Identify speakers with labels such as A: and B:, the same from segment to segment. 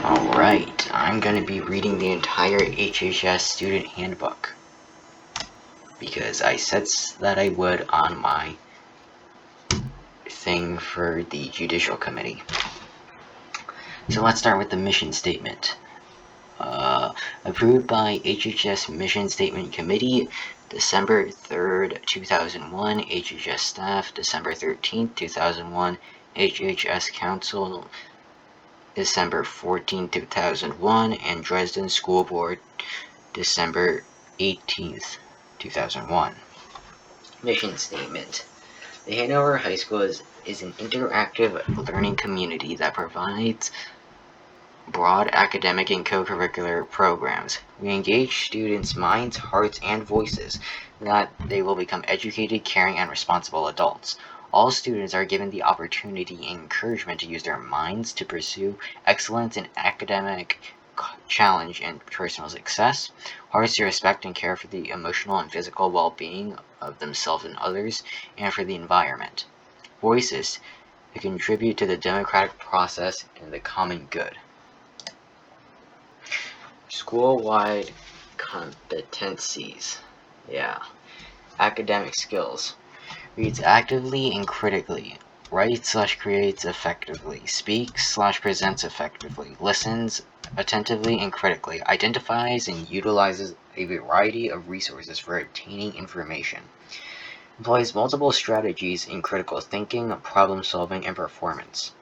A: Alright, I'm going to be reading the entire HHS student handbook because I said that I would on my thing for the Judicial Committee. So let's start with the mission statement. Approved by HHS Mission Statement Committee, December 3rd, 2001, HHS staff, December 13th, 2001, HHS Council, December 14th, 2001, and Dresden School Board, December 18th, 2001. Mission Statement. The Hanover High School is an interactive learning community that provides broad academic and co-curricular programs. We engage students' minds, hearts, and voices that they will become educated, caring, and responsible adults. All students are given the opportunity and encouragement to use their minds to pursue excellence in academic challenge and personal success, hearts to respect and care for the emotional and physical well-being of themselves and others, and for the environment. Voices to contribute to the democratic process and the common good. School-wide competencies. Academic skills. Reads actively and critically. Writes/creates effectively. Speaks/presents effectively. Listens attentively and critically. Identifies and utilizes a variety of resources for obtaining information. Employs multiple strategies in critical thinking, problem solving, and performance.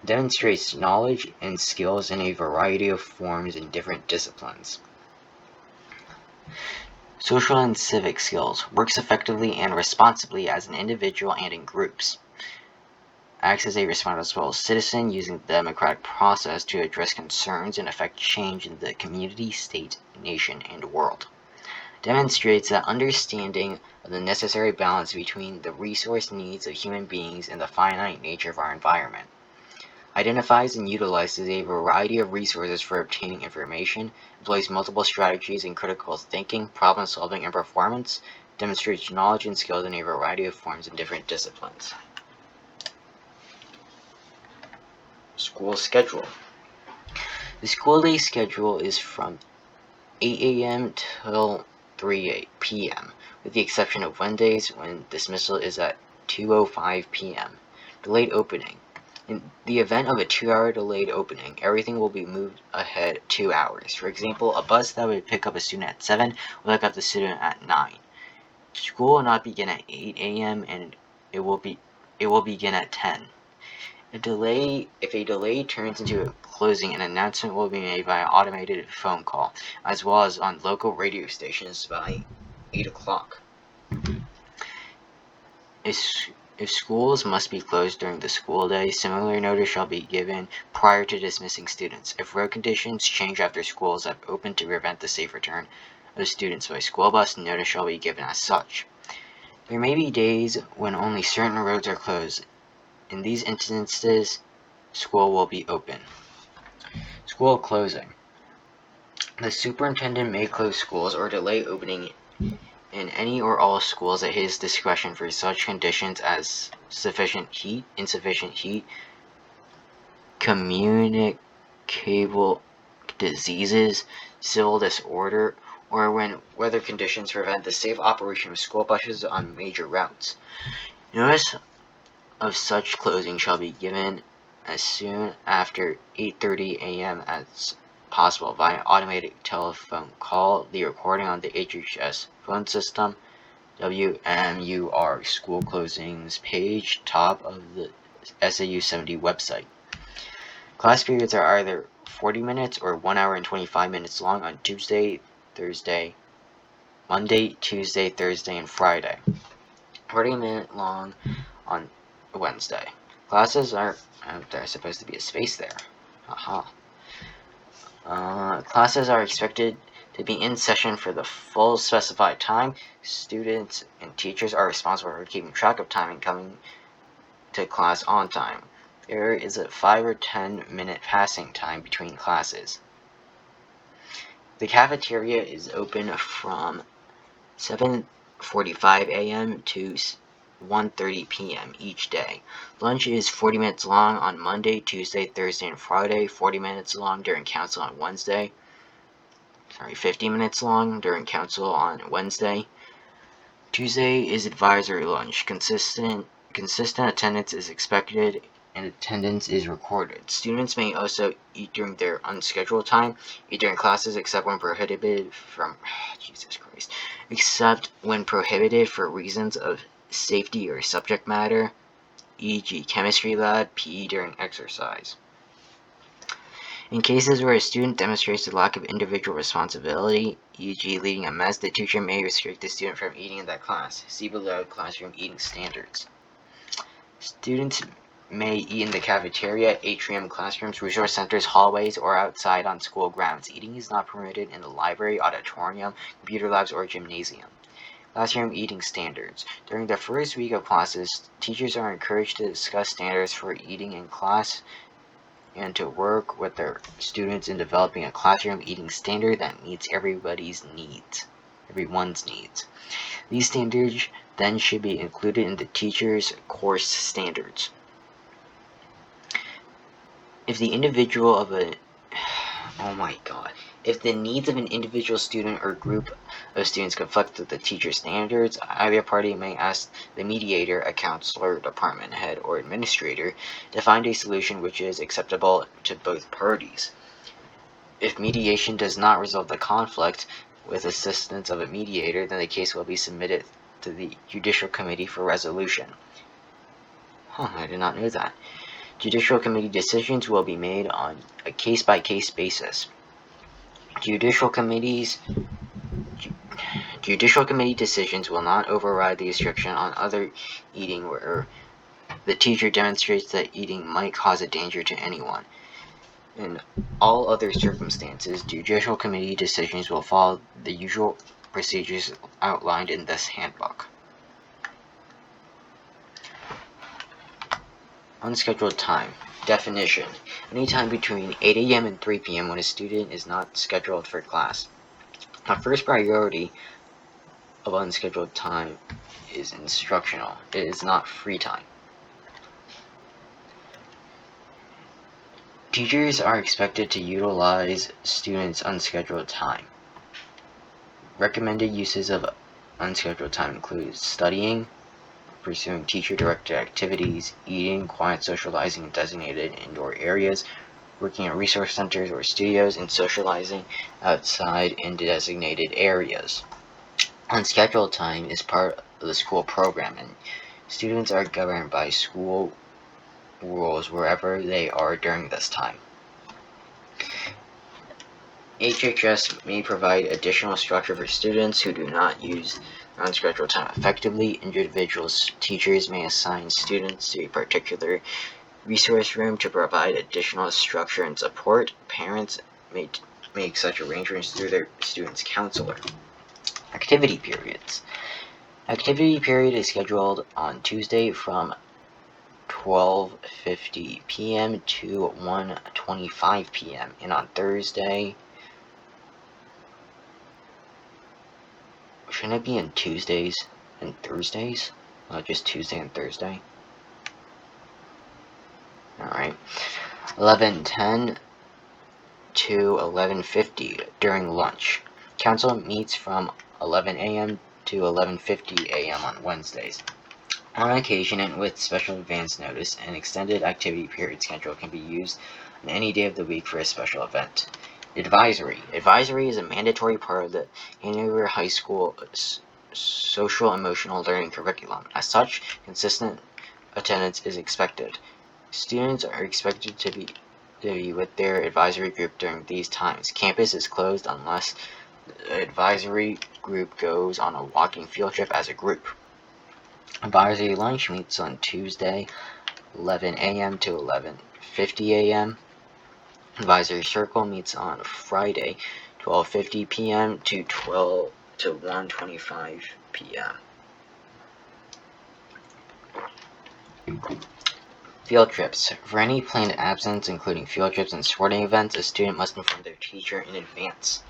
A: Demonstrates knowledge and skills in a variety of forms in different disciplines. Social and civic skills. Works effectively and responsibly as an individual and in groups. Acts as a responsible citizen using the democratic process to address concerns and affect change in the community, state, nation, and world. Demonstrates that understanding of the necessary balance between the resource needs of human beings and the finite nature of our environment. Identifies and utilizes a variety of resources for obtaining information, employs multiple strategies in critical thinking, problem solving, and performance, demonstrates knowledge and skills in a variety of forms in different disciplines. School schedule. The school day schedule is from 8 a.m. till 3 p.m., with the exception of Wednesdays when dismissal is at 2:05 p.m. Delayed opening. In the event of a 2-hour delayed opening, everything will be moved ahead 2 hours. For example, a bus that would pick up a student at 7 will pick up the student at 9. School will not begin at 8 a.m. and it will begin at 10. If a delay turns into a closing, an announcement will be made via automated phone call, as well as on local radio stations by 8 o'clock. If schools must be closed during the school day, similar notice shall be given prior to dismissing students. If road conditions change after schools have opened to prevent the safe return of students by school bus, notice shall be given as such. There may be days when only certain roads are closed. In these instances, school will be open. School closing. The superintendent may close schools or delay opening in any or all schools at his discretion for such conditions as sufficient heat, insufficient heat, communicable diseases, civil disorder, or when weather conditions prevent the safe operation of school buses on major routes. Notice of such closing shall be given as soon after 8:30 a.m. as possible via automated telephone call. The recording on the HHS phone system, WMUR school closings page, top of the SAU 70 website. Class periods are either 40 minutes or 1 hour and 25 minutes long on Monday, Tuesday, Thursday, and Friday. 40-minute long on Wednesday. Classes are, there's supposed to be a space there. Classes are expected to be in session for the full specified time. Students and teachers are responsible for keeping track of time and coming to class on time. There is a 5 or 10 minute passing time between classes. The cafeteria is open from 7:45 a.m. to 1:30 p.m. each day. Lunch is 40 minutes long on Monday, Tuesday, Thursday, and Friday, 40 minutes long during council on Wednesday. 50 minutes long during council on Wednesday. Tuesday is advisory lunch. Consistent attendance is expected and attendance is recorded. Students may also eat during their unscheduled time, eat during classes except when prohibited for reasons of safety or subject matter, e.g. chemistry lab, PE during exercise. In cases where a student demonstrates a lack of individual responsibility, e.g. leading a mess, the teacher may restrict the student from eating in that class. See below classroom eating standards. Students may eat in the cafeteria, atrium, classrooms, resource centers, hallways, or outside on school grounds. Eating is not permitted in the library, auditorium, computer labs, or gymnasium. Classroom eating standards. During the first week of classes, teachers are encouraged to discuss standards for eating in class and to work with their students in developing a classroom eating standard that meets everyone's needs. These standards then should be included in the teacher's course standards. If the needs of an individual student or group of students conflict with the teacher's standards, either party may ask the mediator, a counselor, department head, or administrator to find a solution which is acceptable to both parties. If mediation does not resolve the conflict with assistance of a mediator, then the case will be submitted to the Judicial Committee for resolution. I did not know that. Judicial Committee decisions will be made on a case-by-case basis. Judicial Committee decisions will not override the restriction on other eating where the teacher demonstrates that eating might cause a danger to anyone. In all other circumstances, Judicial Committee decisions will follow the usual procedures outlined in this handbook. Unscheduled time. Definition. Any time between 8 a.m. and 3 p.m. when a student is not scheduled for class. The first priority of unscheduled time is instructional. It is not free time. Teachers are expected to utilize students' unscheduled time. Recommended uses of unscheduled time include studying, pursuing teacher-directed activities, eating, quiet socializing in designated indoor areas, working at resource centers or studios, and socializing outside in designated areas. Unscheduled time is part of the school program, and students are governed by school rules wherever they are during this time. HHS may provide additional structure for students who do not use unscheduled time effectively. Individual teachers may assign students to a particular resource room to provide additional structure and support. Parents may make such arrangements through their student's counselor. Activity periods. Activity period is scheduled on Tuesday from 12:50 p.m. to 1:25 p.m. and on Thursday. Shouldn't it be on Tuesdays and Thursdays? Not just Tuesday and Thursday. Alright. 11:10 to 11:50 during lunch. Council meets from 11 a.m. to 11:50 a.m. on Wednesdays. On occasion and with special advance notice, an extended activity period schedule can be used on any day of the week for a special event. Advisory. Advisory is a mandatory part of the Hanover High School social emotional learning curriculum. As such, consistent attendance is expected. Students are expected to be with their advisory group during these times. Campus is closed unless the advisory group goes on a walking field trip as a group. Advisory lunch meets on Tuesday, 11 a.m. to 11:50 a.m. Advisory circle meets on Friday, 12:50 p.m. to 1:25 p.m. Field trips. For any planned absence, including field trips and sporting events, a student must inform their teacher in advance.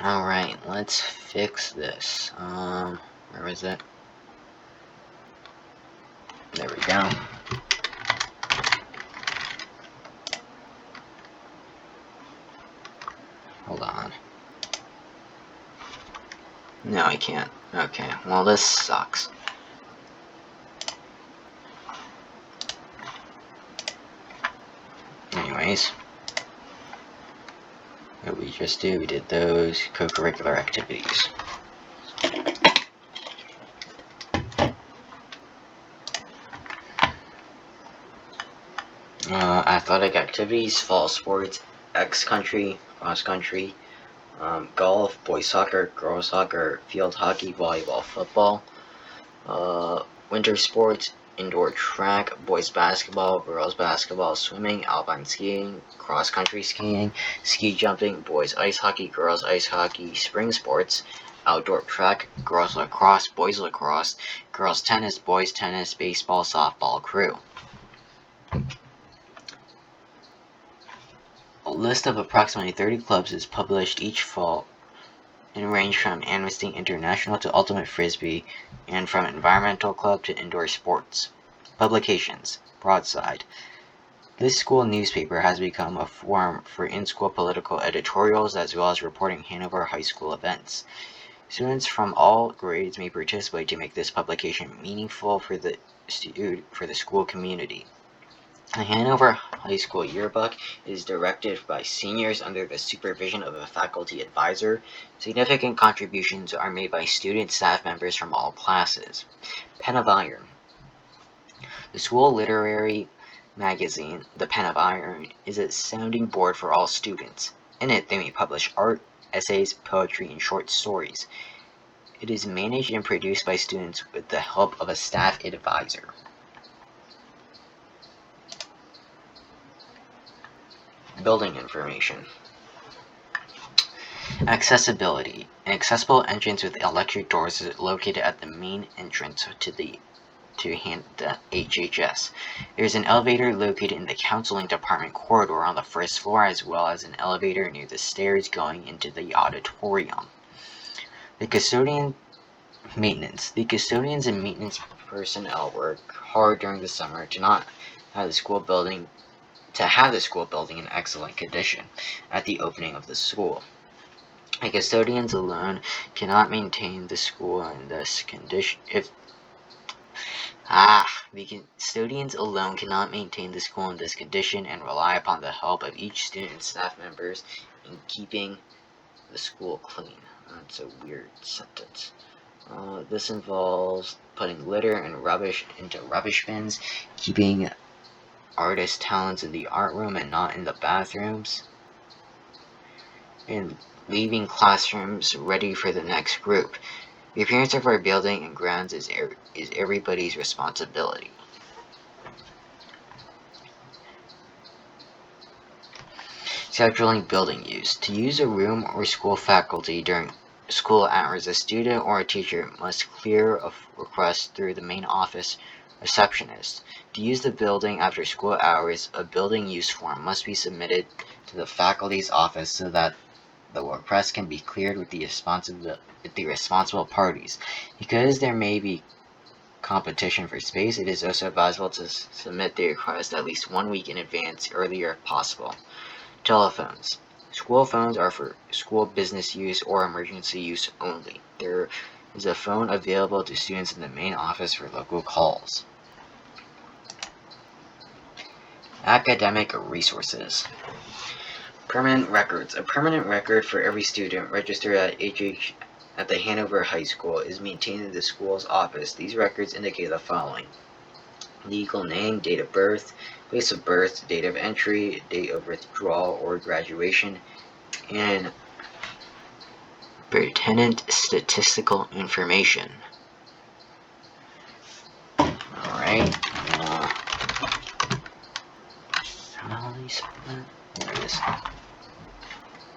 A: Alright, let's fix this. Where was it? There we go. Hold on. No, I can't. Okay, well this sucks. Anyways, what we just did, we did those co-curricular activities. Athletic activities, fall sports, X-country, cross-country, golf, boys soccer, girls soccer, field hockey, volleyball, football, winter sports, indoor track, boys basketball, girls basketball, swimming, alpine skiing, cross-country skiing, ski jumping, boys ice hockey, girls ice hockey, spring sports, outdoor track, girls lacrosse, boys tennis, boys tennis, baseball, softball, crew. A list of approximately 30 clubs is published each fall and range from Amnesty International to Ultimate Frisbee and from Environmental Club to Indoor Sports. Publications. Broadside. This school newspaper has become a forum for in-school political editorials as well as reporting Hanover High School events. Students from all grades may participate to make this publication meaningful for the school community. The Hanover High School Yearbook is directed by seniors under the supervision of a faculty advisor. Significant contributions are made by student staff members from all classes. Pen of Iron. The school literary magazine, The Pen of Iron, is a sounding board for all students. In it, they may publish art, essays, poetry, and short stories. It is managed and produced by students with the help of a staff advisor. Building information. Accessibility. An accessible entrance with electric doors is located at the main entrance to the HHS. There is an elevator located in the counseling department corridor on the first floor, as well as an elevator near the stairs going into the auditorium. The custodian maintenance. The custodians and maintenance personnel work hard during the summer to have the school building in excellent condition at the opening of the school. The custodians alone cannot maintain the school in this condition and rely upon the help of each student and staff members in keeping the school clean. That's a weird sentence. This involves putting litter and rubbish into rubbish bins, keeping artist talents in the art room and not in the bathrooms, and leaving classrooms ready for the next group. The appearance of our building and grounds is everybody's responsibility. Scheduling building use. To use a room or school faculty during school hours, a student or a teacher must clear a request through the main office receptionist. To use the building after school hours, a building use form must be submitted to the faculty's office so that the request can be cleared with the responsible parties. Because there may be competition for space, it is also advisable to submit the request at least 1 week in advance, earlier if possible. Telephones. School phones are for school business use or emergency use only. There is a phone available to students in the main office for local calls. Academic resources. Permanent records. A permanent record for every student registered at the Hanover High School is maintained in the school's office. These records indicate the following: legal name, date of birth, place of birth, date of entry, date of withdrawal or graduation, and pertinent statistical information. Alright. There it is.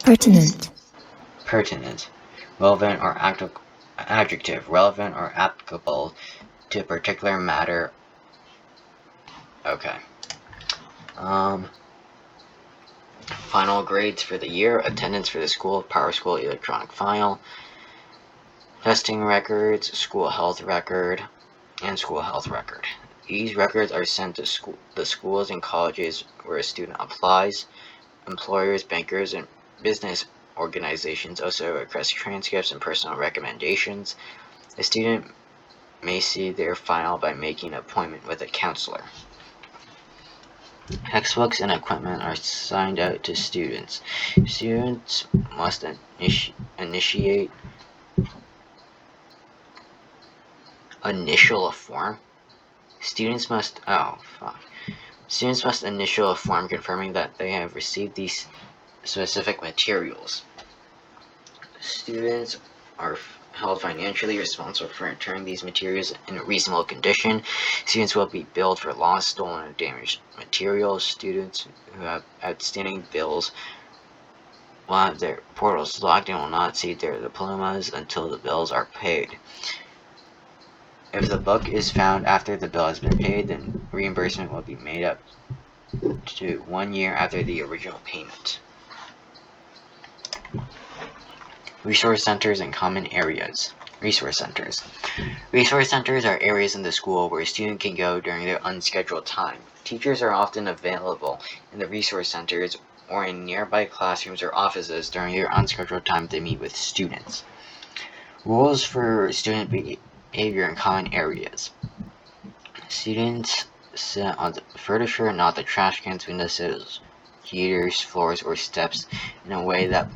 B: Pertinent.
A: Pertinent. Relevant or adjective. Relevant or applicable to a particular matter. Okay. Final grades for the year. Attendance for the school, Power School electronic file. Testing records, school health record, and school health record. These records are sent to the schools and colleges where a student applies. Employers, bankers, and business organizations also request transcripts and personal recommendations. A student may see their file by making an appointment with a counselor. Textbooks and equipment are signed out to students. Students must initiate initial a form. Students must initial a form confirming that they have received these specific materials. Students are held financially responsible for returning these materials in a reasonable condition. Students will be billed for lost, stolen, or damaged materials. Students who have outstanding bills will have their portals locked and will not see their diplomas until the bills are paid. If the book is found after the bill has been paid, then reimbursement will be made up to 1 year after the original payment. Resource centers and common areas. Resource centers. Resource centers are areas in the school where a student can go during their unscheduled time. Teachers are often available in the resource centers or in nearby classrooms or offices during their unscheduled time to meet with students. Rules for student behavior in common areas. Students sit on the furniture, not the trash cans, windowsills, heaters, floors, or steps in a way that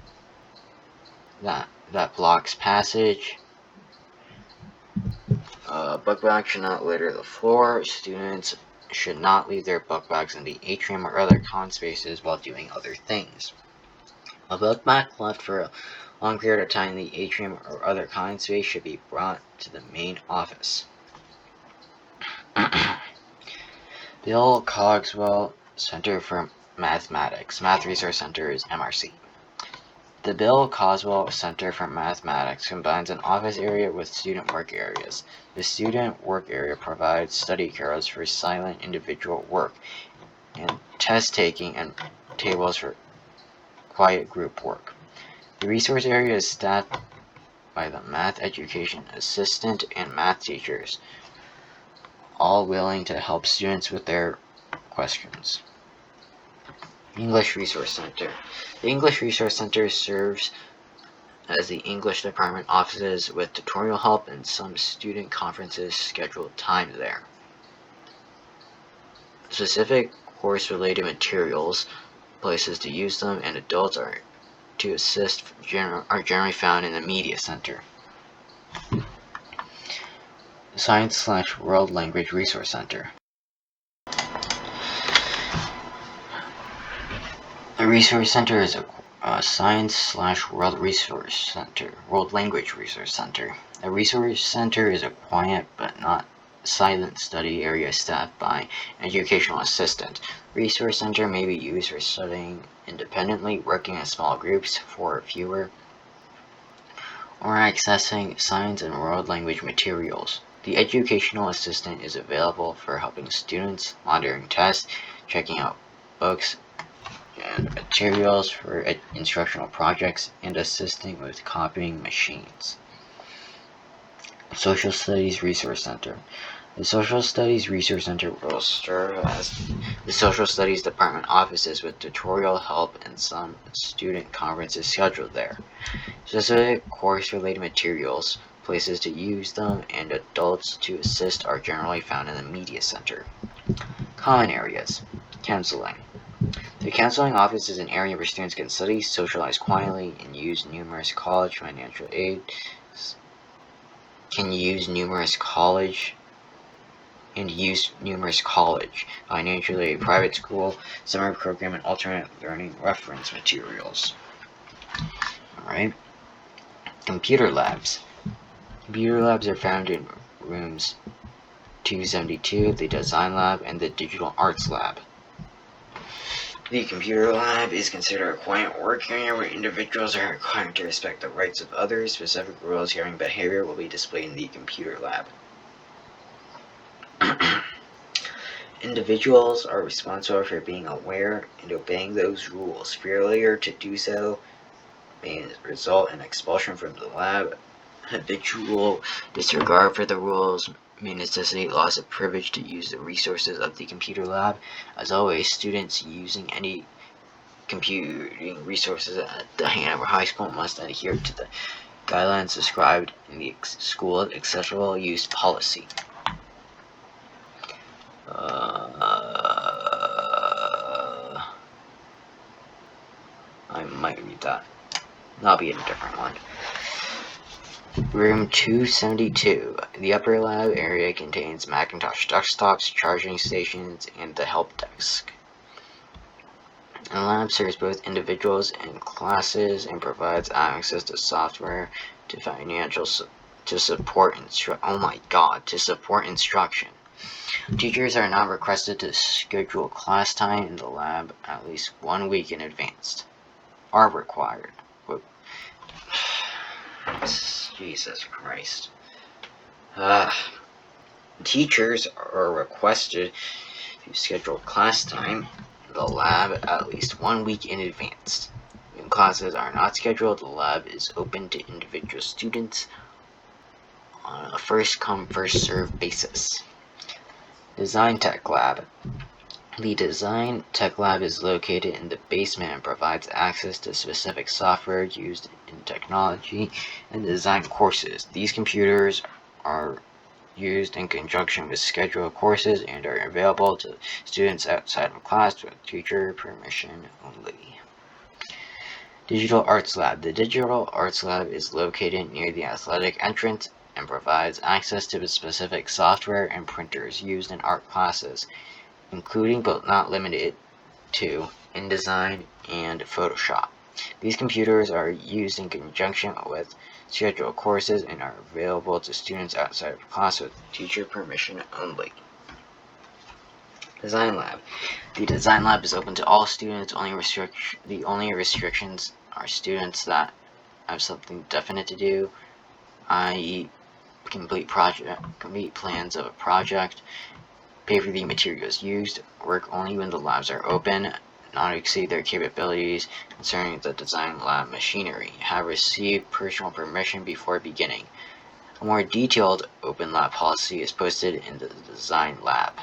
A: blocks passage. Book bags should not litter the floor. Students should not leave their book bags in the atrium or other common spaces while doing other things. A book bag left for a long period of time in the atrium or other common space should be brought to the main office. Bill Cogswell Center for Mathematics. Math Resource Center is MRC. The Bill Coswell Center for Mathematics combines an office area with student work areas. The student work area provides study carrels for silent individual work and test taking and tables for quiet group work. The resource area is staffed by the math education assistant and math teachers, all willing to help students with their questions. English Resource Center. The English Resource Center serves as the English department offices with tutorial help and some student conferences scheduled time there. Specific course-related materials, places to use them, and adults are to assist are generally found in the Media Center. Science/World Language Resource Center. The Resource Center is a Science/World Resource Center, World Language Resource Center. A resource center is a quiet but not silent study area staffed by an educational assistant. Resource center may be used for studying independently, working in small groups, 4 or fewer, or accessing science and world language materials. The educational assistant is available for helping students, monitoring tests, checking out books and materials for instructional projects, and assisting with copying machines. Social Studies Resource Center. The Social Studies Resource Center will serve as the Social Studies Department offices with tutorial help and some student conferences scheduled there. Specific course-related materials, places to use them, and adults to assist are generally found in the Media Center. Common areas. Counseling. The counseling office is an area where students can study, socialize quietly, and use numerous college financial aid. Financial aid, private school, summer program, and alternate learning reference materials. Alright. Computer labs. Computer labs are found in rooms 272, the Design Lab, and the Digital Arts Lab. The computer lab is considered a quiet work area where individuals are required to respect the rights of others. Specific rules governing behavior will be displayed in the computer lab. Individuals are responsible for being aware and obeying those rules. Failure to do so may result in expulsion from the lab. Habitual disregard for the rules may necessitate loss of privilege to use the resources of the computer lab. As always, students using any computing resources at the Hanover High School must adhere to the guidelines described in the school accessible use policy. I might read that. That'll be in a different one. Room 272. The upper lab area contains Macintosh desktops, charging stations, and the help desk. The lab serves both individuals and classes and provides access to software to support instruction. Teachers are not requested to schedule class time in the lab at least 1 week in advance. Are required. Jesus Christ. Teachers are requested to schedule class time in the lab at least 1 week in advance. When classes are not scheduled, the lab is open to individual students on a first-come, first-served basis. Design Tech Lab. The Design Tech Lab is located in the basement and provides access to specific software used in technology and design courses. These computers are used in conjunction with scheduled courses and are available to students outside of class with teacher permission only. Digital Arts Lab. The Digital Arts Lab is located near the athletic entrance and provides access to specific software and printers used in art classes, including but not limited to InDesign and Photoshop. These computers are used in conjunction with scheduled courses and are available to students outside of class with teacher permission only. Design Lab. The Design Lab is open to all students. The only restrictions are students that have something definite to do, i.e. complete plans of a project, pay for the materials used, work only when the labs are open, not exceed their capabilities concerning the design lab machinery, have received personal permission before beginning. A more detailed open lab policy is posted in the design lab.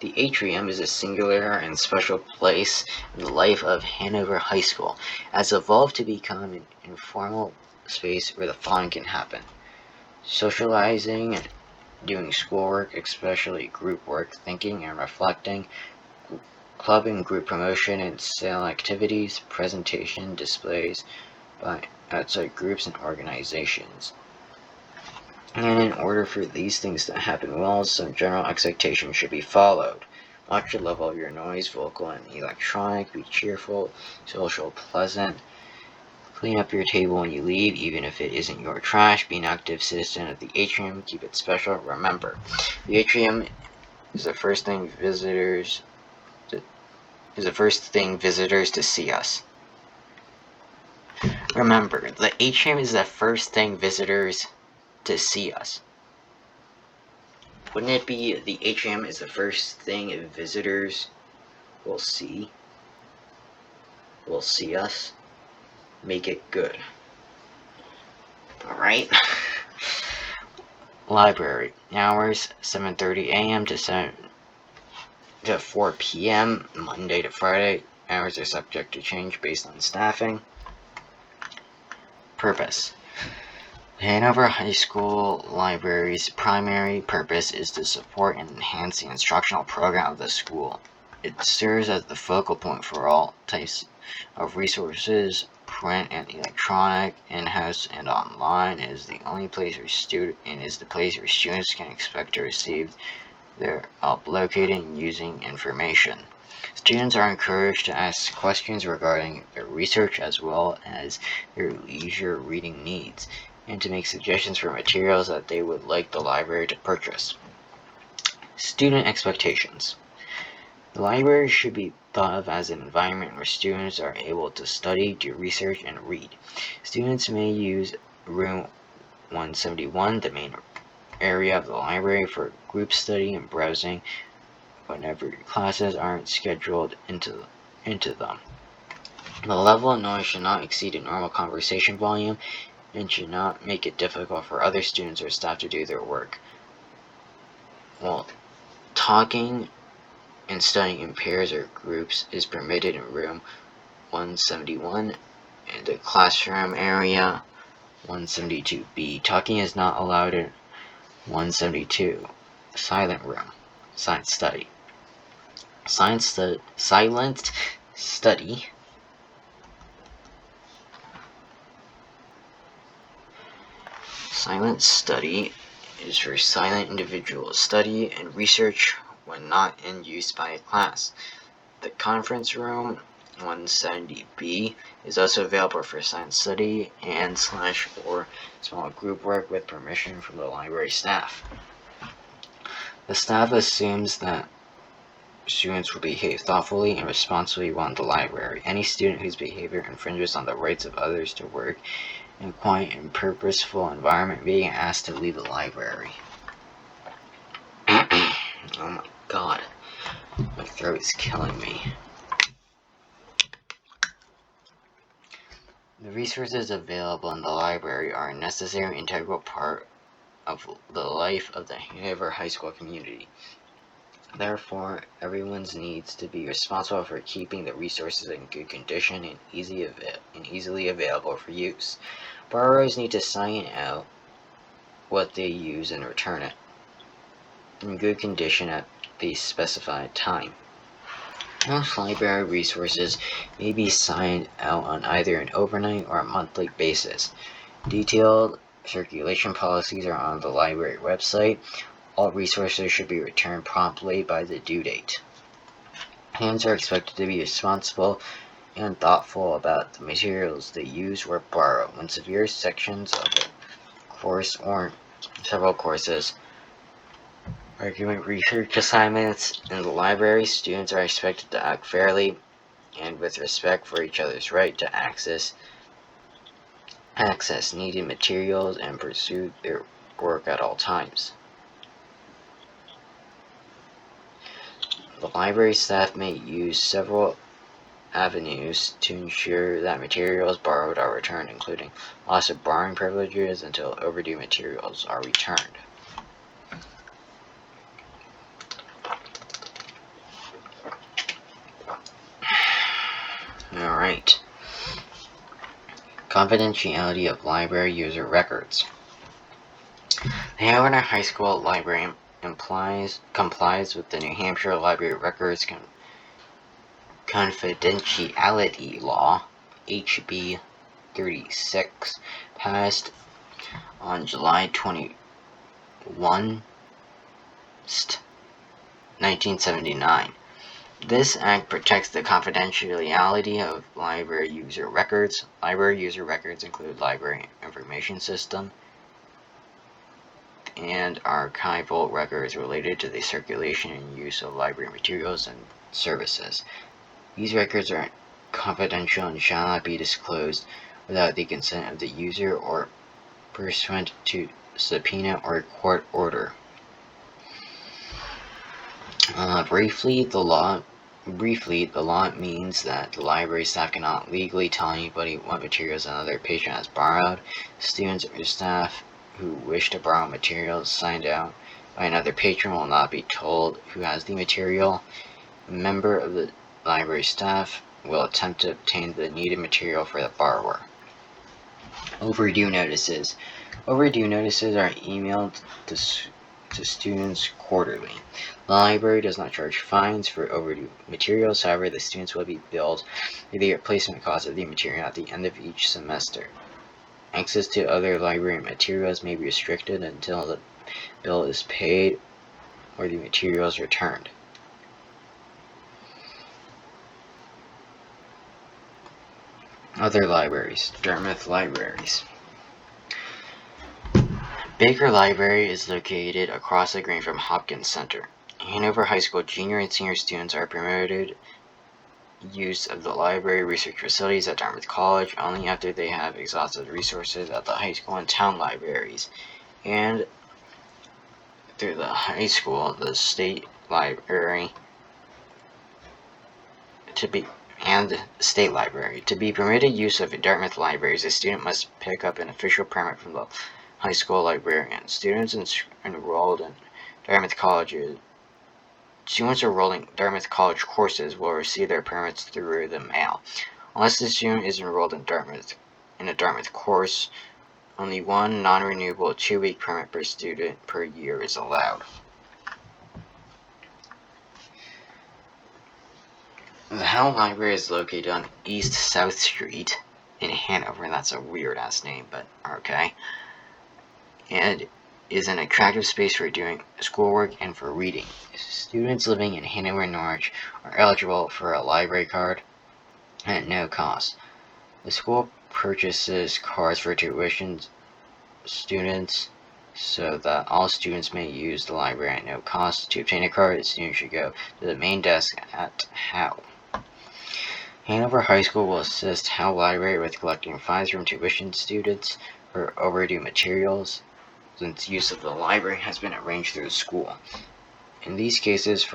A: The atrium is a singular and special place in the life of Hanover High School, has evolved to become an informal space where the following can happen: socializing, doing schoolwork, especially group work, thinking and reflecting, club and group promotion and sale activities, presentation, displays by outside groups and organizations. And in order for these things to happen well, some general expectations should be followed. Watch the level of your noise, vocal and electronic, be cheerful, social, pleasant. Clean up your table when you leave, even if it isn't your trash. Be an active citizen of the atrium. Keep it special. Remember, the atrium is the first thing visitors to see us. Remember, the atrium is the first thing visitors to see us. Wouldn't it be the atrium is the first thing visitors will see us? Make it good. Alright. Library. Hours 7:30 a.m. to 4 p.m. Monday to Friday. Hours are subject to change based on staffing. Purpose. The Hanover High School Library's primary purpose is to support and enhance the instructional program of the school. It serves as the focal point for all types of resources, print and electronic, in-house and online. It is the place where students can expect to receive their help locating and using information. Students are encouraged to ask questions regarding their research as well as their leisure reading needs, and to make suggestions for materials that they would like the library to purchase. Student expectations. The library should be thought of as an environment where students are able to study, do research, and read. Students may use room 171, the main area of the library, for group study and browsing whenever classes aren't scheduled into them. The level of noise should not exceed a normal conversation volume, and should not make it difficult for other students or staff to do their work. While talking and studying in pairs or groups is permitted in room 171 and the classroom area 172B. Talking is not allowed in 172, silent room, silent study. Silent study Silent study is for silent individuals study and research when not in use by a class. The conference room 170B is also available for silent study and / or small group work with permission from the library staff. The staff assumes that students will behave thoughtfully and responsibly while in the library. Any student whose behavior infringes on the rights of others to work in a quiet and purposeful environment being asked to leave the library. Oh my god, my throat is killing me. The resources available in the library are a necessary integral part of the life of the Hanover High School community. Therefore, everyone needs to be responsible for keeping the resources in good condition and easily available for use. Borrowers need to sign out what they use and return it in good condition at the specified time. Most library resources may be signed out on either an overnight or a monthly basis. Detailed circulation policies are on the library website. All resources should be returned promptly by the due date. Parents are expected to be responsible and thoughtful about the materials they use or borrow. When severe sections of a course or several courses argument research assignments in the library, students are expected to act fairly and with respect for each other's right to access needed materials and pursue their work at all times. The library staff may use several avenues to ensure that materials borrowed are returned, including loss of borrowing privileges until overdue materials are returned. Alright. Confidentiality of library user records. The Hanover High School Library complies with the New Hampshire Library Records Confidentiality Law, HB 36, passed on July 21, 1979. This act protects the confidentiality of library user records. Library user records include library information system and archival records related to the circulation and use of library materials and services. These records are confidential and shall not be disclosed without the consent of the user or pursuant to subpoena or court order. Briefly, the law means that the library staff cannot legally tell anybody what materials another patron has borrowed. Students or staff who wish to borrow materials signed out by another patron will not be told who has the material. A member of the library staff will attempt to obtain the needed material for the borrower. Overdue notices. Overdue notices are emailed to students quarterly. The library does not charge fines for overdue materials. However, the students will be billed for the replacement cost of the material at the end of each semester. Access to other library materials may be restricted until the bill is paid or the materials returned. Other libraries. Dartmouth Libraries. Baker Library is located across the green from Hopkins Center. Hanover High School junior and senior students are permitted use of the library research facilities at Dartmouth College only after they have exhausted resources at the high school and town libraries, and through the high school, the state library. To be and State Library. To be permitted use of Dartmouth libraries, a student must pick up an official permit from the high school librarian. Students enrolled in Dartmouth College courses will receive their permits through the mail. Unless the student is enrolled in a Dartmouth course, only one non-renewable 2-week permit per student per year is allowed. The Howe Library is located on East South Street in Hanover. That's a weird-ass name, but okay. And is an attractive space for doing schoolwork and for reading. Students living in Hanover and Norwich are eligible for a library card at no cost. The school purchases cards for tuition students so that all students may use the library at no cost. To obtain a card, the student should go to the main desk at Howe. Hanover High School will assist Howe Library with collecting fines from tuition students for overdue materials, since use of the library has been arranged through the school. In these cases,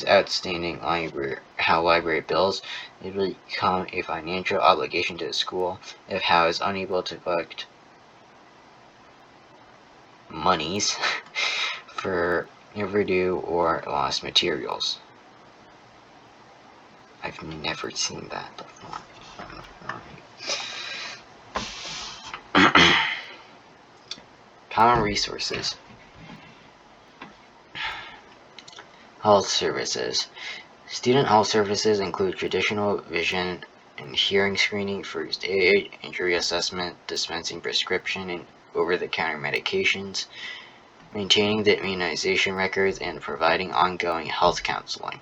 A: outstanding Howe Library bills, it will become a financial obligation to the school if Howe is unable to collect monies for overdue or lost materials. I've never seen that before. Common resources. Health services. Student health services include traditional vision and hearing screening, first aid, injury assessment, dispensing prescription and over-the-counter medications, maintaining the immunization records, and providing ongoing health counseling.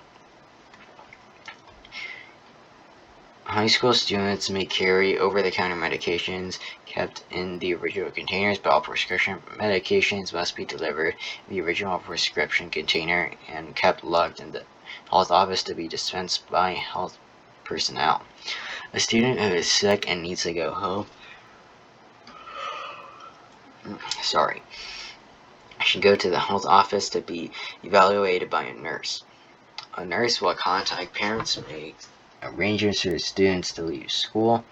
A: High school students may carry over-the-counter medications kept in the original containers, but all prescription medications must be delivered in the original prescription container and kept locked in the health office to be dispensed by health personnel. A student who is sick and needs to go home should go to the health office to be evaluated by a nurse. A nurse will contact parents and make arrangements for students to leave school.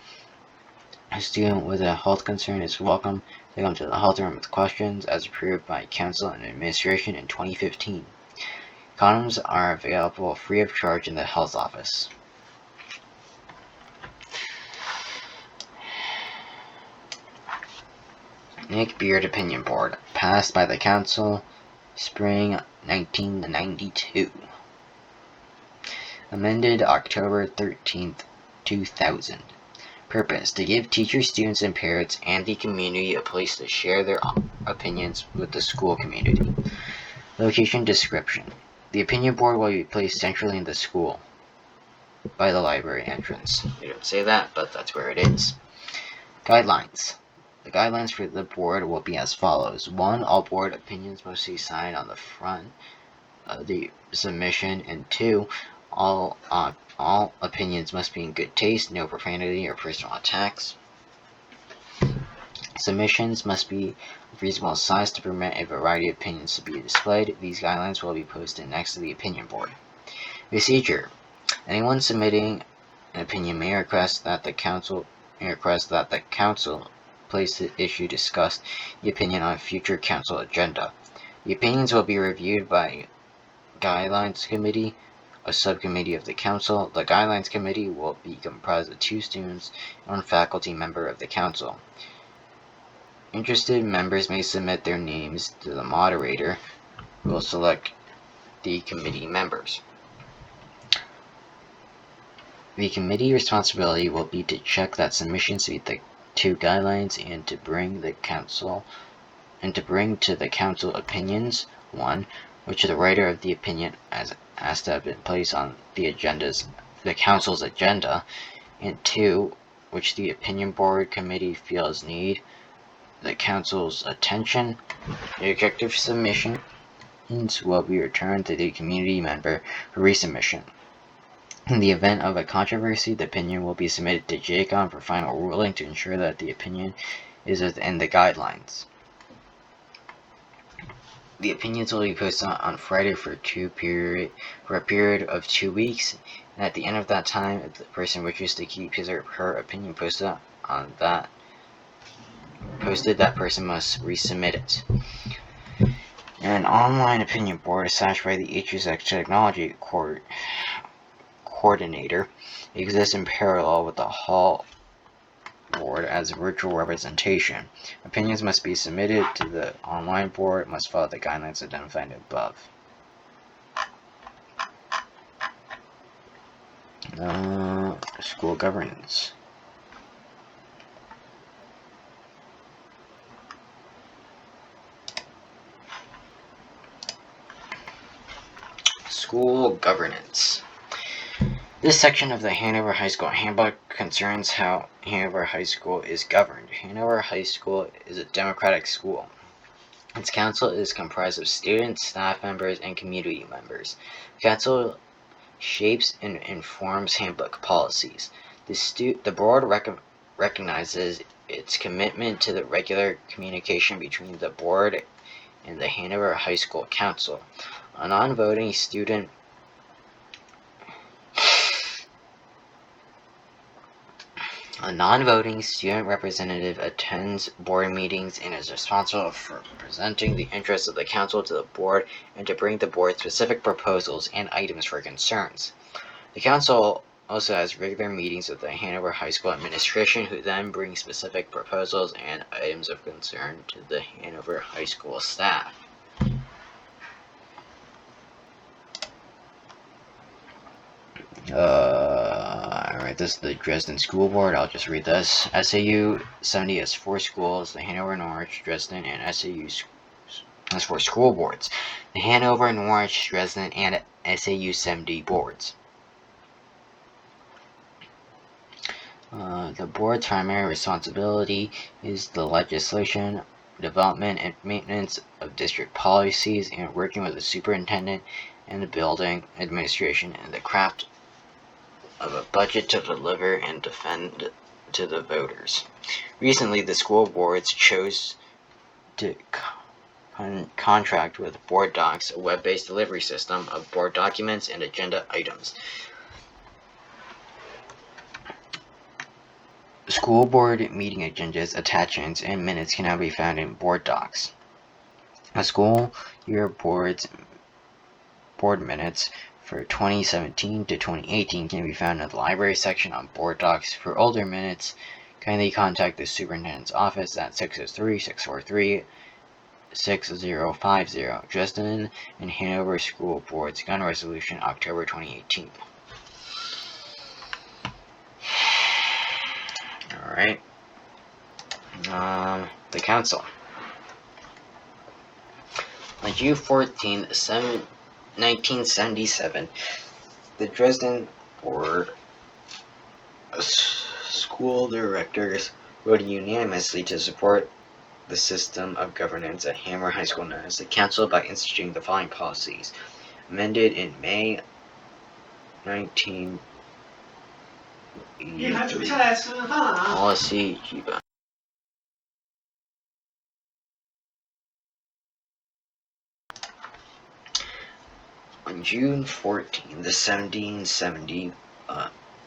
A: A student with a health concern is welcome to come to the health room with questions, as approved by Council and Administration in 2015. Condoms are available free of charge in the health office. Nick Beard Opinion Board, passed by the Council, spring 1992. Amended October 13th, 2000. Purpose: to give teachers, students, and parents and the community a place to share their opinions with the school community. Location description: the opinion board will be placed centrally in the school by the library entrance. They don't say that, but that's where it is. Guidelines. The guidelines for the board will be as follows. 1. All board opinions must be signed on the front of the submission, and 2. All opinions must be in good taste, no profanity or personal attacks. Submissions must be of reasonable size to permit a variety of opinions to be displayed. These guidelines will be posted next to the opinion board. Procedure: anyone submitting an opinion may request that the council place the issue discussed the opinion on a future council agenda. The opinions will be reviewed by Guidelines Committee, a subcommittee of the council. The Guidelines Committee will be comprised of 2 students and 1 faculty member of the council. Interested members may submit their names to the moderator, who will select the committee members. The committee responsibility will be to check that submissions meet the 2 guidelines and to bring to the council opinions: 1. which the writer of the opinion has to have been placed on the council's agenda, and 2. which the opinion board committee feels need the council's attention. The objective submissions will be returned to the community member for resubmission. In the event of a controversy, the opinion will be submitted to JCOM for final ruling to ensure that the opinion is within the guidelines. The opinions will be posted on Friday for a period of 2 weeks, and at the end of that time, if the person wishes to keep his or her opinion posted, that person must resubmit it. An online opinion board established by the HHS Technology Coordinator exists in parallel with the Hall board as a virtual representation. Opinions must be submitted to the online board and must follow the guidelines identified above. School governance. School governance. This section of the Hanover High School Handbook concerns how Hanover High School is governed. Hanover High School is a democratic school. Its council is comprised of students, staff members, and community members. The council shapes and informs handbook policies. The board recognizes its commitment to the regular communication between the board and the Hanover High School Council. A non-voting student representative attends board meetings and is responsible for presenting the interests of the council to the board and to bring the board specific proposals and items for concerns. The council also has regular meetings with the Hanover High School administration, who then bring specific proposals and items of concern to the Hanover High School staff. Alright, this is the Dresden School Board. I'll just read this. SAU 70 has 4 schools, the Hanover, Norwich, Dresden, and SAU has 4 school boards. The Hanover, Norwich, Dresden, and SAU 70 boards. The board's primary responsibility is the legislation, development, and maintenance of district policies, and working with the superintendent and the building administration and the craft of a budget to deliver and defend to the voters. Recently, the school boards chose to contract with Board Docs, a web-based delivery system of board documents and agenda items. School board meeting agendas, attachments, and minutes can now be found in Board Docs. A school year board minutes for 2017 to 2018 can be found in the library section on Board Docs. For older minutes, kindly contact the superintendent's office at 603-643-6050. Dresden and Hanover School Board's Gun Resolution, October 2018. Alright. The Council. On June 14, 1977, the Dresden Board of School Directors voted unanimously to support the system of governance at Hanover High School known as the Council by instituting the following policies. Amended in May 1983. Policy On June 14, the 1770,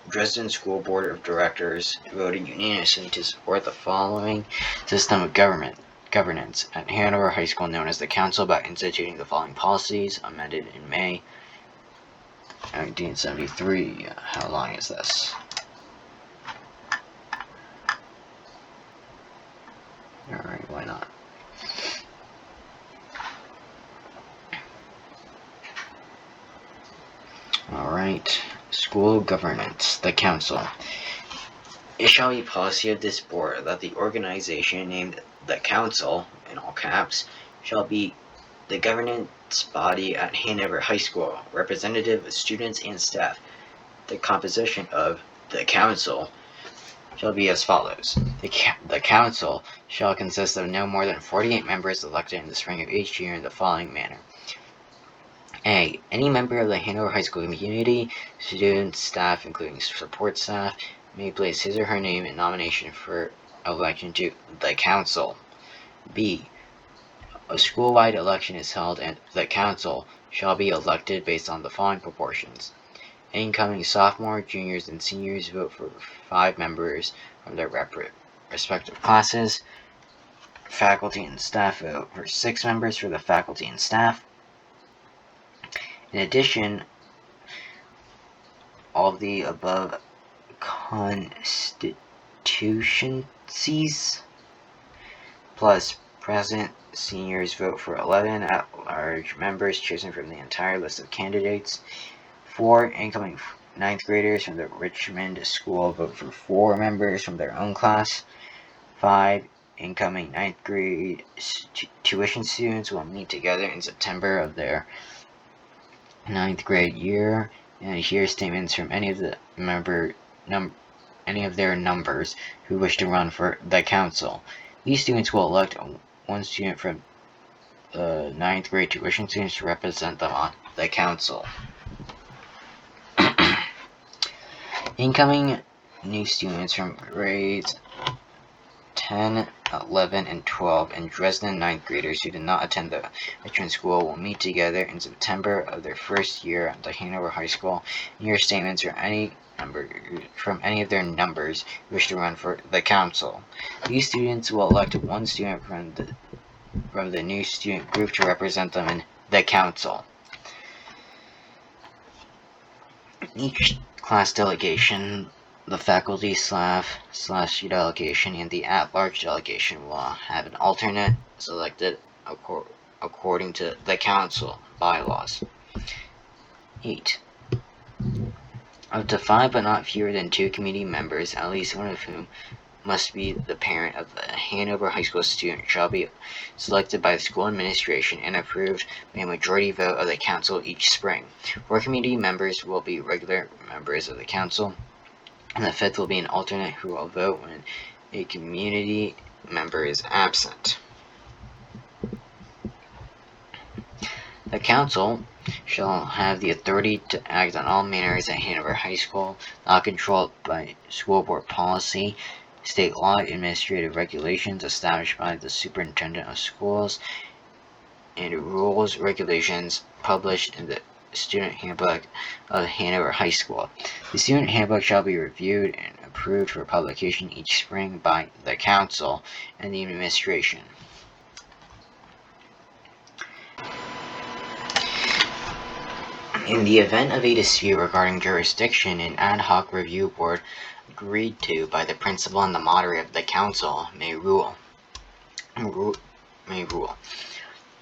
A: Dresden School Board of Directors voted unanimously to support the following system of governance at Hanover High School known as the Council by instituting the following policies, amended in May 1973. How long is this? Alright, why not? Alright, school governance, the council. It shall be policy of this board that the organization named the council, in all caps, shall be the governance body at Hanover High School, representative of students and staff. The composition of the council shall be as follows. The council shall consist of no more than 48 members elected in the spring of each year in the following manner. A. Any member of the Hanover High School community, students, staff, including support staff, may place his or her name in nomination for election to the council. B. A school-wide election is held and the council shall be elected based on the following proportions. Incoming sophomore, juniors, and seniors vote for 5 members from their respective classes. Faculty and staff vote for 6 members for the faculty and staff. In addition, all of the above constituencies plus present seniors vote for 11 at-large members chosen from the entire list of candidates. 4 incoming 9th graders from the Richmond School vote for 4 members from their own class. 5 incoming 9th grade tuition students will meet together in September of their 9th grade year and hear statements from any of their numbers who wish to run for the council. These students will elect one student from the 9th grade tuition students to represent them on the council. Incoming new students from grades 10, 11, and 12 and Dresden 9th graders who did not attend the Richmond School will meet together in September of their first year at the Hanover High School and hear statements from any of their numbers who wish to run for the council. These students will elect one student from the new student group to represent them in the council. Each class delegation, the faculty slash delegation, and the at-large delegation will have an alternate selected according to the council bylaws. 8. Up to 5 but not fewer than 2 committee members, at least one of whom must be the parent of the Hanover High School student, shall be selected by the school administration and approved by a majority vote of the council each spring. 4 committee members will be regular members of the council, and the 5th will be an alternate who will vote when a community member is absent. The council shall have the authority to act on all matters at Hanover High School, not controlled by school board policy, state law, administrative regulations established by the superintendent of schools, and rules, regulations published in the student handbook of Hanover High School. The student handbook shall be reviewed and approved for publication each spring by the council and the administration. In the event of a dispute regarding jurisdiction, an ad hoc review board agreed to by the principal and the moderator of the council may rule. The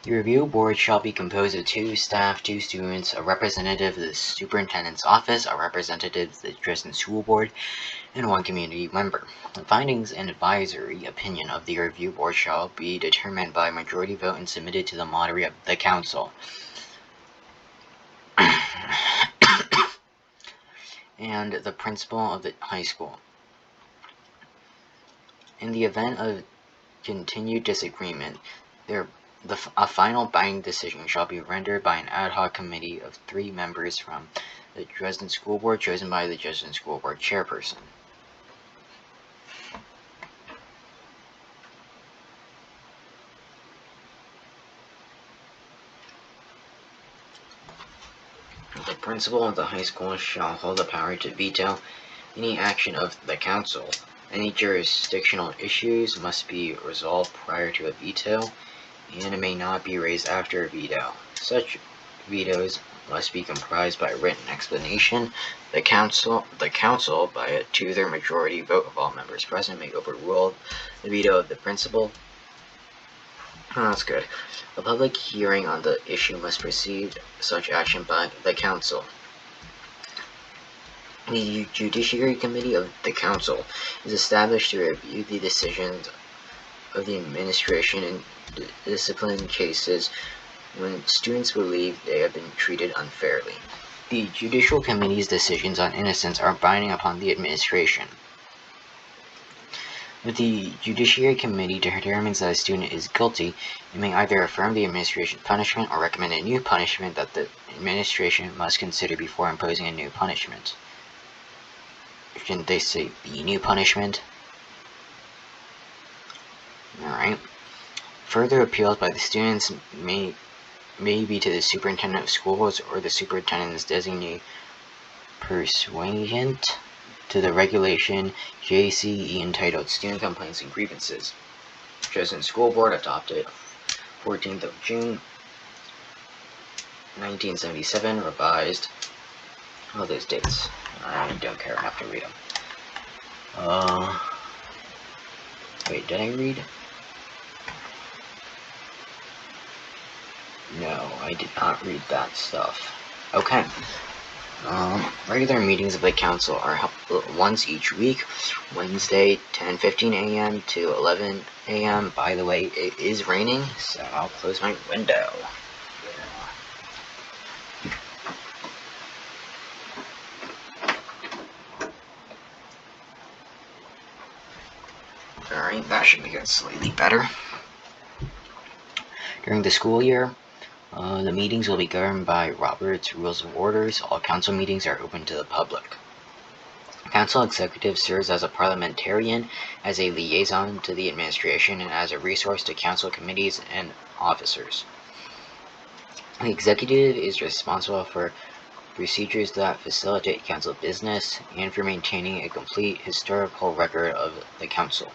A: review board shall be composed of 2 staff, 2 students, a representative of the superintendent's office, a representative of the Dresden School Board, and 1 community member. The findings and advisory opinion of the review board shall be determined by majority vote and submitted to the moderator of the council. And the principal of the high school. In the event of continued disagreement, a final binding decision shall be rendered by an ad hoc committee of 3 members from the Dresden School Board chosen by the Dresden School Board chairperson. The principal of the high school shall hold the power to veto any action of the council. Any jurisdictional issues must be resolved prior to a veto and may not be raised after a veto. Such vetoes must be comprised by a written explanation. The council, by a 2/3 majority vote of all members present, may overrule the veto of the principal. Oh, that's good. A public hearing on the issue must precede such action by the council. The Judiciary Committee of the Council is established to review the decisions of the administration in discipline cases when students believe they have been treated unfairly. The Judicial Committee's decisions on innocence are binding upon the administration. If the Judiciary Committee determines that a student is guilty, it may either affirm the administration's punishment or recommend a new punishment that the administration must consider before imposing a new punishment. Shouldn't they say the new punishment? Alright. Further appeals by the students may be to the superintendent of schools or the superintendent's designee pursuant to the regulation JCE entitled Student Complaints and Grievances, Dresden School Board adopted 14th of June 1977, revised. All those dates. I don't care, I have to read them. Wait, did I read? No, I did not read that stuff. Okay. Regular meetings of the council are held once each week, Wednesday, 10:15 a.m. to 11 a.m. By the way, it is raining, so I'll close my window. Alright, that should make it slightly better. During the school year, the meetings will be governed by Robert's Rules of Orders. All council meetings are open to the public. Council executive serves as a parliamentarian, as a liaison to the administration, and as a resource to council committees and officers. The executive is responsible for procedures that facilitate council business and for maintaining a complete historical record of the council.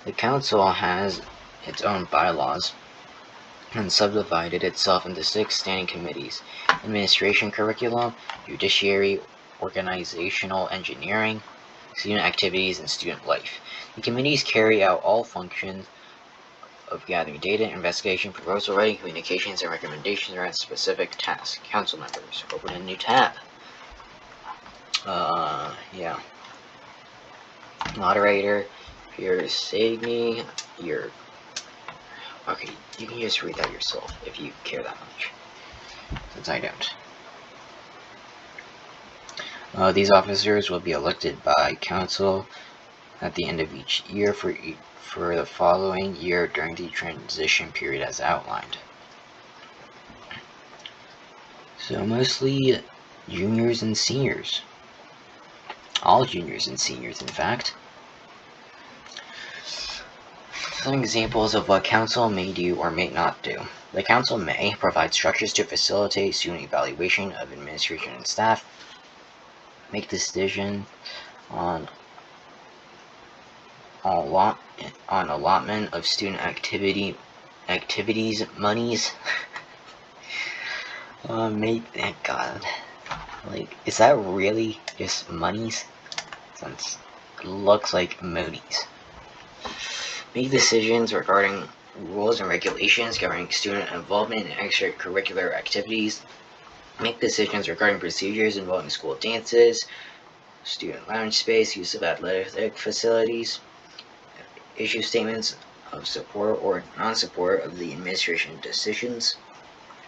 A: The council has its own bylaws and subdivided itself into 6 standing committees: administration, curriculum, judiciary, organizational engineering, student activities, and student life. The committees carry out all functions of gathering data, investigation, proposal writing, communications, and recommendations around specific tasks. Council members, open a new tab. Yeah. Moderator, Pierre Sagni, okay, you can just read that yourself if you care that much, since I don't. These officers will be elected by council at the end of each year for the following year during the transition period as outlined. So mostly juniors and seniors. All juniors and seniors, in fact. Some examples of what council may do or may not do. The council may provide structures to facilitate student evaluation of administration and staff, make decisions on allotment of student activities monies. Is that really just monies? Since it looks like monies. Make decisions regarding rules and regulations governing student involvement in extracurricular activities. Make decisions regarding procedures involving school dances, student lounge space, use of athletic facilities. Issue statements of support or non-support of the administration decisions.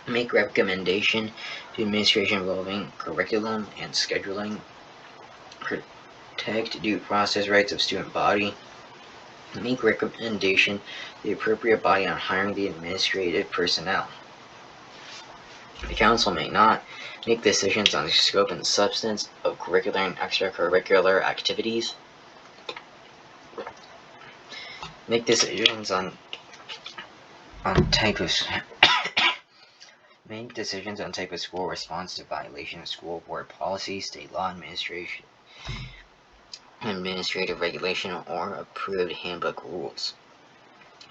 A: Make recommendation to administration involving curriculum and scheduling. Protect due process rights of student body. Make recommendation to the appropriate body on hiring the administrative personnel. The council may not make decisions on the scope and substance of curricular and extracurricular activities. Make decisions on type of make decisions on type of school response to violation of school board policy, state law, administrative regulation, or approved handbook rules.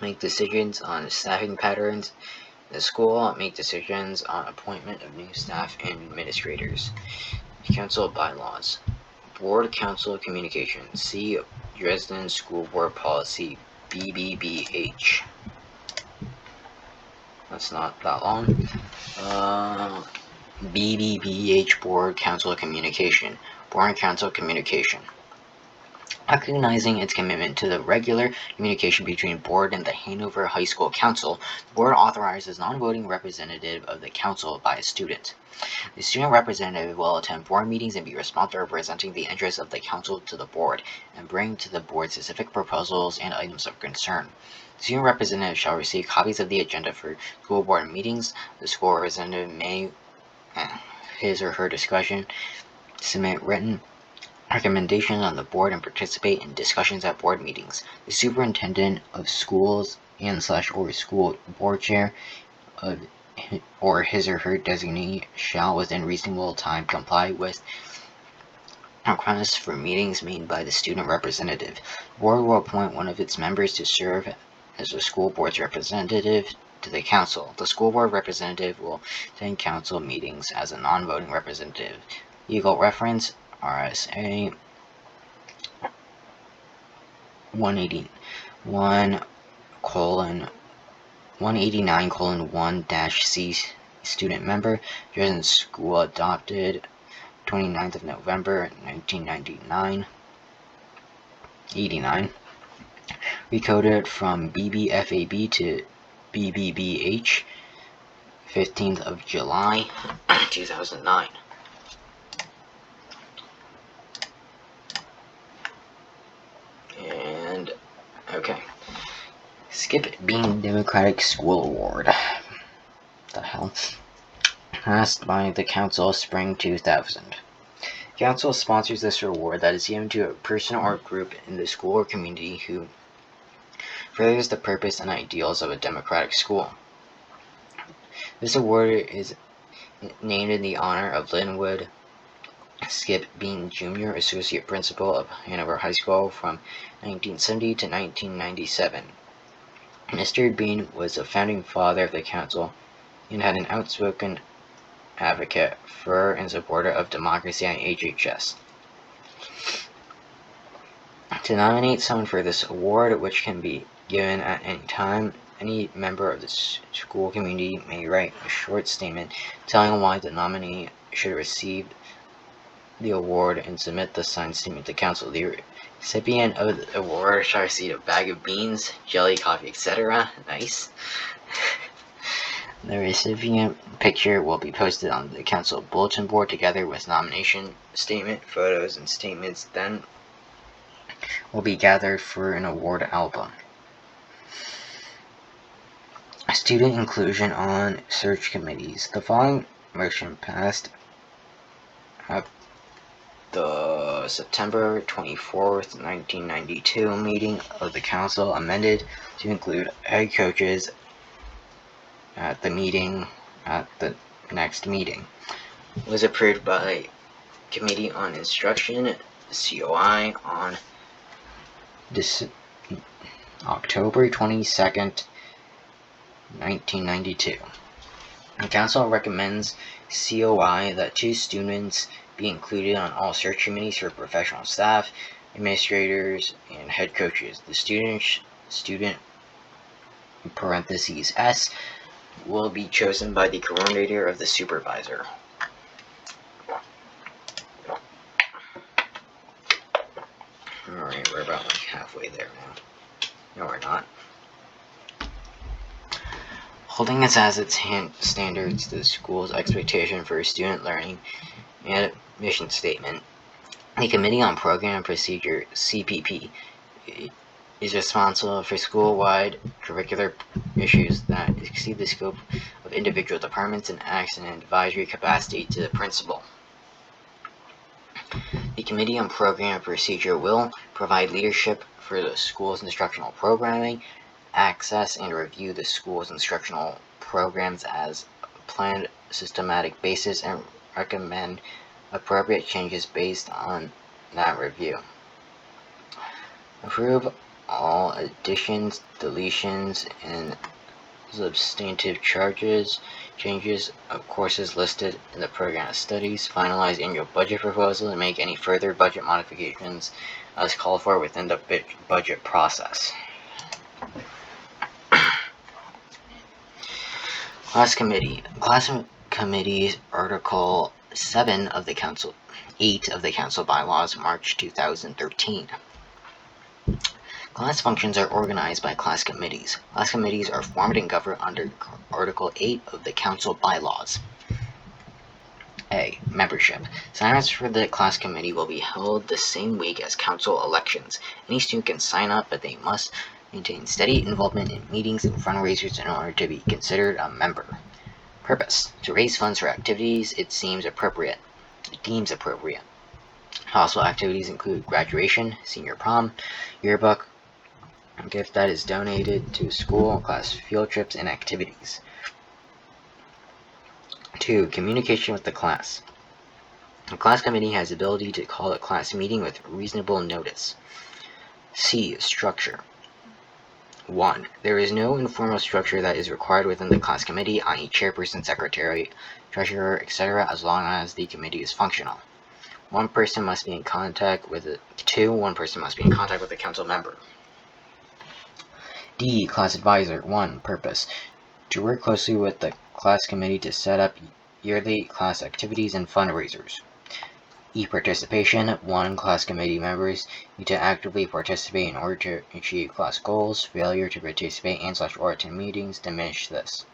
A: Make decisions on staffing patterns in the school. Make decisions on appointment of new staff and administrators. Council bylaws. Board council communication. See Dresden School Board Policy BBBH. That's not that long. BBBH Board Council Communication. Board Council Communication. Recognizing its commitment to the regular communication between board and the Hanover High School Council, the board authorizes non-voting representative of the council by a student. The student representative will attend board meetings and be responsible for presenting the interests of the council to the board and bring to the board specific proposals and items of concern. The student representative shall receive copies of the agenda for school board meetings. The school representative may, his or her discretion, submit written recommendations on the board and participate in discussions at board meetings. The superintendent of schools and/or school board chair of or his or her designee shall within reasonable time comply with requests for meetings made by the student representative. The board will appoint one of its members to serve as the school board's representative to the council. The school board representative will attend council meetings as a non-voting representative. Legal reference, RSA 189:1-C student member, Dresden School adopted 29th of November 1989. 89. Recoded from BBFAB to BBBH 15th of July 2009. And okay. Skip Bean Democratic School Award. The hell? Passed by the Council Spring 2000. Council sponsors this award that is given to a person or group in the school or community who furthers the purpose and ideals of a democratic school. This award is named in the honor of Linwood Skip Bean Jr., Associate Principal of Hanover High School from 1970 to 1997. Mr. Bean was a founding father of the council and had an outspoken advocate for and supporter of democracy at HHS. To nominate someone for this award, which can be given at any time, any member of the school community may write a short statement telling why the nominee should receive the award and submit the signed statement to council. The recipient of the award shall receive a bag of beans, jelly, coffee, etc. Nice. The recipient picture will be posted on the council bulletin board together with nomination statement, photos, and statements then will be gathered for an award album. Student inclusion on search committees. The following motion passed at the September 24th, 1992 meeting of the council, amended to include head coaches at the next meeting. Was approved by Committee on Instruction, COI, on October 22nd, 1992. The council recommends COI that 2 students be included on all search committees for professional staff, administrators, and head coaches. The student parentheses S will be chosen by the coordinator of the supervisor. Alright, we're about like halfway there now. No, we're not. Holding as its standards the school's expectation for student learning and mission statement, the Committee on Program and Procedure, CPP, is responsible for school-wide curricular issues that exceed the scope of individual departments and acts in an advisory capacity to the principal. The Committee on Program and Procedure will provide leadership for the school's instructional programming, access and review the school's instructional programs as a planned systematic basis, and recommend appropriate changes based on that review. Approve all additions, deletions, and substantive changes of courses listed in the program of studies. Finalize annual budget proposal and make any further budget modifications as called for within the budget process. Class Committee. Class Committee's Article 7 of the Council, 8 of the Council Bylaws, March 2013. Class functions are organized by class committees. Class committees are formed and governed under Article 8 of the Council Bylaws. A. Membership. Sign-ups for the class committee will be held the same week as council elections. Any student can sign up, but they must maintain steady involvement in meetings and fundraisers in order to be considered a member. Purpose. To raise funds for activities it deems appropriate. Possible activities include graduation, senior prom, yearbook, A gift that is donated to school, class field trips, and activities. 2. Communication with the class. The class committee has the ability to call a class meeting with reasonable notice. C. Structure. 1. There is no informal structure that is required within the class committee, i.e. chairperson, secretary, treasurer, etc., as long as the committee is functional. One person must be in contact with the council member. D. Class advisor. 1. Purpose. To work closely with the class committee to set up yearly class activities and fundraisers. E. Participation. 1. Class committee members need to actively participate in order to achieve class goals. Failure to participate and/or attend meetings diminish this.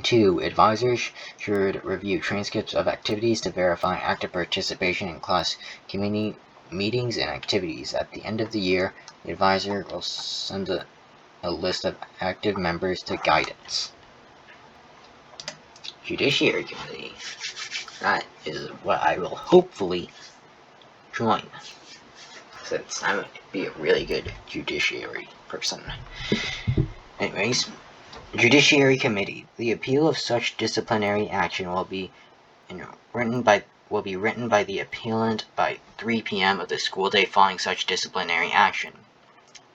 A: 2. Advisors should review transcripts of activities to verify active participation in class committee meetings and activities. At the end of the year, the advisor will send a list of active members to guidance. Judiciary Committee. That is what I will hopefully join, since I'm going to be a really good judiciary person. Anyways, Judiciary Committee. The appeal of such disciplinary action will be written by the appellant by 3 p.m. of the school day following such disciplinary action.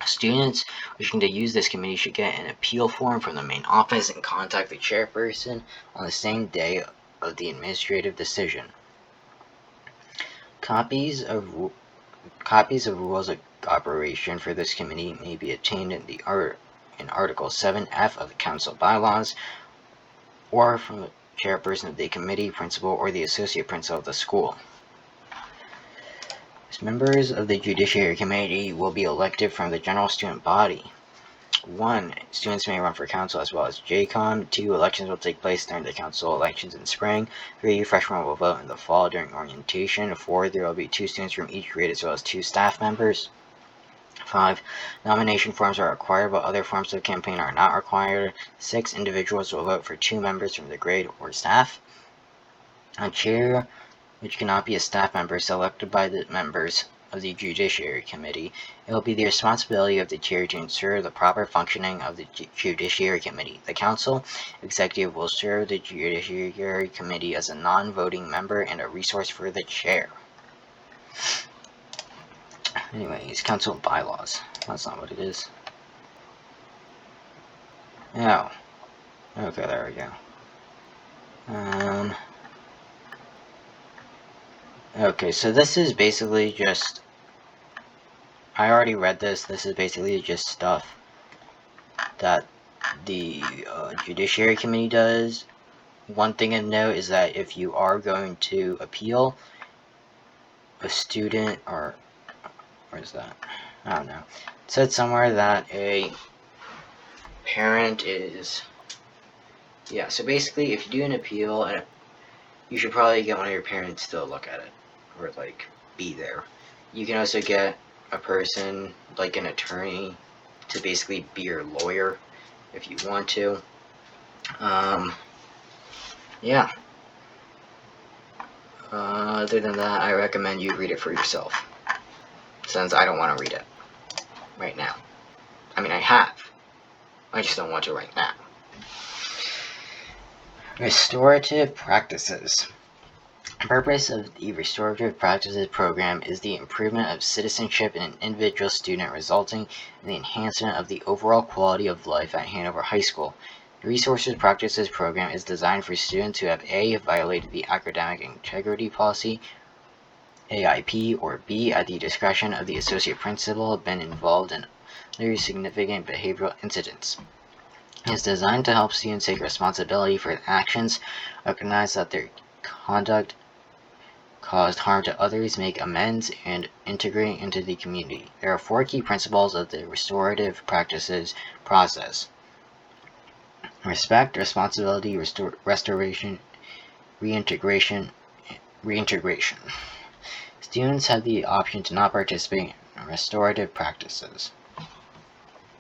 A: Students wishing to use this committee should get an appeal form from the main office and contact the chairperson on the same day of the administrative decision. Copies of rules of operation for this committee may be obtained in Article 7F of the Council bylaws, or from the chairperson of the committee, principal, or the associate principal of the school. Members of the Judiciary Committee will be elected from the general student body. 1. Students may run for council as well as JCOM. 2. Elections will take place during the council elections in spring. 3. Freshmen will vote in the fall during orientation. 4. There will be 2 students from each grade as well as 2 staff members. 5. Nomination forms are required, but other forms of campaign are not required. 6. Individuals will vote for 2 members from the grade or staff. A chair, which cannot be a staff member, selected by the members of the Judiciary Committee. It will be the responsibility of the chair to ensure the proper functioning of the Judiciary Committee. The Council Executive will serve the Judiciary Committee as a non-voting member and a resource for the chair. Anyways, Council bylaws. That's not what it is. Oh. Okay, there we go. Okay, so this is basically just, I already read this. This is basically just stuff that the Judiciary Committee does. One thing to note is that if you are going to appeal a student, or where's that? I don't know. It said somewhere that a parent is, yeah, so basically if you do an appeal, and you should probably get one of your parents to look at it, or like be there. You can also get a person, like an attorney, to basically be your lawyer if you want to. Yeah. Other than that, I recommend you read it for yourself, since I don't want to read it right now. I mean, I have. I just don't want to right now. Restorative practices. The purpose of the Restorative Practices Program is the improvement of citizenship in an individual student, resulting in the enhancement of the overall quality of life at Hanover High School. The Resources Practices Program is designed for students who have A. violated the Academic Integrity Policy, AIP, or B. at the discretion of the Associate Principal, been involved in other significant behavioral incidents. It is designed to help students take responsibility for their actions, recognize that their conduct caused harm to others, make amends, and integrate into the community. There are 4 key principles of the restorative practices process: respect, responsibility, restoration, reintegration. Students have the option to not participate in restorative practices.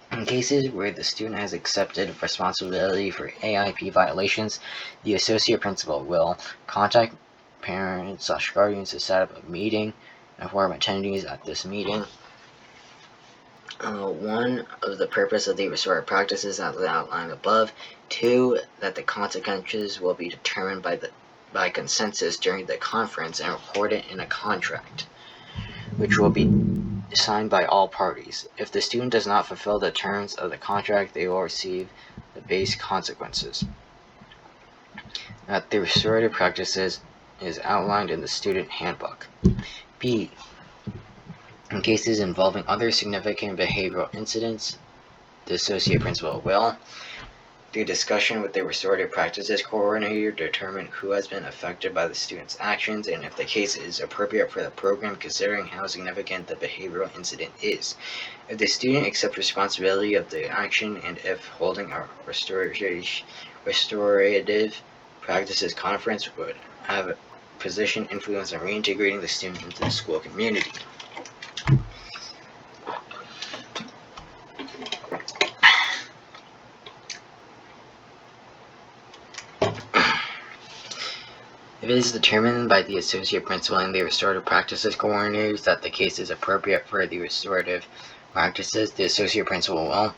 A: In cases where the student has accepted responsibility for AIP violations, the associate principal will contact parents/guardians to set up a meeting and inform attendees at this meeting. One, of the purpose of the restorative practices as outlined above. Two, that the consequences will be determined by consensus during the conference and recorded in a contract, which will be signed by all parties. If the student does not fulfill the terms of the contract, they will receive the base consequences. That the restorative practices is outlined in the student handbook. B. In cases involving other significant behavioral incidents, the associate principal will, through discussion with the restorative practices coordinator, determine who has been affected by the student's actions and if the case is appropriate for the program considering how significant the behavioral incident is. If the student accepts responsibility of the action and if holding a restorative practices conference would have a position influence on reintegrating the student into the school community. If it is determined by the associate principal and the restorative practices coordinators that the case is appropriate for the restorative practices, the associate principal will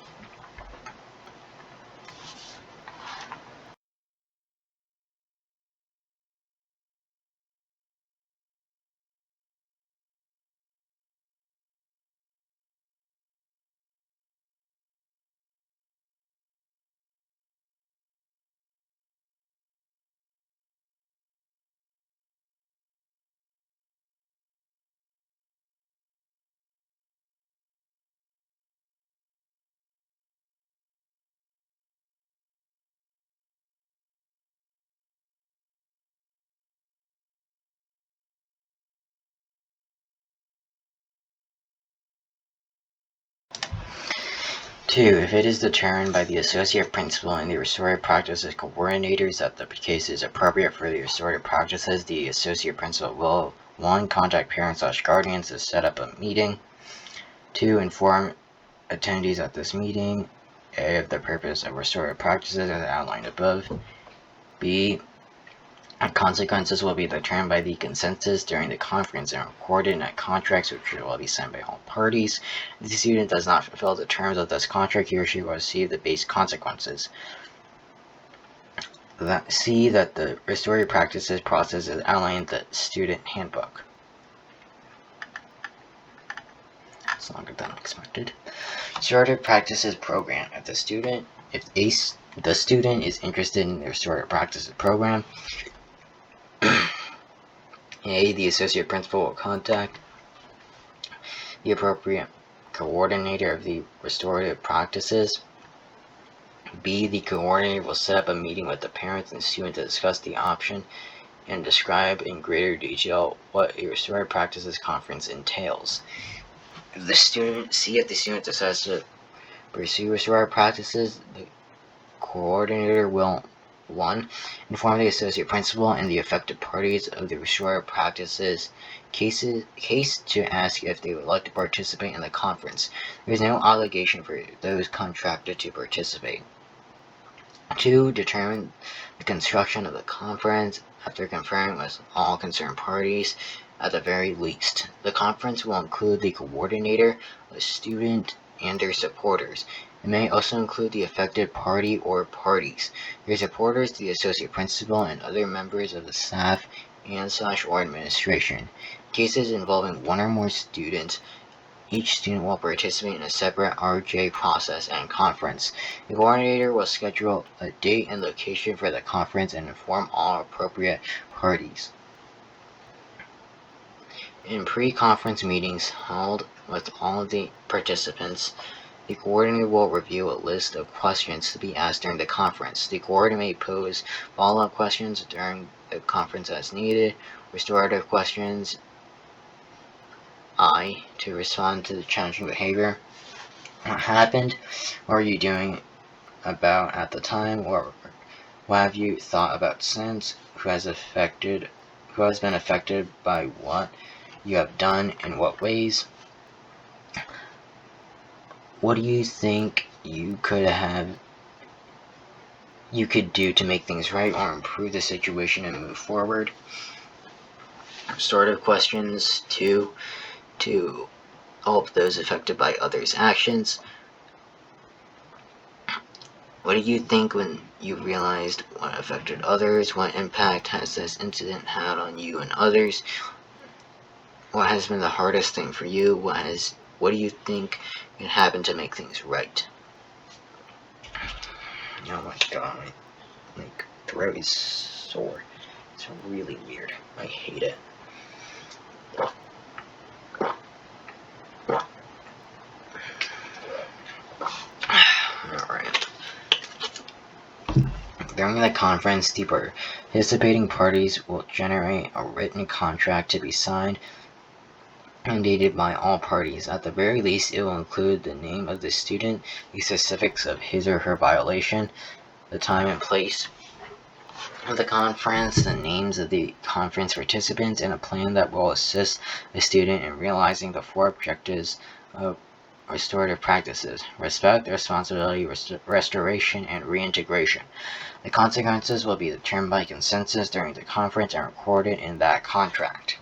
A: Two, if it is determined by the associate principal and the restorative practices coordinators that the case is appropriate for the restorative practices, the associate principal will 1. Contact parents/guardians to set up a meeting. 2. Inform attendees at this meeting A. of the purpose of restorative practices as outlined above. B. Consequences will be determined by the consensus during the conference and recorded in contracts which will be signed by all parties. If the student does not fulfill the terms of this contract, he or she will receive the base consequences. C. That the restorative practices process is outlined in the student handbook. It's longer than expected. Restorative practices program. If the student is interested in the restorative practices program, A. The associate principal will contact the appropriate coordinator of the restorative practices. B. The coordinator will set up a meeting with the parents and student to discuss the option and describe in greater detail what a restorative practices conference entails. If the student decides to pursue restorative practices, the coordinator will 1. Inform the associate principal and the affected parties of the restorative practices case to ask if they would like to participate in the conference. There is no obligation for those contracted to participate. 2. Determine the construction of the conference after conferring with all concerned parties at the very least. The conference will include the coordinator, a student, and their supporters. It may also include the affected party or parties, their supporters, the associate principal, and other members of the staff and/or administration. Cases involving one or more students, each student will participate in a separate RJ process and conference. The coordinator will schedule a date and location for the conference and inform all appropriate parties. In pre-conference meetings held with all of the participants, the coordinator will review a list of questions to be asked during the conference. The coordinator may pose follow-up questions during the conference as needed. Restorative questions to respond to the challenging behavior. What happened? What are you doing about at the time? Or what have you thought about since? Who has been affected by what you have done? In what ways? What do you think you could do to make things right or improve the situation and move forward? Restorative questions to help those affected by others' actions. What do you think when you realized what affected others? What impact has this incident had on you and others? What has been the hardest thing for you? What do you think can happen to make things right? Oh my god, my throat is sore. It's really weird. I hate it. Alright. During the conference, the participating parties will generate a written contract to be signed and dated by all parties. At the very least, it will include the name of the student, the specifics of his or her violation, the time and place of the conference, the names of the conference participants, and a plan that will assist the student in realizing the 4 objectives of restorative practices: respect, responsibility, restoration, and reintegration. The consequences will be determined by consensus during the conference and recorded in that contract.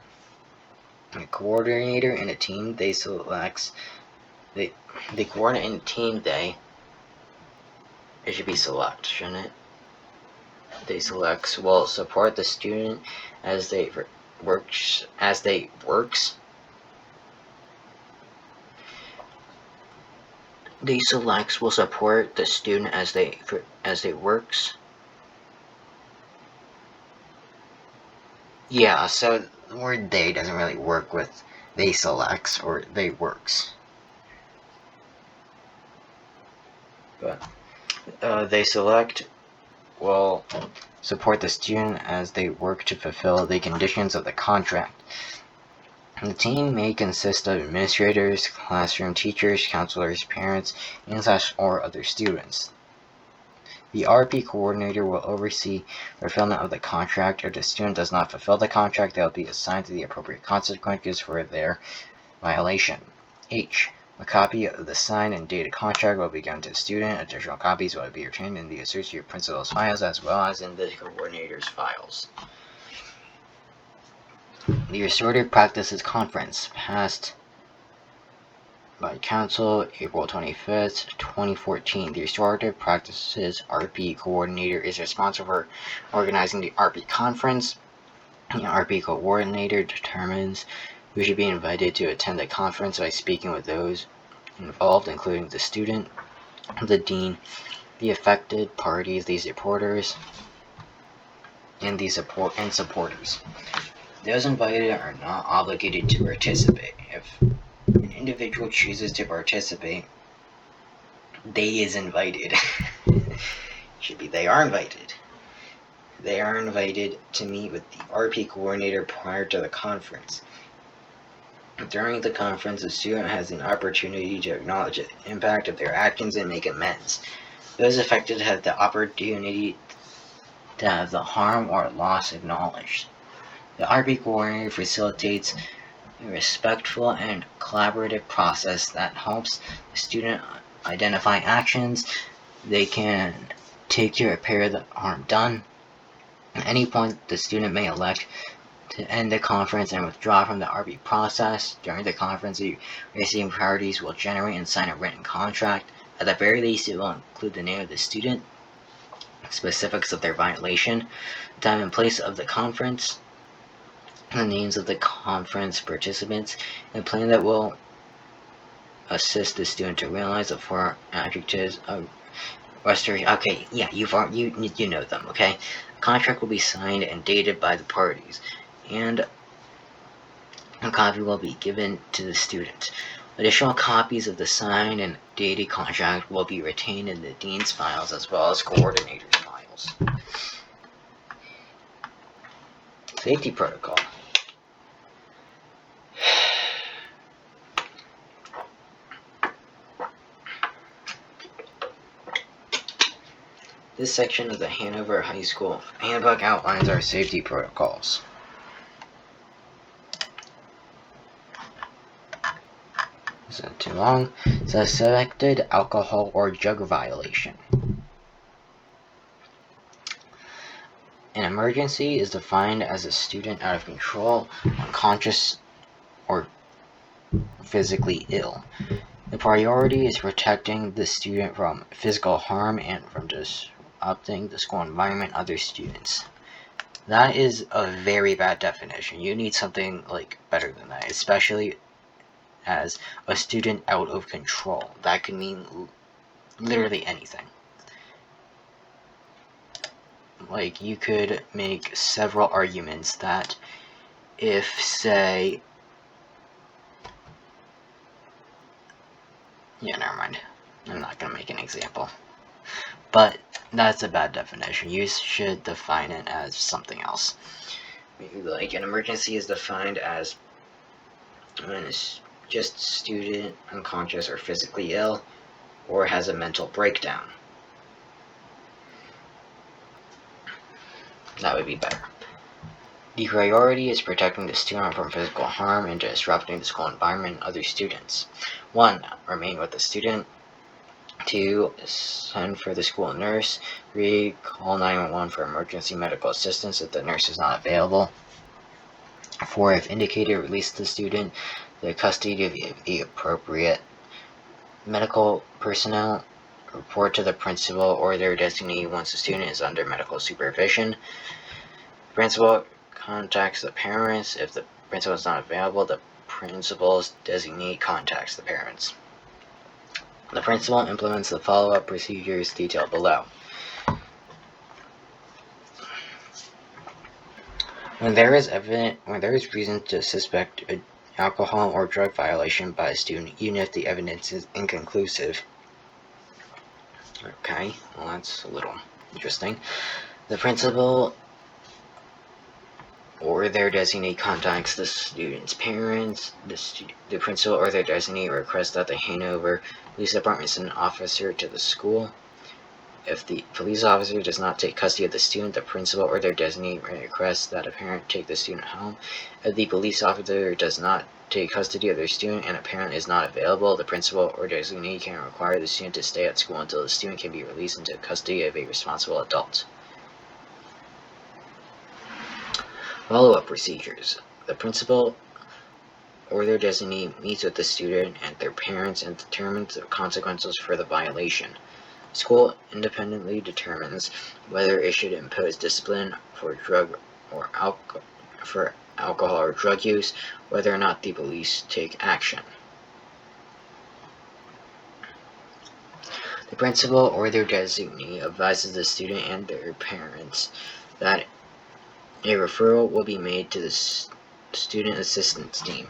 A: The coordinator and a team they select, the coordinator and team it should be select, shouldn't it? They select will support the student as they works. They select will support the student as they works. Yeah, so the word they doesn't really work with they selects or they works. But they select will support the student as they work to fulfill the conditions of the contract. The team may consist of administrators, classroom teachers, counselors, parents, and/or other students. The RP coordinator will oversee fulfillment of the contract. If the student does not fulfill the contract, they will be assigned to the appropriate consequences for their violation. H. A copy of the signed and dated contract will be given to the student. Additional copies will be retained in the associate principal's files as well as in the coordinator's files. The Restorative Practices Conference, passed by Council April 25th, 2014. The Restorative Practices RP Coordinator is responsible for organizing the RP conference. The RP Coordinator determines who should be invited to attend the conference by speaking with those involved, including the student, the dean, the affected parties, the supporters, and supporters. Those invited are not obligated to participate. If an individual chooses to participate, they is invited. Should be they are invited. They are invited to meet with the RP coordinator prior to the conference. During the conference, the student has an opportunity to acknowledge the impact of their actions and make amends. Those affected have the opportunity to have the harm or loss acknowledged. The RP coordinator facilitates a respectful and collaborative process that helps the student identify actions they can take to repair the harm done. At any point, the student may elect to end the conference and withdraw from the RP process. During the conference, the receiving parties will generate and sign a written contract. At the very least, it will include the name of the student, specifics of their violation, time and place of the conference, the names of the conference participants, and a plan that will assist the student to realize the 4 adjectives of restoration. Okay, yeah, you know them. Okay, the contract will be signed and dated by the parties, and a copy will be given to the student. Additional copies of the signed and dated contract will be retained in the dean's files as well as coordinator's files. Safety protocol. This section of the Hanover High School Handbook outlines our safety protocols. This isn't too long. Suspected alcohol or drug violation. An emergency is defined as a student out of control, unconscious, or physically ill. The priority is protecting the student from physical harm and from disrupting the school environment and other students. That is a very bad definition. You need something like better than that, especially as a student out of control. That could mean literally anything. Like, you could make several arguments that if, say, yeah, never mind. I'm not gonna make an example. But that's a bad definition. You should define it as something else. Like, an emergency is defined as when it's just student unconscious or physically ill or has a mental breakdown. That would be better. The priority is protecting the student from physical harm and disrupting the school environment and other students. 1. Remain with the student. 2. Send for the school nurse. 3. Call 911 for emergency medical assistance if the nurse is not available. 4. If indicated, release the student to the custody of the appropriate medical personnel. Report to the principal or their designee once the student is under medical supervision. The principal contacts the parents. If the principal is not available, the principal's designee contacts the parents. The principal implements the follow-up procedures detailed below. When there is reason to suspect an alcohol or drug violation by a student, even if the evidence is inconclusive. Okay, well, that's a little interesting. The principal or their designee contacts the student's parents. The principal or their designee requests that they hand over police department send an officer to the school. If the police officer does not take custody of the student, the principal or their designee requests that a parent take the student home. If the police officer does not take custody of their student and a parent is not available, the principal or designee can require the student to stay at school until the student can be released into custody of a responsible adult. Follow-up procedures. The principal or their designee meets with the student and their parents and determines the consequences for the violation. School independently determines whether it should impose discipline for alcohol or drug use, whether or not the police take action. The principal or their designee advises the student and their parents that a referral will be made to the student assistance team.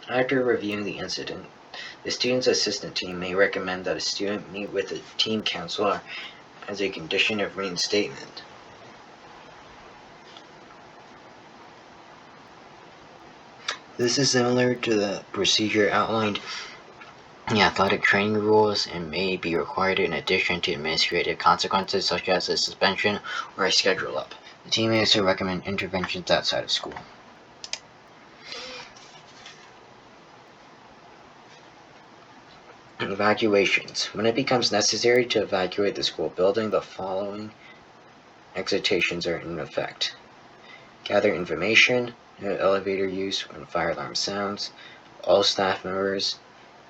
A: After reviewing the incident, the student's assistant team may recommend that a student meet with a team counselor as a condition of reinstatement. This is similar to the procedure outlined in the athletic training rules and may be required in addition to administrative consequences such as a suspension or a schedule up. The team may also recommend interventions outside of school. Evacuations. When it becomes necessary to evacuate the school building, the following exhortations are in effect. Gather information, no elevator use when fire alarm sounds. All staff members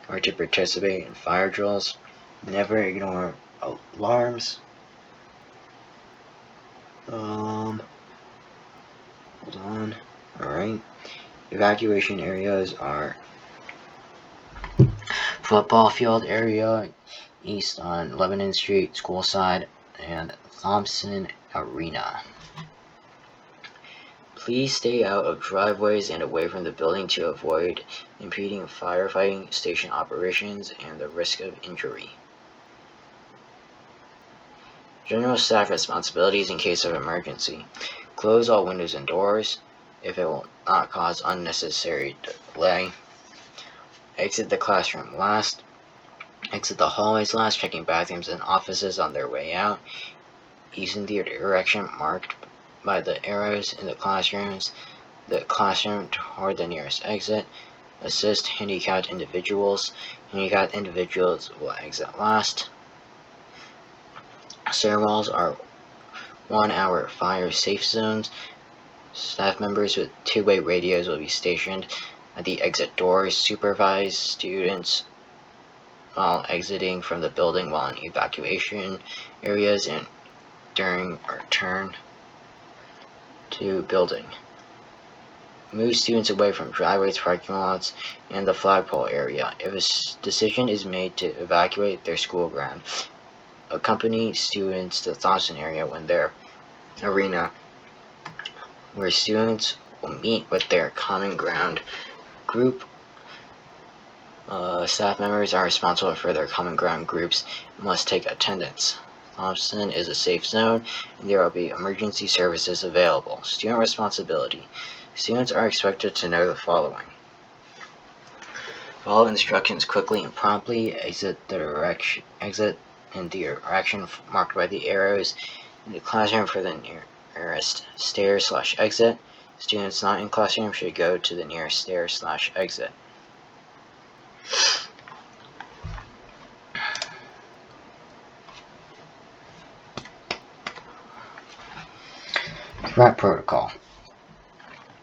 A: are to participate in fire drills. Never ignore alarms. Hold on. Alright. Evacuation areas are football field area, east on Lebanon Street, school side, and Thompson Arena. Please stay out of driveways and away from the building to avoid impeding firefighting station operations and the risk of injury. General staff responsibilities in case of emergency. Close all windows and doors if it will not cause unnecessary delay. Exit the classroom last. Exit the hallways last, checking bathrooms and offices on their way out. Using the direction marked by the arrows in the classroom toward the nearest exit. Assist handicapped individuals. Handicapped individuals will exit last. Stairwells are 1-hour fire safe zones. Staff members with two-way radios will be stationed at the exit doors, supervise students while exiting from the building while in evacuation areas and during return to building. Move students away from driveways, parking lots, and the flagpole area. If a decision is made to evacuate their school ground, accompany students to the Thompson area when their arena, where students will meet with their common ground group. Staff members are responsible for their common ground groups and must take attendance. Thompson is a safe zone, and there will be emergency services available. Student responsibility. Students are expected to know the following. Follow instructions quickly and promptly. Exit in the direction marked by the arrows in the classroom for the nearest stairs/exit. Students not in classroom should go to the nearest stairs/exit. Threat protocol.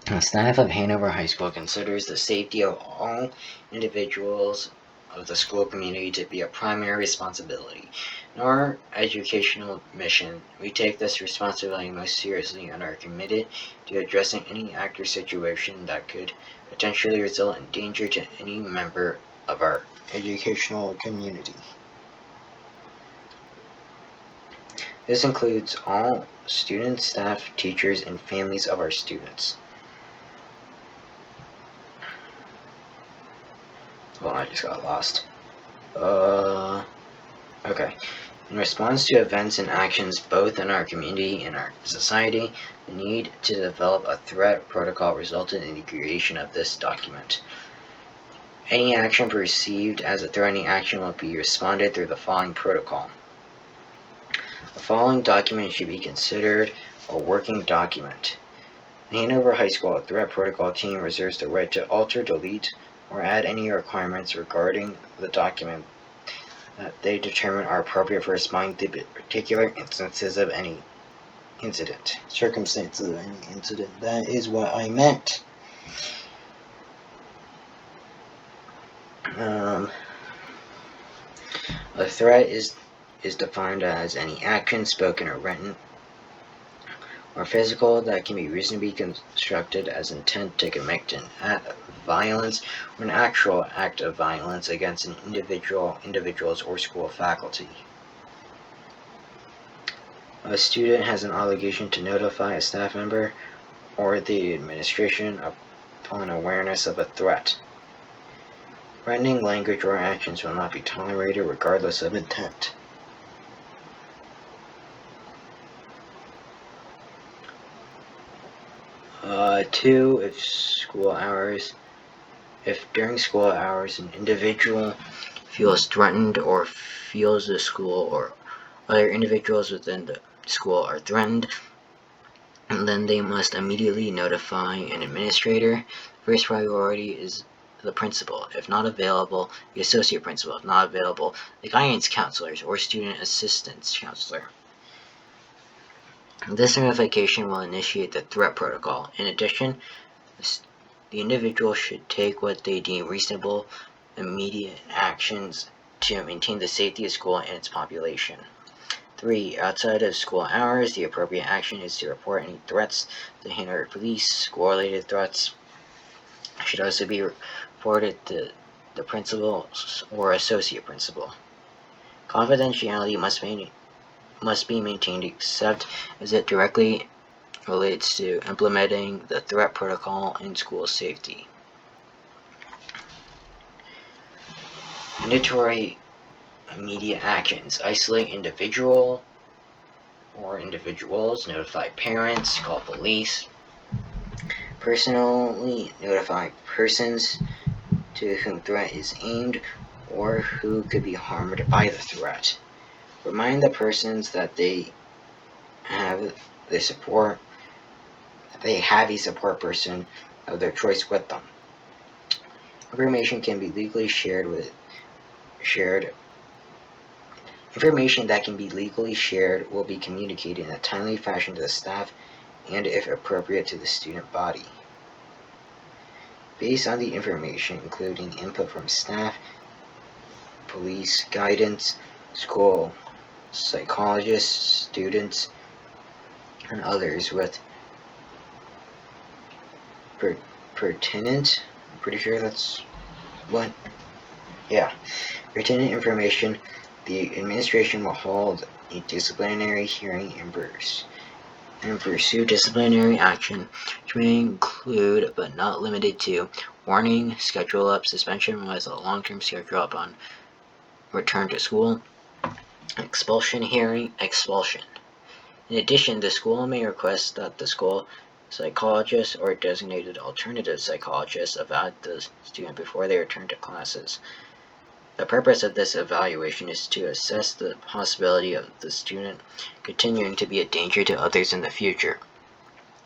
A: The staff of Hanover High School considers the safety of all individuals of the school community to be a primary responsibility. In our educational mission, we take this responsibility most seriously and are committed to addressing any act or situation that could potentially result in danger to any member of our educational community. This includes all students, staff, teachers, and families of our students. Well, I just got lost. Okay. In response to events and actions both in our community and our society, the need to develop a threat protocol resulted in the creation of this document. Any action perceived as a threatening action will be responded through the following protocol. The following document should be considered a working document. The Hanover High School Threat Protocol team reserves the right to alter, delete, or add any requirements regarding the document that they determine are appropriate for responding to particular instances of any incident. Circumstances of any incident. That is what I meant. A threat is defined as any action, spoken or written, or physical that can be reasonably constructed as intent to commit an act of violence or an actual act of violence against an individuals, or school faculty. A student has an obligation to notify a staff member or the administration upon awareness of a threat. Threatening language or actions will not be tolerated regardless of intent. Two, if during school hours an individual feels threatened or feels the school or other individuals within the school are threatened, then they must immediately notify an administrator. First priority is the principal. If not available, the associate principal. If not available, the guidance counselors or student assistance counselor. This notification will initiate the threat protocol. In addition, the individual should take what they deem reasonable, immediate actions to maintain the safety of school and its population. 3. Outside of school hours, the appropriate action is to report any threats to Hanover police. School-related threats should also be reported to the principal or associate principal. Confidentiality must be maintained except as it directly relates to implementing the threat protocol and school safety. Mandatory immediate actions. Isolate individual or individuals, notify parents, call police. Personally notify persons to whom threat is aimed or who could be harmed by the threat. Remind the persons that they have a support person of their choice with them. Information that can be legally shared will be communicated in a timely fashion to the staff and, if appropriate, to the student body. based on the information, including input from staff, police, guidance, school psychologists, students, and others with pertinent, I'm pretty sure that's what, yeah, pertinent information, the administration will hold a disciplinary hearing and pursue disciplinary action, which may include, but not limited to, warning, schedule up, suspension was a long-term schedule up on return to school, expulsion hearing, expulsion. In addition, the school may request that the school psychologist or designated alternative psychologist evaluate the student before they return to classes. The purpose of this evaluation is to assess the possibility of the student continuing to be a danger to others in the future.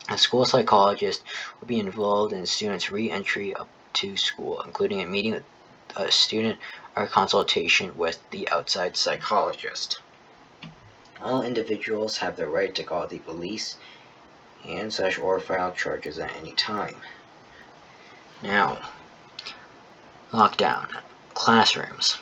A: A school psychologist will be involved in the student's re-entry up to school, including a meeting with a student or consultation with the outside psychologist. All individuals have the right to call the police and such or file charges at any time. Now, lockdown. Classrooms,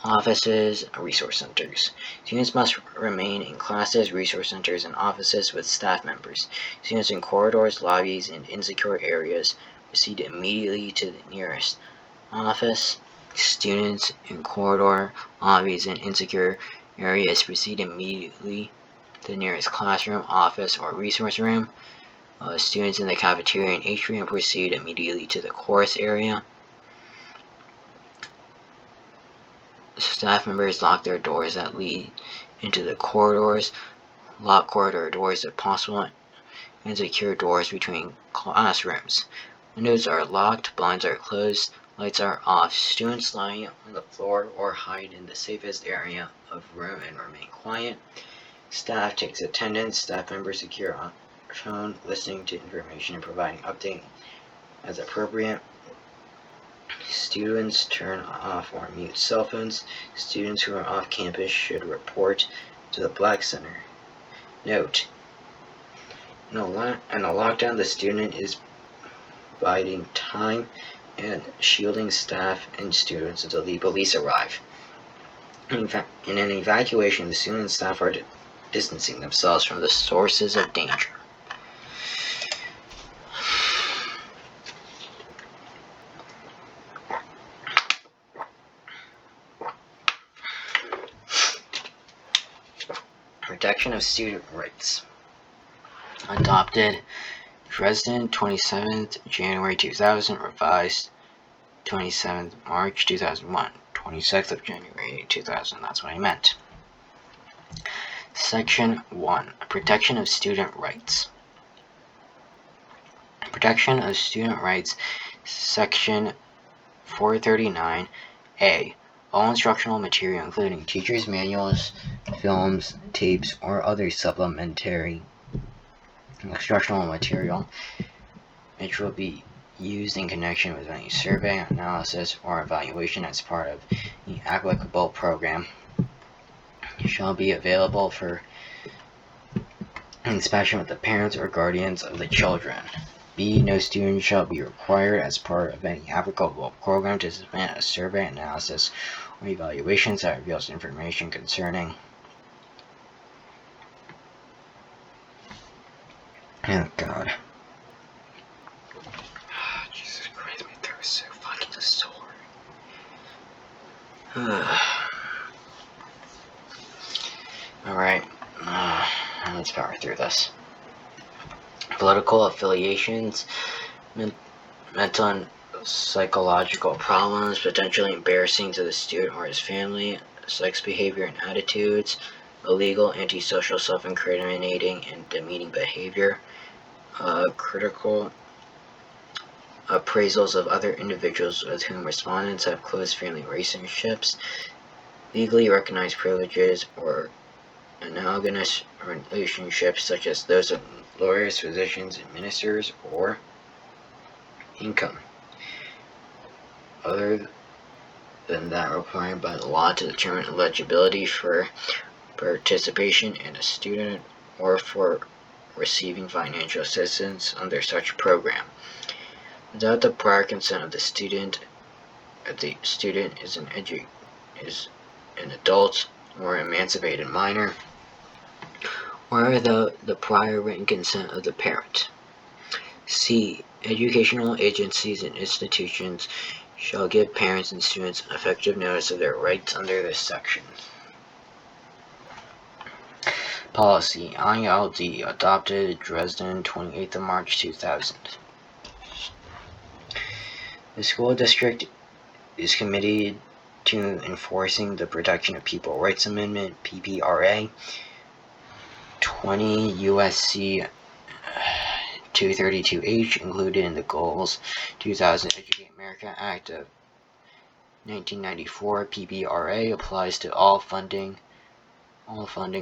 A: offices, resource centers. Students must remain in classes, resource centers, and offices with staff members. Students in corridors, lobbies, and insecure areas proceed immediately to the nearest office. Students in corridor, lobbies, and insecure areas proceed immediately to the nearest classroom, office, or resource room. Students in the cafeteria and atrium proceed immediately to the chorus area. Staff members lock their doors that lead into the corridors, lock corridor doors if possible, and secure doors between classrooms. Windows are locked, blinds are closed, lights are off. Students lying on the floor or hide in the safest area of room and remain quiet. Staff takes attendance. Staff members secure on phone, listening to information and providing update as appropriate. Students turn off or mute cell phones. Students who are off campus should report to the Black Center. Note: in a lockdown, the student is biding time and shielding staff and students until the police arrive. In an evacuation, the student and staff are distancing themselves from the sources of danger. Protection of student rights. Adopted Dresden, 27th January 2000, revised 27th March 2001, 26th of January 2000, that's what I meant. Section 1. Protection of student rights. Protection of student rights, Section 439A. All instructional material, including teachers' manuals, films, tapes, or other supplementary instructional material, which will be used in connection with any survey, analysis, or evaluation as part of the applicable program, shall be available for inspection with the parents or guardians of the children. B. No student shall be required as part of any applicable program to submit a survey, analysis, or evaluations that reveals information concerning oh god. Jesus Christ, my throat is so fucking sore. Alright, let's power through this. Political affiliations, mental and psychological problems, potentially embarrassing to the student or his family, sex behavior and attitudes, illegal, antisocial, self-incriminating, and demeaning behavior, critical appraisals of other individuals with whom respondents have close family relationships, legally recognized privileges or analogous relationships such as those of lawyers, physicians, and ministers, or income other than that required by the law to determine eligibility for participation in a student or for receiving financial assistance under such program. Without the prior consent of the student is an adult or emancipated minor, or the prior written consent of the parent. C. Educational agencies and institutions shall give parents and students effective notice of their rights under this section. Policy ILD, adopted Dresden, 28th of March 2000. The school district is committed to enforcing the Protection of People Rights Amendment, PPRA, 20 U.S.C. 232H, included in the Goals 2000 Educate America Act of 1994. PPRA applies to all funding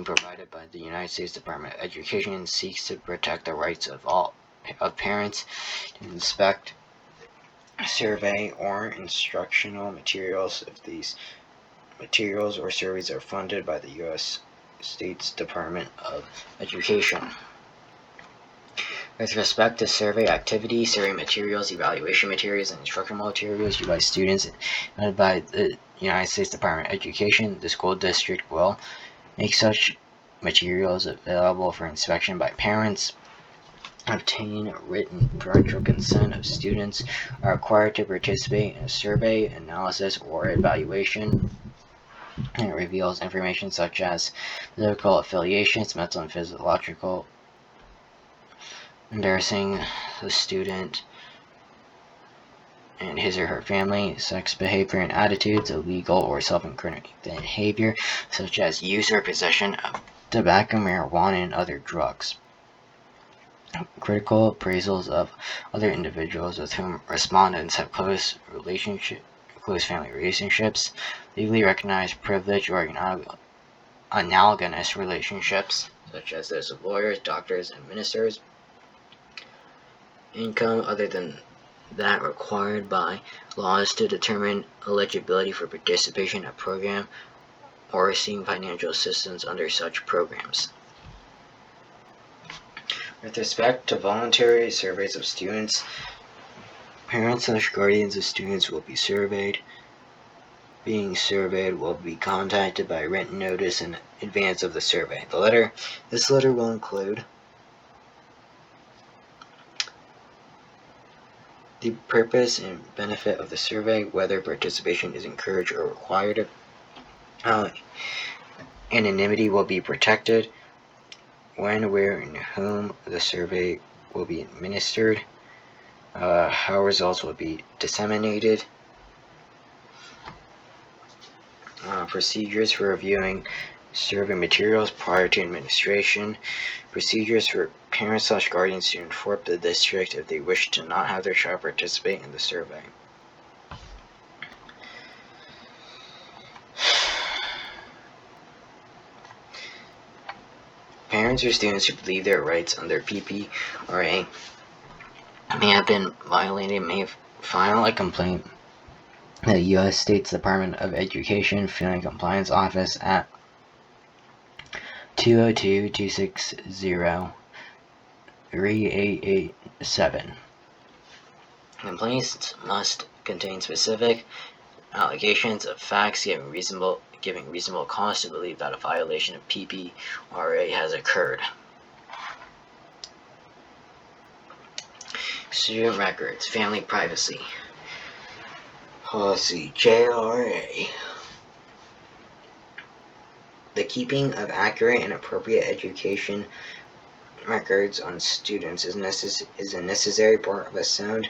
A: provided by the United States Department of Education and seeks to protect the rights of parents to inspect, survey, or instructional materials if these materials or surveys are funded by the U.S. States Department of Education. With respect to survey activity, survey materials, evaluation materials, and instructional materials used by students and by the United States Department of Education, the school district will make such materials available for inspection by parents. Obtain written parental consent of students are required to participate in a survey, analysis, or evaluation. And it reveals information such as political affiliations, mental and physiological embarrassing the student and his or her family, sex behavior and attitudes, illegal or self-incriminating behavior, such as use or possession of tobacco, marijuana, and other drugs. Critical appraisals of other individuals with whom respondents have close family relationships, legally recognized privilege or analogous relationships, such as those of lawyers, doctors, and ministers. Income other than that required by laws to determine eligibility for participation in a program or receiving financial assistance under such programs. With respect to voluntary surveys of students, parents / guardians of students will be surveyed. Being surveyed will be contacted by written notice in advance of the survey. This letter will include the purpose and benefit of the survey, whether participation is encouraged or required. Anonymity will be protected. When, where, and whom the survey will be administered. How results will be disseminated. Procedures for reviewing survey materials prior to administration. Procedures for parents / guardians to inform the district if they wish to not have their child participate in the survey. Parents or students who believe their rights under PPRA may have been violated may file a complaint to the U.S. States Department of Education Filing Compliance Office at 202-260-3887. Complaints must contain specific allegations of facts giving reasonable cause to believe that a violation of PPRA has occurred. Student records, family privacy. Policy JRA. The keeping of accurate and appropriate education records on students is a necessary part of a sound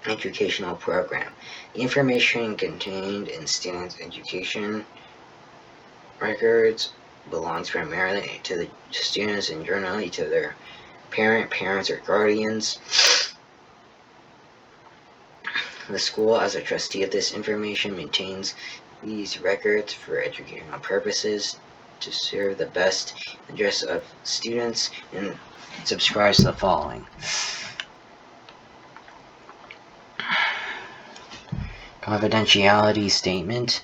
A: educational program. The information contained in students' education records belongs primarily to the students and generally to their parents, or guardians. The school, as a trustee of this information, maintains these records for educational purposes to serve the best interests of students and subscribes to the following. Confidentiality statement.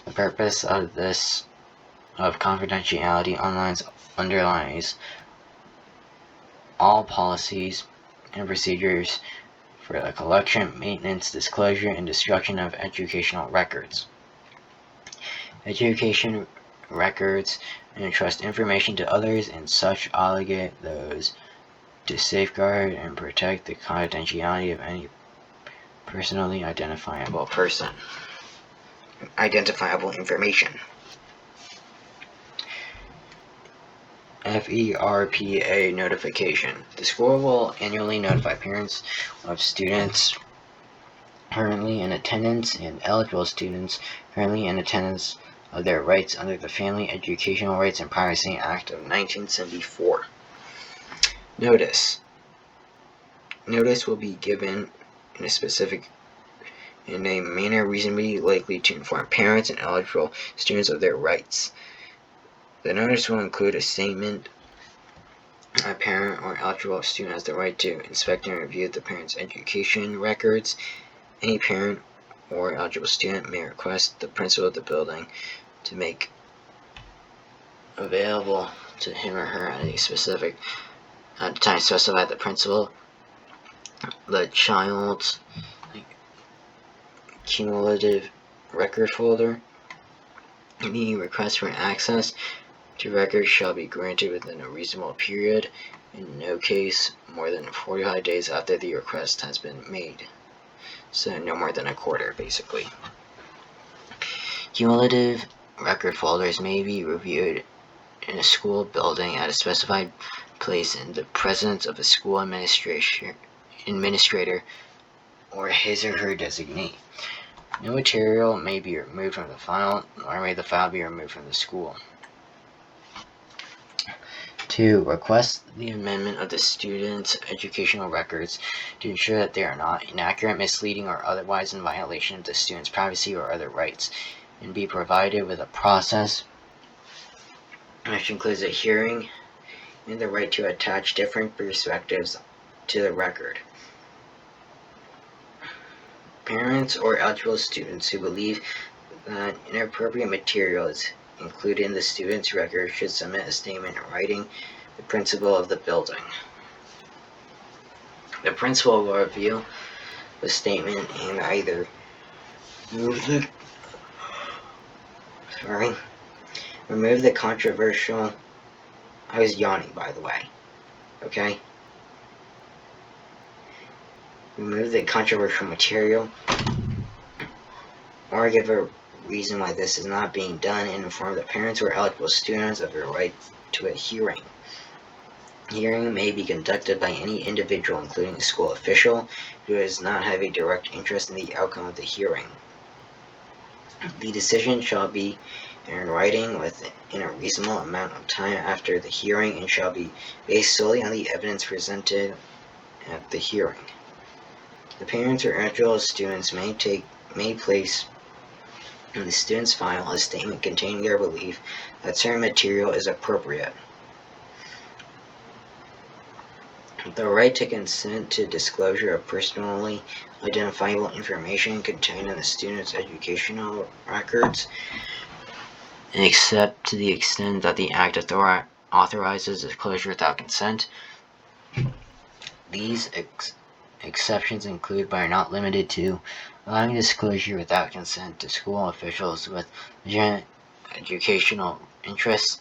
A: The purpose of confidentiality underlies all policies and procedures for the collection, maintenance, disclosure, and destruction of educational records. Education records entrust information to others, and such obligate those to safeguard and protect the confidentiality of any personally identifiable information. FERPA notification. The school will annually notify parents of students currently in attendance and eligible students currently in attendance of their rights under the Family Educational Rights and Privacy Act of 1974. Notice. Notice will be given in a manner reasonably likely to inform parents and eligible students of their rights. The notice will include a statement. A parent or eligible student has the right to inspect and review the parent's education records. Any parent or eligible student may request the principal of the building to make available to him or her at the time specified the principal, the child's cumulative record folder. Any request for access to records shall be granted within a reasonable period, in no case more than 45 days after the request has been made. So no more than a quarter, basically. Cumulative record folders may be reviewed in a school building at a specified place in the presence of a school administrator or his or her designee. No material may be removed from the file, nor may the file be removed from the school. 2. Request the amendment of the student's educational records to ensure that they are not inaccurate, misleading, or otherwise in violation of the student's privacy or other rights, and be provided with a process which includes a hearing and the right to attach different perspectives to the record. Parents or eligible students who believe that inappropriate material is included in the student's record should submit a statement in writing to the principal of the building. The principal will review the statement and either remove the controversial. I was yawning, by the way. Okay? Remove the controversial material, or give a reason why this is not being done, and inform the parents or eligible students of their right to a hearing. Hearing may be conducted by any individual, including a school official, who does not have a direct interest in the outcome of the hearing. The decision shall be in writing within a reasonable amount of time after the hearing and shall be based solely on the evidence presented at the hearing. The parents or eligible students may place in the student's file a statement containing their belief that certain material is appropriate. The right to consent to disclosure of personally identifiable information contained in the student's educational records, except to the extent that the Act authorizes disclosure without consent. These exceptions include, but are not limited to, allowing disclosure without consent to school officials with legitimate educational interests.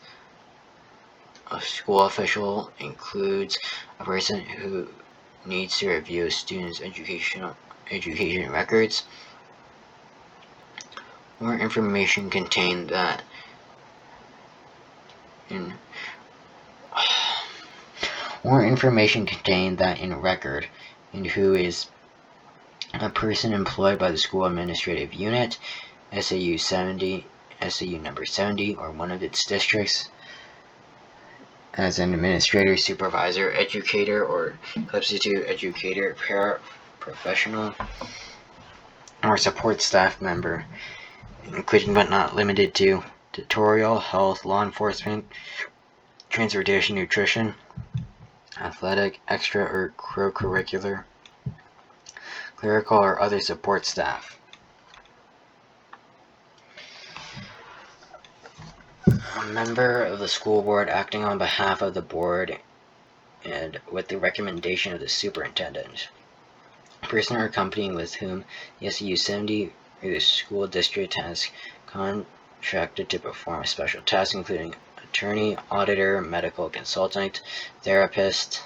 A: A school official includes a person who needs to review a student's education records, or information contained that in record, and who is a person employed by the school administrative unit, SAU number 70, or one of its districts, as an administrator, supervisor, educator, or substitute educator, paraprofessional, or support staff member, including but not limited to tutorial, health, law enforcement, transportation, nutrition, athletic, extra or co-curricular, clerical, or other support staff. A member of the school board acting on behalf of the board and with the recommendation of the superintendent. A person or company with whom the SU 70 or the school district has contracted to perform a special task, including attorney, auditor, medical consultant, therapist,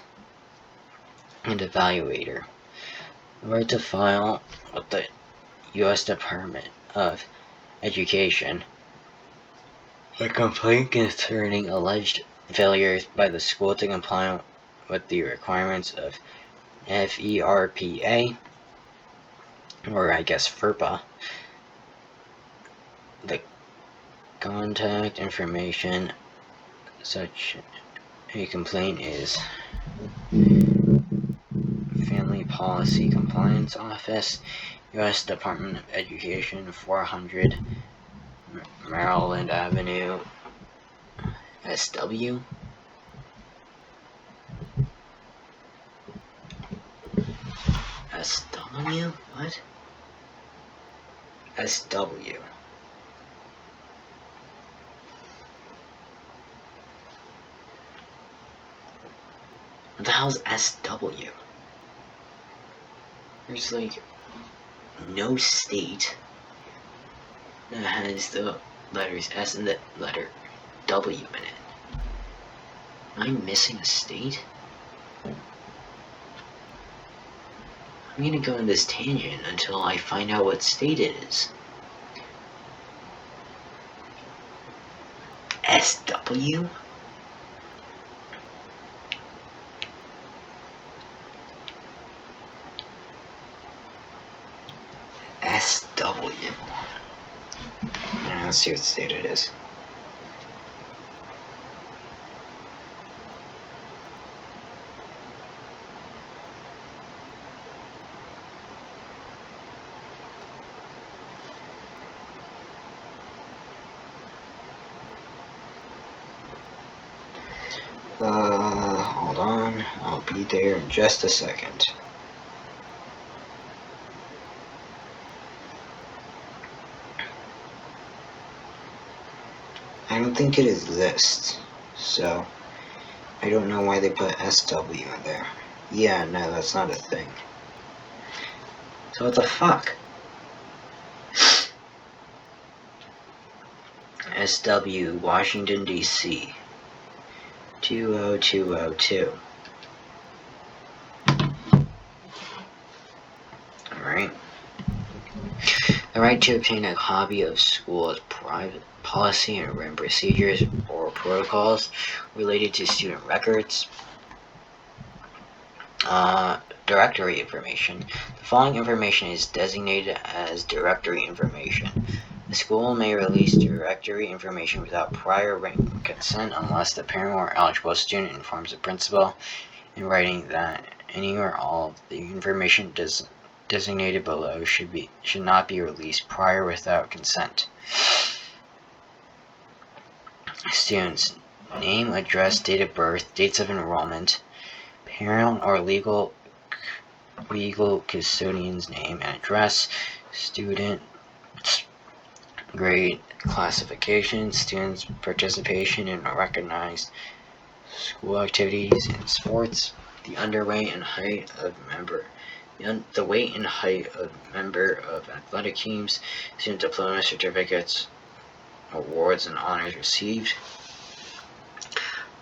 A: and evaluator. The right to file with the U.S. Department of Education a complaint concerning alleged failures by the school to comply with the requirements of FERPA, or I guess FERPA. The contact information such a complaint is Family Policy Compliance Office, U.S. Department of Education, 400 Maryland Avenue, SW. SW? What? SW. What the hell's SW? There's like no state that has the letters S and the letter W in it. Am I missing a state? I'm gonna go on this tangent until I find out what state it is. SW? SW. Let's see what state it is. Hold on. I'll be there in just a second. I don't think it exists, so I don't know why they put SW in there. Yeah, no, that's not a thing. So what the fuck? SW, Washington, D.C. 20202. Alright. The right to obtain a copy of school's private policy and written procedures or protocols related to student records. Directory information. The following information is designated as directory information. The school may release directory information without prior written consent unless the parent or eligible student informs the principal in writing that any or all of the information designated below should not be released prior without consent. Students' name, address, date of birth, dates of enrollment, parent or legal custodian's name and address, student grade classification, students' participation in recognized school activities and sports, the underweight and height of member, the weight and height of member of athletic teams, student diploma, certificates, awards, and honors received.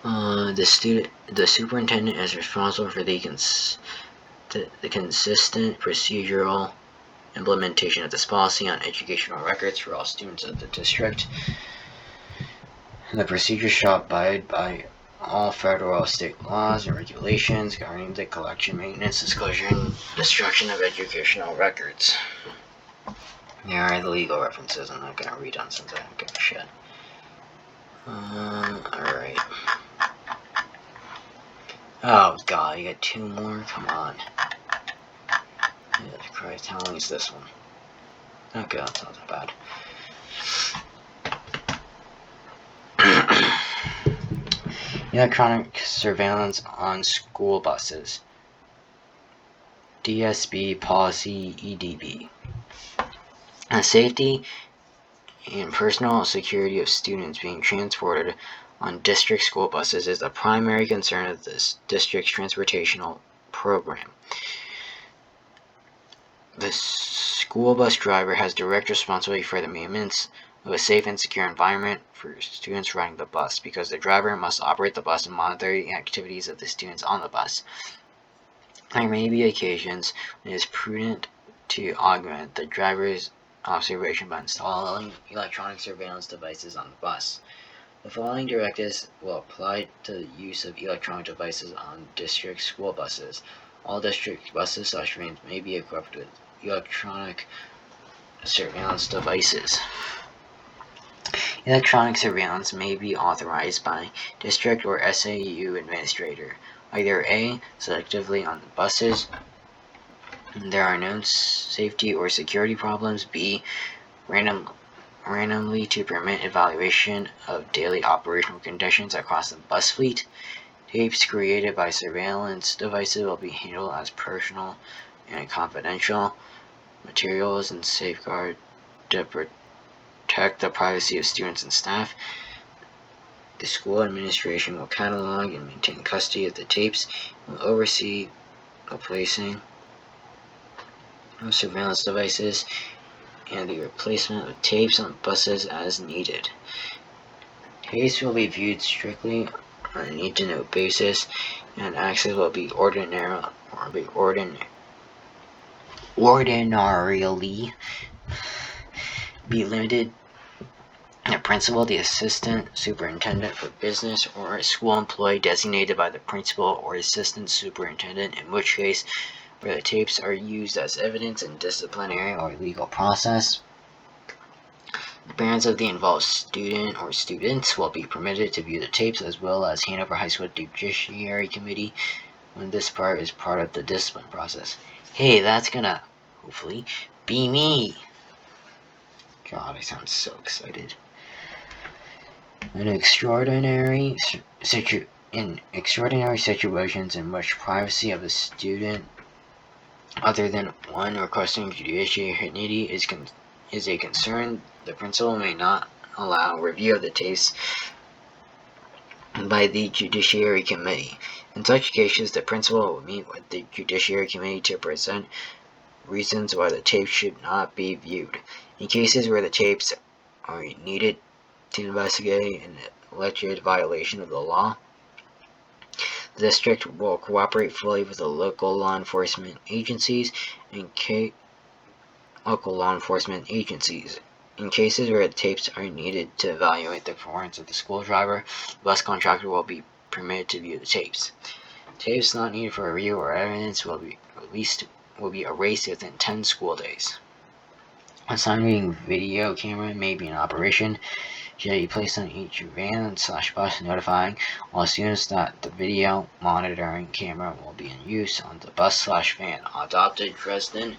A: The superintendent is responsible for the consistent procedural implementation of this policy on educational records for all students of the district. The procedure shall abide by all federal and state laws and regulations governing the collection, maintenance, disclosure, and destruction of educational records. There are the legal references. I'm not going to read on since I don't give a shit. Alright. Oh god, you got two more? Come on. Jesus Christ, how long is this one? Okay, that's not that bad. Electronic surveillance on school buses. DSB policy EDB. The safety and personal security of students being transported on district school buses is the primary concern of this district's transportational program. The school bus driver has direct responsibility for the maintenance of a safe and secure environment for students riding the bus, because the driver must operate the bus and monitor the activities of the students on the bus. There may be occasions when it is prudent to augment the driver's observation by installing electronic surveillance devices on the bus. The following directives will apply to the use of electronic devices on district school buses. All district buses/vans may be equipped with electronic surveillance devices. Electronic surveillance may be authorized by district or SAU administrator. Either A, selectively on the buses, there are no safety or security problems. B, randomly to permit evaluation of daily operational conditions across the bus fleet. Tapes created by surveillance devices will be handled as personal and confidential materials and safeguard to protect the privacy of students and staff. The school administration will catalog and maintain custody of the tapes and will oversee the placing of surveillance devices and the replacement of tapes on buses as needed. Tapes will be viewed strictly on a need-to-know basis, and access will be ordinarily be limited to the principal, the assistant superintendent for business, or a school employee designated by the principal or assistant superintendent, in which case, where the tapes are used as evidence in disciplinary or legal process, the parents of the involved student or students will be permitted to view the tapes, as well as Hanover High School Judiciary Committee when this part is part of the discipline process. Hey, that's gonna, hopefully, be me. God, I sound so excited. In extraordinary situations in which privacy of the student, other than one requesting judiciary committee, is a concern, the principal may not allow review of the tapes by the Judiciary Committee. In such cases, the principal will meet with the Judiciary Committee to present reasons why the tapes should not be viewed. In cases where the tapes are needed to investigate an alleged violation of the law, the district will cooperate fully with the local law enforcement agencies. In cases where the tapes are needed to evaluate the performance of the school driver, the bus contractor will be permitted to view the tapes. Tapes not needed for review or evidence will be erased within 10 school days. A signing video camera may be in operation. Should be placed on each van/bus, notifying all students that the video monitoring camera will be in use on the bus/van. Adopted, Dresden,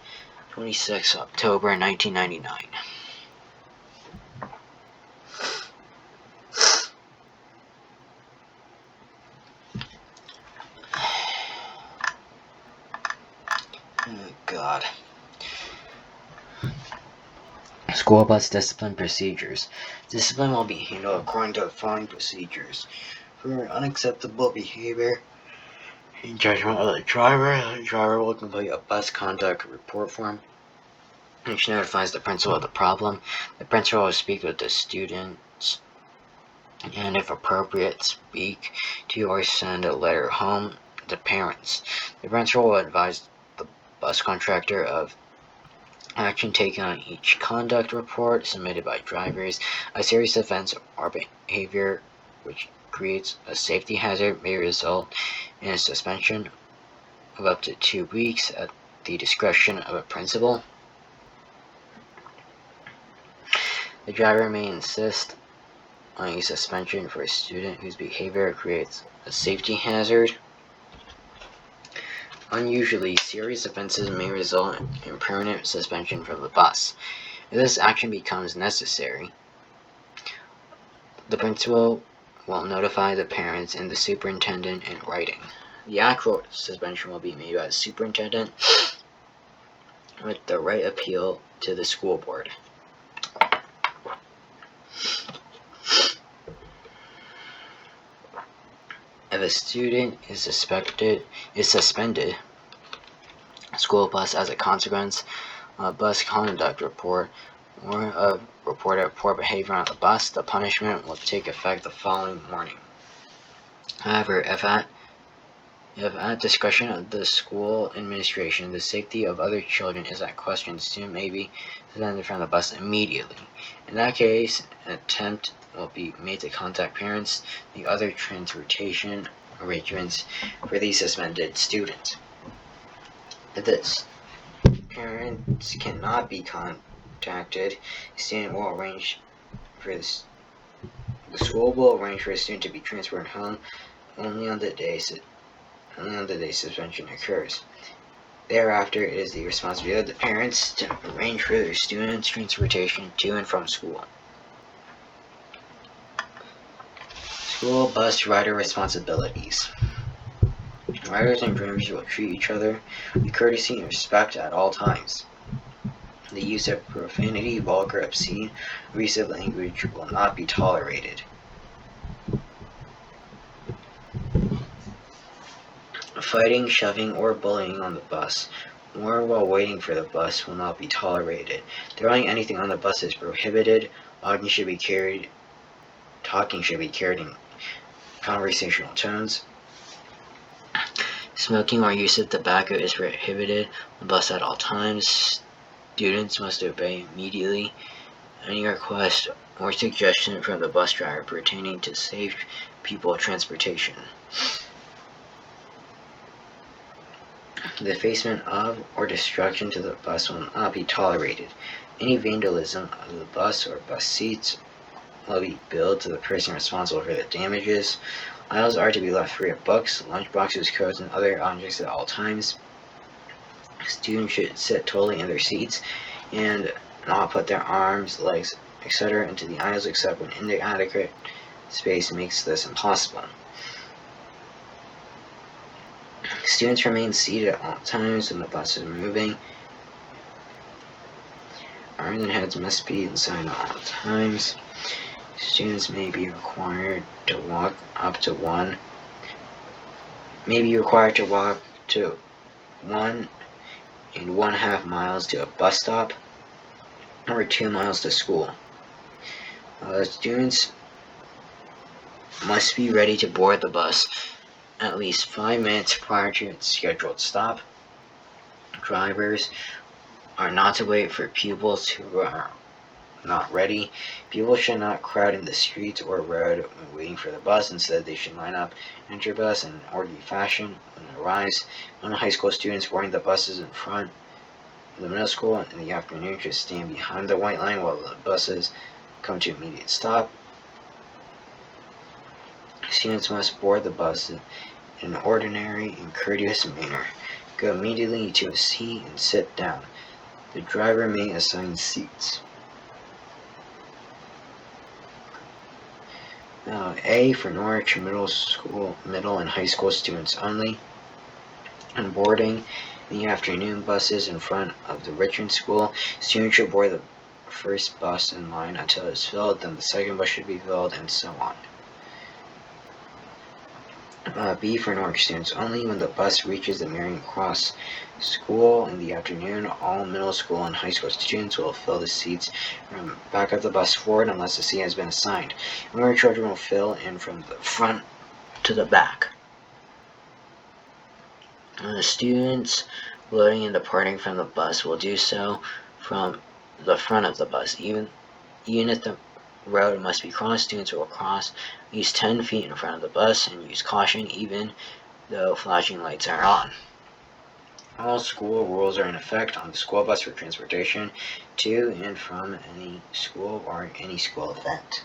A: 26 October 1999. Oh God. School bus discipline procedures. Discipline will be handled according to the following procedures. For unacceptable behavior, in judgment of the driver will complete a bus conduct report form, which notifies the principal of the problem. The principal will speak with the students, and if appropriate, speak to or send a letter home to parents. The principal will advise the bus contractor of action taken on each conduct report submitted by drivers. A serious offense or behavior which creates a safety hazard may result in a suspension of up to 2 weeks at the discretion of a principal. The driver may insist on a suspension for a student whose behavior creates a safety hazard. Unusually serious offenses may result in permanent suspension from the bus. If this action becomes necessary, the principal will notify the parents and the superintendent in writing. The actual suspension will be made by the superintendent with the right appeal to the school board. If a student is suspended, school bus as a consequence, a bus conduct report, or a report of poor behavior on the bus, the punishment will take effect the following morning. However, if at discretion of the school administration, the safety of other children is at question, the student may be suspended from the bus immediately. In that case, an attempt will be made to contact parents, the other transportation arrangements for the suspended student. If the parents cannot be contacted, the student will arrange for the school will arrange for the student to be transferred home only on the day suspension occurs. Thereafter, it is the responsibility of the parents to arrange for their students' transportation to and from school. School bus rider responsibilities. Riders and drivers will treat each other with courtesy and respect at all times. The use of profanity, vulgar, obscene, abusive language will not be tolerated. Fighting, shoving, or bullying on the bus or while waiting for the bus will not be tolerated. Throwing anything on the bus is prohibited. Talking should be carried in conversational tones. Smoking or use of tobacco is prohibited on the bus at all times. Students must obey immediately any request or suggestion from the bus driver pertaining to safe pupil transportation. The defacement of or destruction to the bus will not be tolerated. Any vandalism of the bus or bus seats will be billed to the person responsible for the damages. Aisles are to be left free of books, lunchboxes, coats, and other objects at all times. Students should sit totally in their seats and not put their arms, legs, etc. into the aisles except when inadequate space makes this impossible. Students remain seated at all times when the bus is moving. Arms and heads must be inside at all times. Students may be required to walk to 1.5 miles to a bus stop or 2 miles to school. Students must be ready to board the bus at least 5 minutes prior to its scheduled stop. Drivers are not to wait for pupils who are not ready. People should not crowd in the streets or road when waiting for the bus. Instead, they should line up and enter bus in an orderly fashion when it arrives. Non-high school students boarding the buses in front of the middle school in the afternoon should stand behind the white line while the buses come to immediate stop. Students must board the bus in an ordinary and courteous manner. Go immediately to a seat and sit down. The driver may assign seats. A for Norwich middle and high school students only. On boarding in the afternoon buses in front of the Richmond School, students should board the first bus in line until it is filled, then the second bus should be filled, and so on. B for Norwich students only. When the bus reaches the Marion Cross School in the afternoon, all middle school and high school students will fill the seats from back of the bus forward unless a seat has been assigned. More children will fill in from the front to the back. The students loading and departing from the bus will do so from the front of the bus. Even if the road must be crossed, students will cross at least 10 feet in front of the bus and use caution even though flashing lights are on. All school rules are in effect on the school bus for transportation to and from any school or any school event.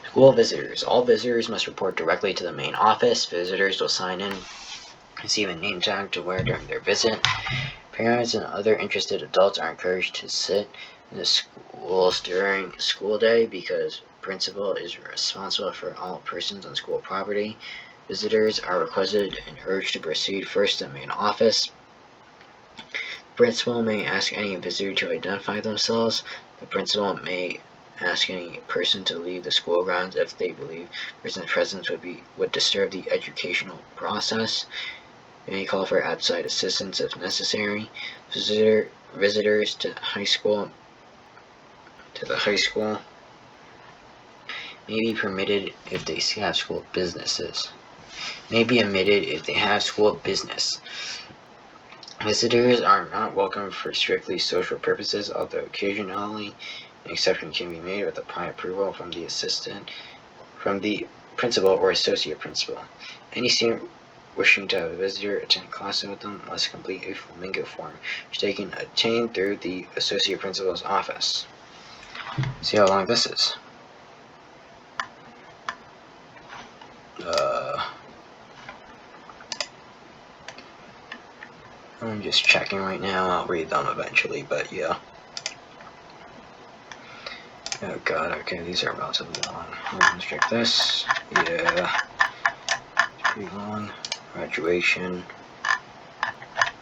A: School visitors. All visitors must report directly to the main office. Visitors will sign in, receive a name tag to wear during their visit. Parents and other interested adults are encouraged to sit in the schools during school day because principal is responsible for all persons on school property. Visitors are requested and urged to proceed first to the main office. Principal may ask any visitor to identify themselves. The principal may ask any person to leave the school grounds if they believe the person's presence would disturb the educational process. They may call for outside assistance if necessary. Visitors to the high school may be permitted if they have school businesses. May be admitted if they have school business. Visitors are not welcome for strictly social purposes, although occasionally an exception can be made with the prior approval from the principal or associate principal. Any student wishing to have a visitor attend classes with them must complete a flamingo form, which they can obtain through the associate principal's office. See how long this is. I'm just checking right now. I'll read them eventually, but yeah. Oh god, okay, these are relatively long. Let's check this. Yeah. It's pretty long. Graduation.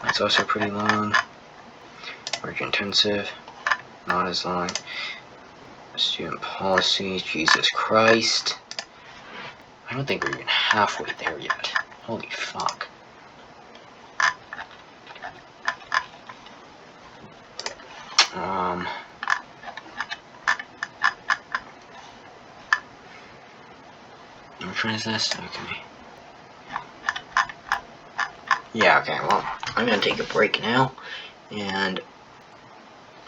A: That's also pretty long. Work intensive. Not as long. Student policies. Jesus Christ. I don't think we're even halfway there yet. Holy fuck. Which one is this? Okay. Yeah, okay, well, I'm gonna take a break now and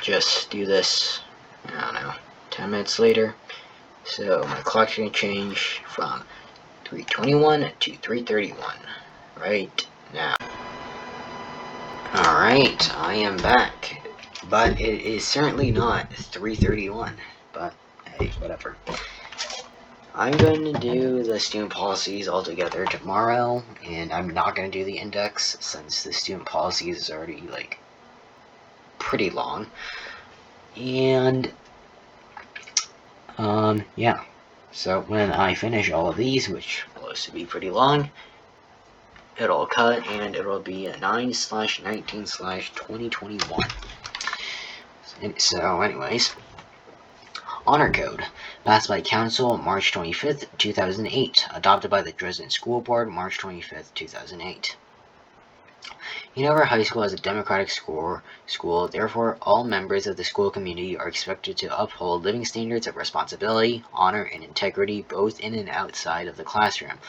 A: just do this, I don't know, 10 minutes later. So my clock's gonna change from 3:21 to 3:31 right now. Alright, I am back. But it is certainly not 3:31. But hey, whatever. I'm going to do the student policies all together tomorrow, and I'm not going to do the index since the student policies is already like pretty long. And yeah. So when I finish all of these, which looks to be pretty long, it'll cut and it'll be 9/19/2021. So anyways, Honor Code, passed by Council March 25th, 2008, adopted by the Dresden School Board March 25th, 2008. Hanover High School is a democratic school, therefore all members of the school community are expected to uphold living standards of responsibility, honor, and integrity both in and outside of the classroom.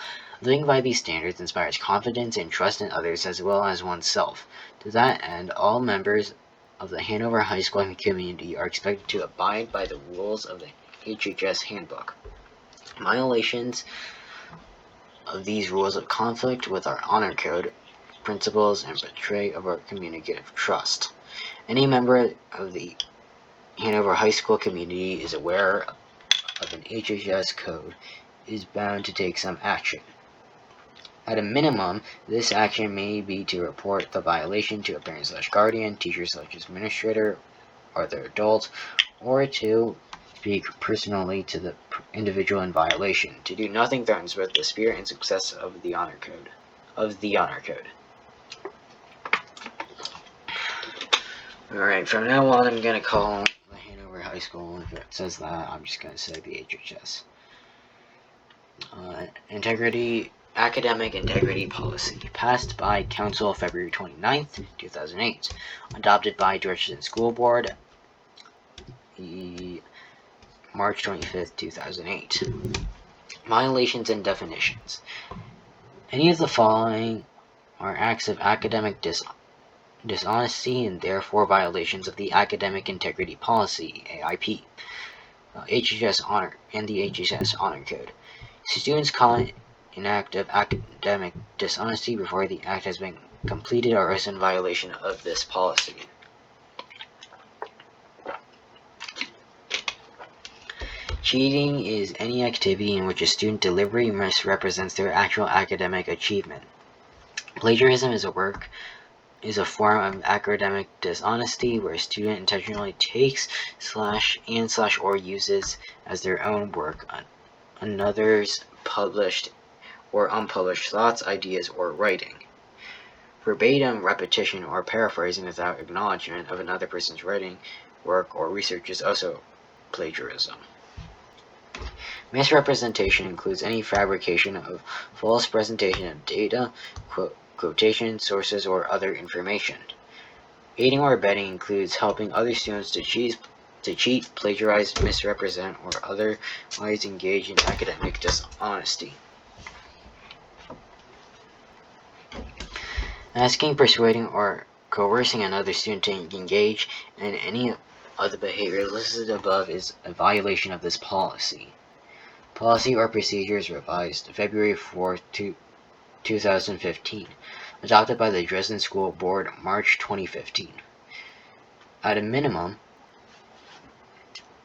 A: Living by these standards inspires confidence and trust in others as well as oneself. To that end, all members of the Hanover High School community are expected to abide by the rules of the HHS handbook. Violations of these rules of conflict with our honor code principles and betray of our communicative trust. Any member of the Hanover High School community is aware of an HHS code is bound to take some action. At a minimum, this action may be to report the violation to a parent/guardian, teacher/administrator, or other adult, or to speak personally to the individual in violation. To do nothing threatens with the spirit and success of the honor code. Alright, from now on I'm going to call the Hanover High School. If it says that, I'm just going to say the HHS. Academic Integrity Policy, passed by Council February 29th, 2008, adopted by Dresden School Board March 25th, 2008. Violations and definitions. Any of the following are acts of academic dishonesty and therefore violations of the Academic Integrity Policy, AIP, HHS Honor, and the HHS Honor Code. Students call an act of academic dishonesty before the act has been completed or is in violation of this policy. Cheating is any activity in which a student deliberately misrepresents their actual academic achievement. Plagiarism is a form of academic dishonesty where a student intentionally takes /or uses as their own work another's published or unpublished thoughts, ideas, or writing. Verbatim repetition or paraphrasing without acknowledgement of another person's writing, work, or research is also plagiarism. Misrepresentation includes any fabrication of false presentation of data, quotation, sources, or other information. Aiding or abetting includes helping other students to cheat, plagiarize, misrepresent, or otherwise engage in academic dishonesty. Asking, persuading, or coercing another student to engage in any of the behavior listed above is a violation of this policy. Policy or procedures revised February 4, 2015. Adopted by the Dresden School Board March 2015. At a minimum,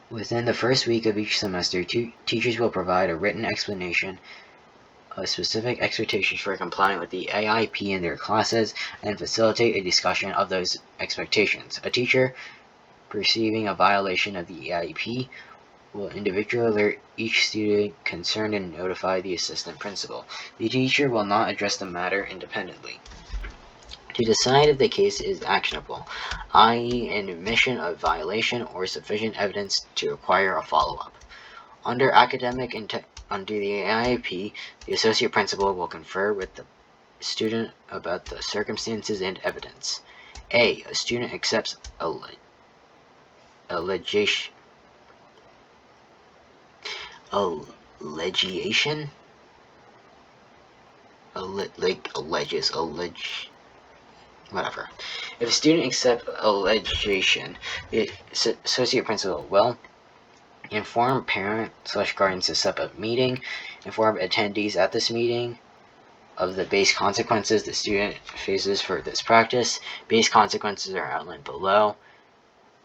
A: within the first week of each semester, teachers will provide a written explanation of specific expectations for complying with the AIP in their classes and facilitate a discussion of those expectations. A teacher perceiving a violation of the AIP will individually alert each student concerned and notify the assistant principal. The teacher will not address the matter independently. To decide if the case is actionable, i.e. an admission of violation or sufficient evidence to require a follow-up. Under the AIP, the associate principal will confer with the student about the circumstances and evidence. A student accepts allegation. If a student accepts allegation, the associate principal will inform parent/guardians to set up a meeting, inform attendees at this meeting of the base consequences the student faces for this practice. Base consequences are outlined below.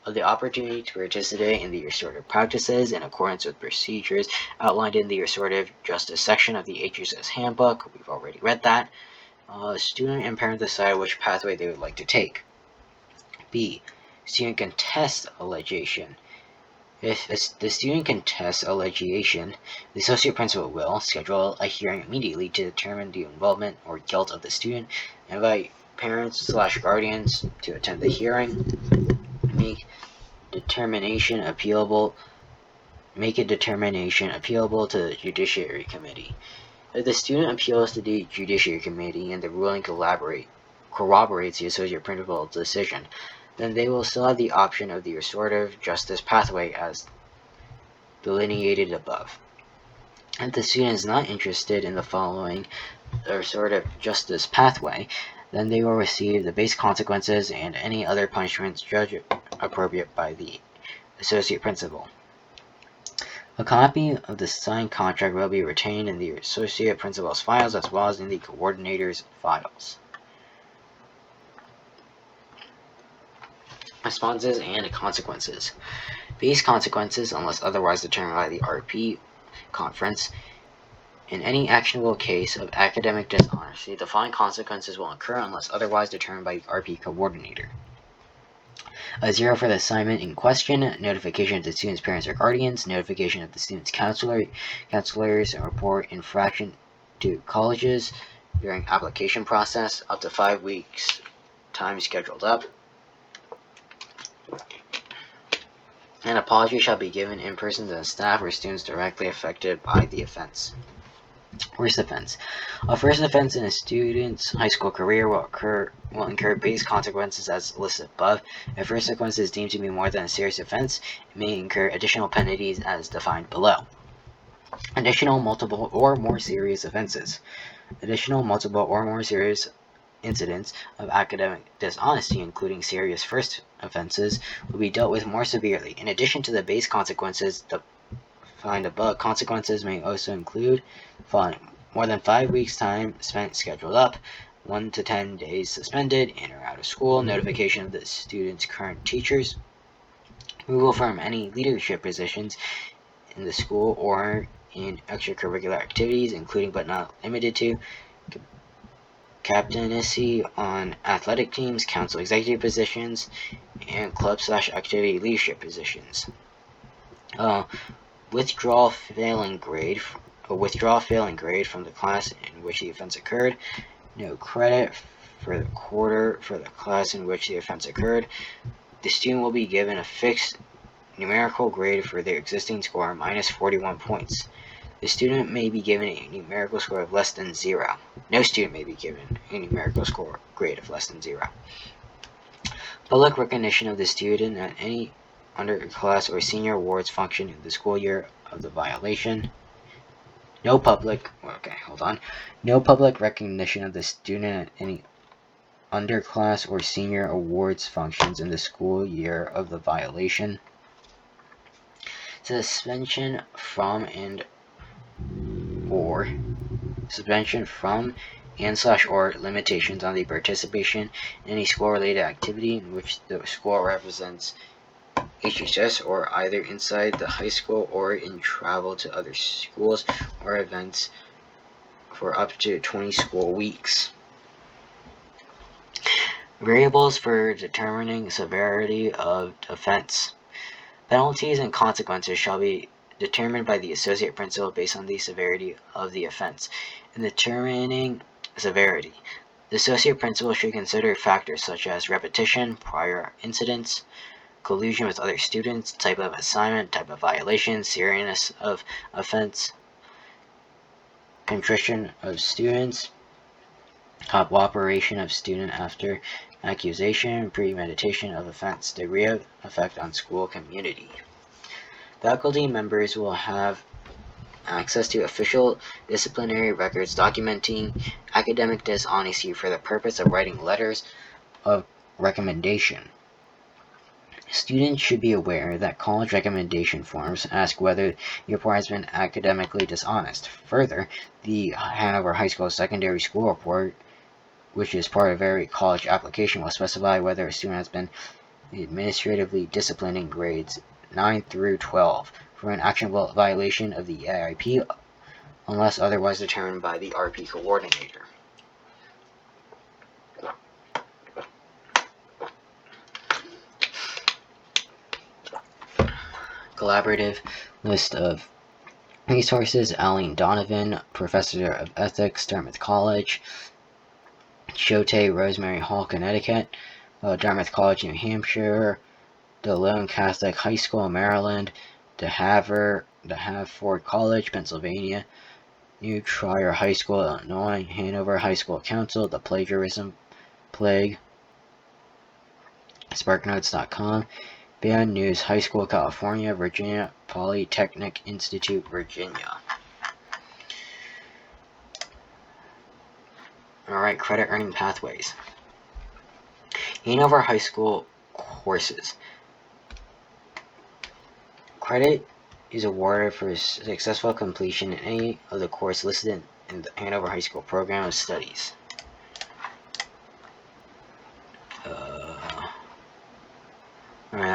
A: Of the opportunity to participate in the restorative practices in accordance with procedures outlined in the restorative justice section of the HHS handbook. We've already read that. Student and parent decide which pathway they would like to take. B. Student contests allegation. If the student contests allegation, the associate principal will schedule a hearing immediately to determine the involvement or guilt of the student, invite parents/guardians to attend the hearing, make a determination appealable to the Judiciary Committee. If the student appeals to the Judiciary Committee and the ruling corroborates the associate principal's decision, then they will still have the option of the restorative justice pathway as delineated above. If the student is not interested in the following the restorative justice pathway, then they will receive the base consequences and any other punishments judged appropriate by the associate principal. A copy of the signed contract will be retained in the associate principal's files as well as in the coordinator's files. Responses and consequences. Base consequences, unless otherwise determined by the RP conference. In any actionable case of academic dishonesty, the following consequences will occur unless otherwise determined by the RP coordinator. A 0 for the assignment in question, notification of the student's parents or guardians, notification of the student's counselors, and report infraction to colleges during application process, up to 5 weeks, time scheduled up. An apology shall be given in person to the staff or students directly affected by the offense. Worst offense. A first offense in a student's high school career will incur base consequences as listed above. If first offense is deemed to be more than a serious offense, it may incur additional penalties as defined below. Additional, multiple, or more serious offenses. Additional, multiple, or more serious incidents of academic dishonesty, including serious first offenses, will be dealt with more severely. In addition to the base consequences defined above, consequences may also include following: more than 5 weeks time spent scheduled up, 1 to 10 days suspended, in or out of school, notification of the student's current teachers, removal from any leadership positions in the school or in extracurricular activities, including but not limited to captaincy on athletic teams, council executive positions, and club/activity leadership positions. Withdrawal failing grade from the class in which the offense occurred. No credit for the quarter for the class in which the offense occurred. The student will be given a fixed numerical grade for their existing score minus 41 points. The student may be given a numerical score of less than 0. No student may be given a numerical score grade of less than 0. Public recognition of the student at any underclass or senior awards function in the school year of the violation. No public recognition of the student at any underclass or senior awards functions in the school year of the violation. Suspension from and or limitations on the participation in any school-related activity in which the school represents HHS or either inside the high school or in travel to other schools or events for up to 20 school weeks. Variables for determining severity of offense. Penalties and consequences shall be determined by the associate principal based on the severity of the offense. In determining severity, the associate principal should consider factors such as repetition, prior incidents, collusion with other students, type of assignment, type of violation, seriousness of offense, contrition of students, cooperation of student after accusation, premeditation of offense, degree of effect on school community. Faculty members will have access to official disciplinary records documenting academic dishonesty for the purpose of writing letters of recommendation. Students should be aware that college recommendation forms ask whether the report has been academically dishonest. Further, the Hanover High School Secondary School Report, which is part of every college application, will specify whether a student has been administratively disciplined in grades 9 through 12 for an actionable violation of the AIP unless otherwise determined by the RP coordinator. Collaborative list of resources: Aline Donovan, Professor of Ethics, Dartmouth College; Choate, Rosemary Hall, Connecticut; Dartmouth College, New Hampshire; DeLone Catholic High School, Maryland; De Havre College, Pennsylvania; New Trier High School, Illinois; Hanover High School Council; The Plagiarism Plague; SparkNotes.com; Band News High School, California; Virginia Polytechnic Institute, Virginia. Alright, credit earning pathways. Hanover High School courses. Credit is awarded for successful completion in any of the courses listed in the Hanover High School program of studies.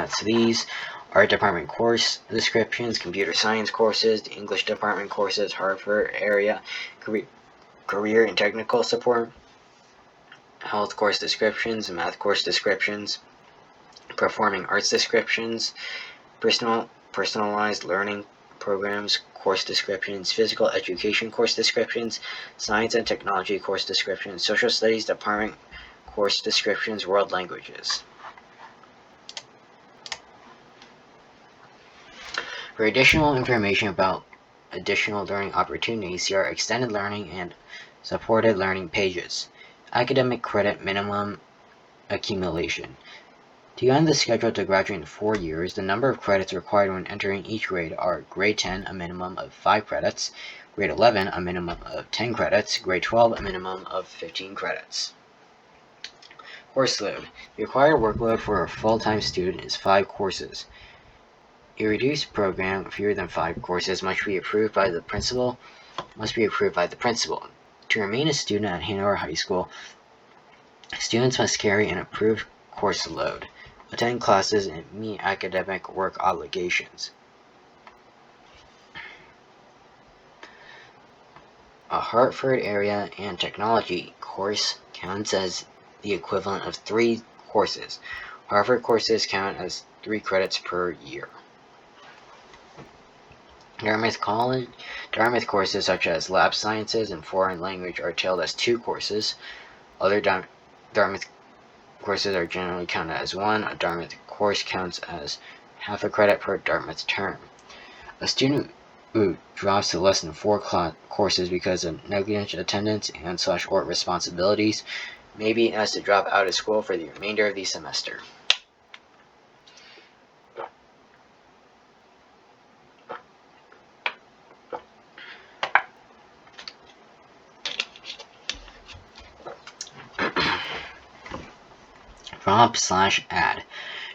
A: So these art department course descriptions, computer science courses, the English department courses, Harvard area, career and technical support, health course descriptions, math course descriptions, performing arts descriptions, personalized learning programs course descriptions, physical education course descriptions, science and technology course descriptions, social studies department course descriptions, world languages. For additional information about additional learning opportunities, see our extended learning and supported learning pages. Academic credit minimum accumulation. To get on the schedule to graduate in 4 years, the number of credits required when entering each grade are grade 10, a minimum of 5 credits, grade 11, a minimum of 10 credits, grade 12, a minimum of 15 credits. Course load. The required workload for a full-time student is 5 courses. A reduced program, fewer than 5 courses, must be approved by the principal. To remain a student at Hanover High School, students must carry an approved course load, attend classes, and meet academic work obligations. A Hartford area and technology course counts as the equivalent of 3 courses. Harvard courses count as 3 credits per year. Dartmouth courses such as lab sciences and foreign language are tailed as 2 courses. Other Dartmouth courses are generally counted as one. A Dartmouth course counts as half a credit per Dartmouth term. A student who drops to less than 4 courses because of negligent attendance and/or responsibilities may be asked to drop out of school for the remainder of the semester. Drop/add.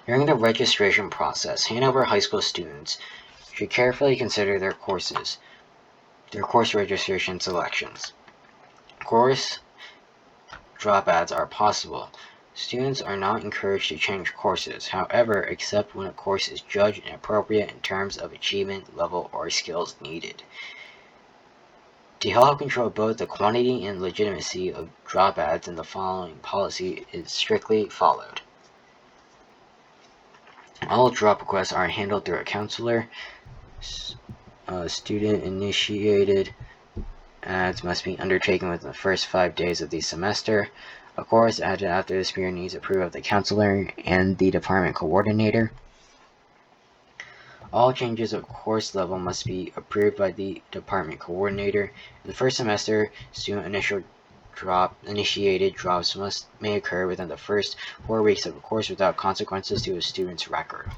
A: During the registration process, Hanover High School students should carefully consider their course registration selections. Course drop adds are possible. Students are not encouraged to change courses, however, except when a course is judged inappropriate in terms of achievement level or skills needed. To help control both the quantity and legitimacy of drop adds, the following policy is strictly followed. All drop requests are handled through a counselor. Student-initiated adds must be undertaken within the first 5 days of the semester. A course added after this period needs approval of the counselor and the department coordinator. All changes of course level must be approved by the department coordinator. In the first semester, student-initiated drops may occur within the first 4 weeks of a course without consequences to a student's record.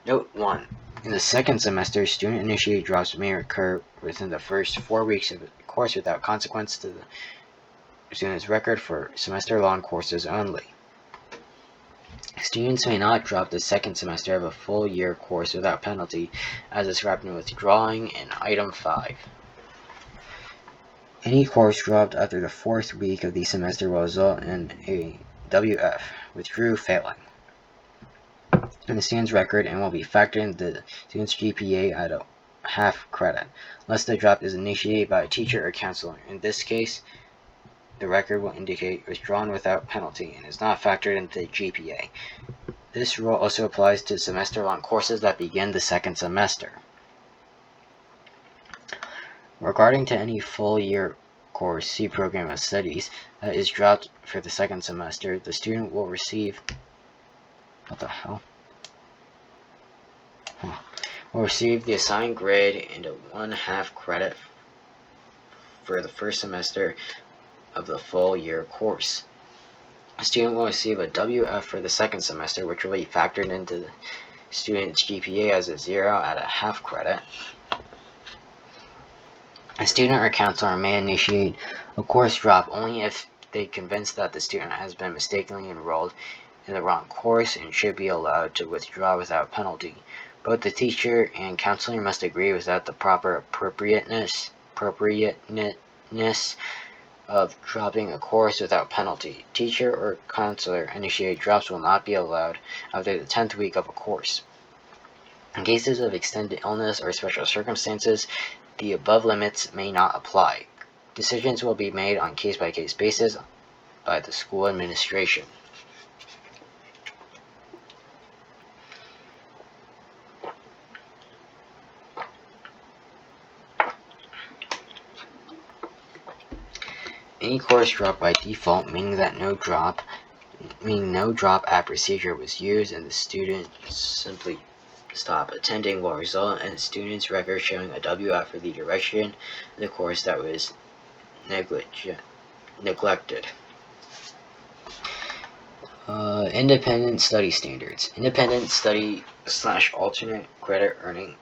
A: Note 1. In the second semester, student-initiated drops may occur within the first 4 weeks of the course without consequence to the student's record for semester-long courses only. Students may not drop the second semester of a full year course without penalty, as described in withdrawing in Item 5. Any course dropped after the 4th week of the semester will result in a WF, withdrew failing, in the student's record and will be factored into the student's GPA at a half credit, unless the drop is initiated by a teacher or counselor. In this case, the record will indicate withdrawn without penalty and is not factored into the GPA. This rule also applies to semester-long courses that begin the second semester. Regarding to any full-year course, see Program of Studies, that is dropped for the second semester, the student will receive will receive the assigned grade and a 1/2 credit for the first semester of the full year course. A student will receive a WF for the second semester, which will be factored into the student's GPA as a 0 at a half credit. A student or counselor may initiate a course drop only if they are convinced that the student has been mistakenly enrolled in the wrong course and should be allowed to withdraw without penalty. Both the teacher and counselor must agree without the proper appropriateness of dropping a course without penalty. Teacher or counselor initiated drops will not be allowed after the 10th week of a course. In cases of extended illness or special circumstances, the above limits may not apply. Decisions will be made on case-by-case basis by the school administration. Any course drop by default, meaning no drop add procedure was used and the student simply stop attending, will result in the student's record showing a WF for the duration of the course that was neglected. Independent study standards. Independent study / alternate credit earning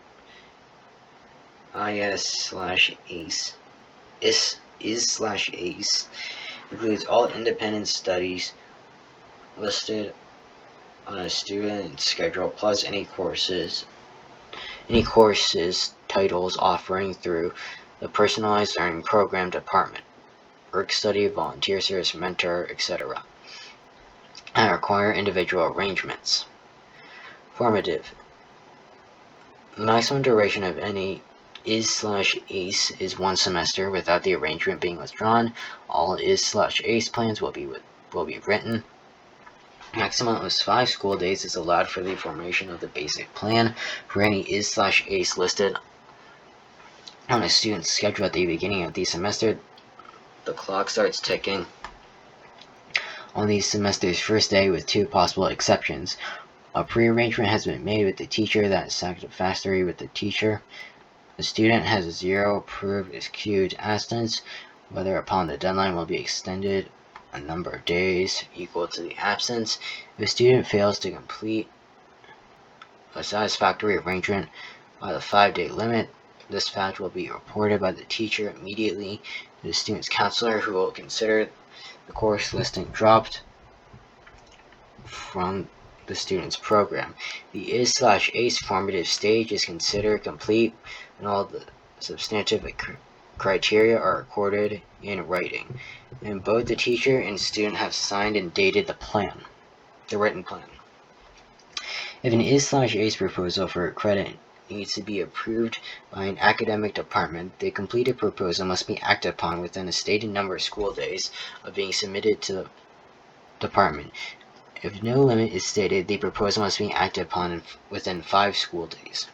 A: IS/ACE includes all independent studies listed on a student schedule plus any courses titles offering through the personalized learning program department, work study, volunteer service, mentor, etc. and require individual arrangements. Formative. Maximum duration of any IS/ACE is 1 semester without the arrangement being withdrawn. All IS/ACE plans will be written. Maximum of 5 school days is allowed for the formation of the basic plan. For any IS/ACE listed on a student's schedule at the beginning of the semester, the clock starts ticking on the semester's first day with 2 possible exceptions. A pre-arrangement has been made with the teacher that is satisfactory with the teacher. The student has 0 approved excused absence, whether upon the deadline will be extended a number of days equal to the absence. If a student fails to complete a satisfactory arrangement by the 5-day limit, this fact will be reported by the teacher immediately to the student's counselor, who will consider the course listing dropped from the student's program. The IS/ACE formative stage is considered complete when all the substantive criteria are recorded in writing, and both the teacher and student have signed and dated the written plan. If an IS/ACE proposal for credit needs to be approved by an academic department, the completed proposal must be acted upon within a stated number of school days of being submitted to the department. If no limit is stated, the proposal must be acted upon within 5 school days.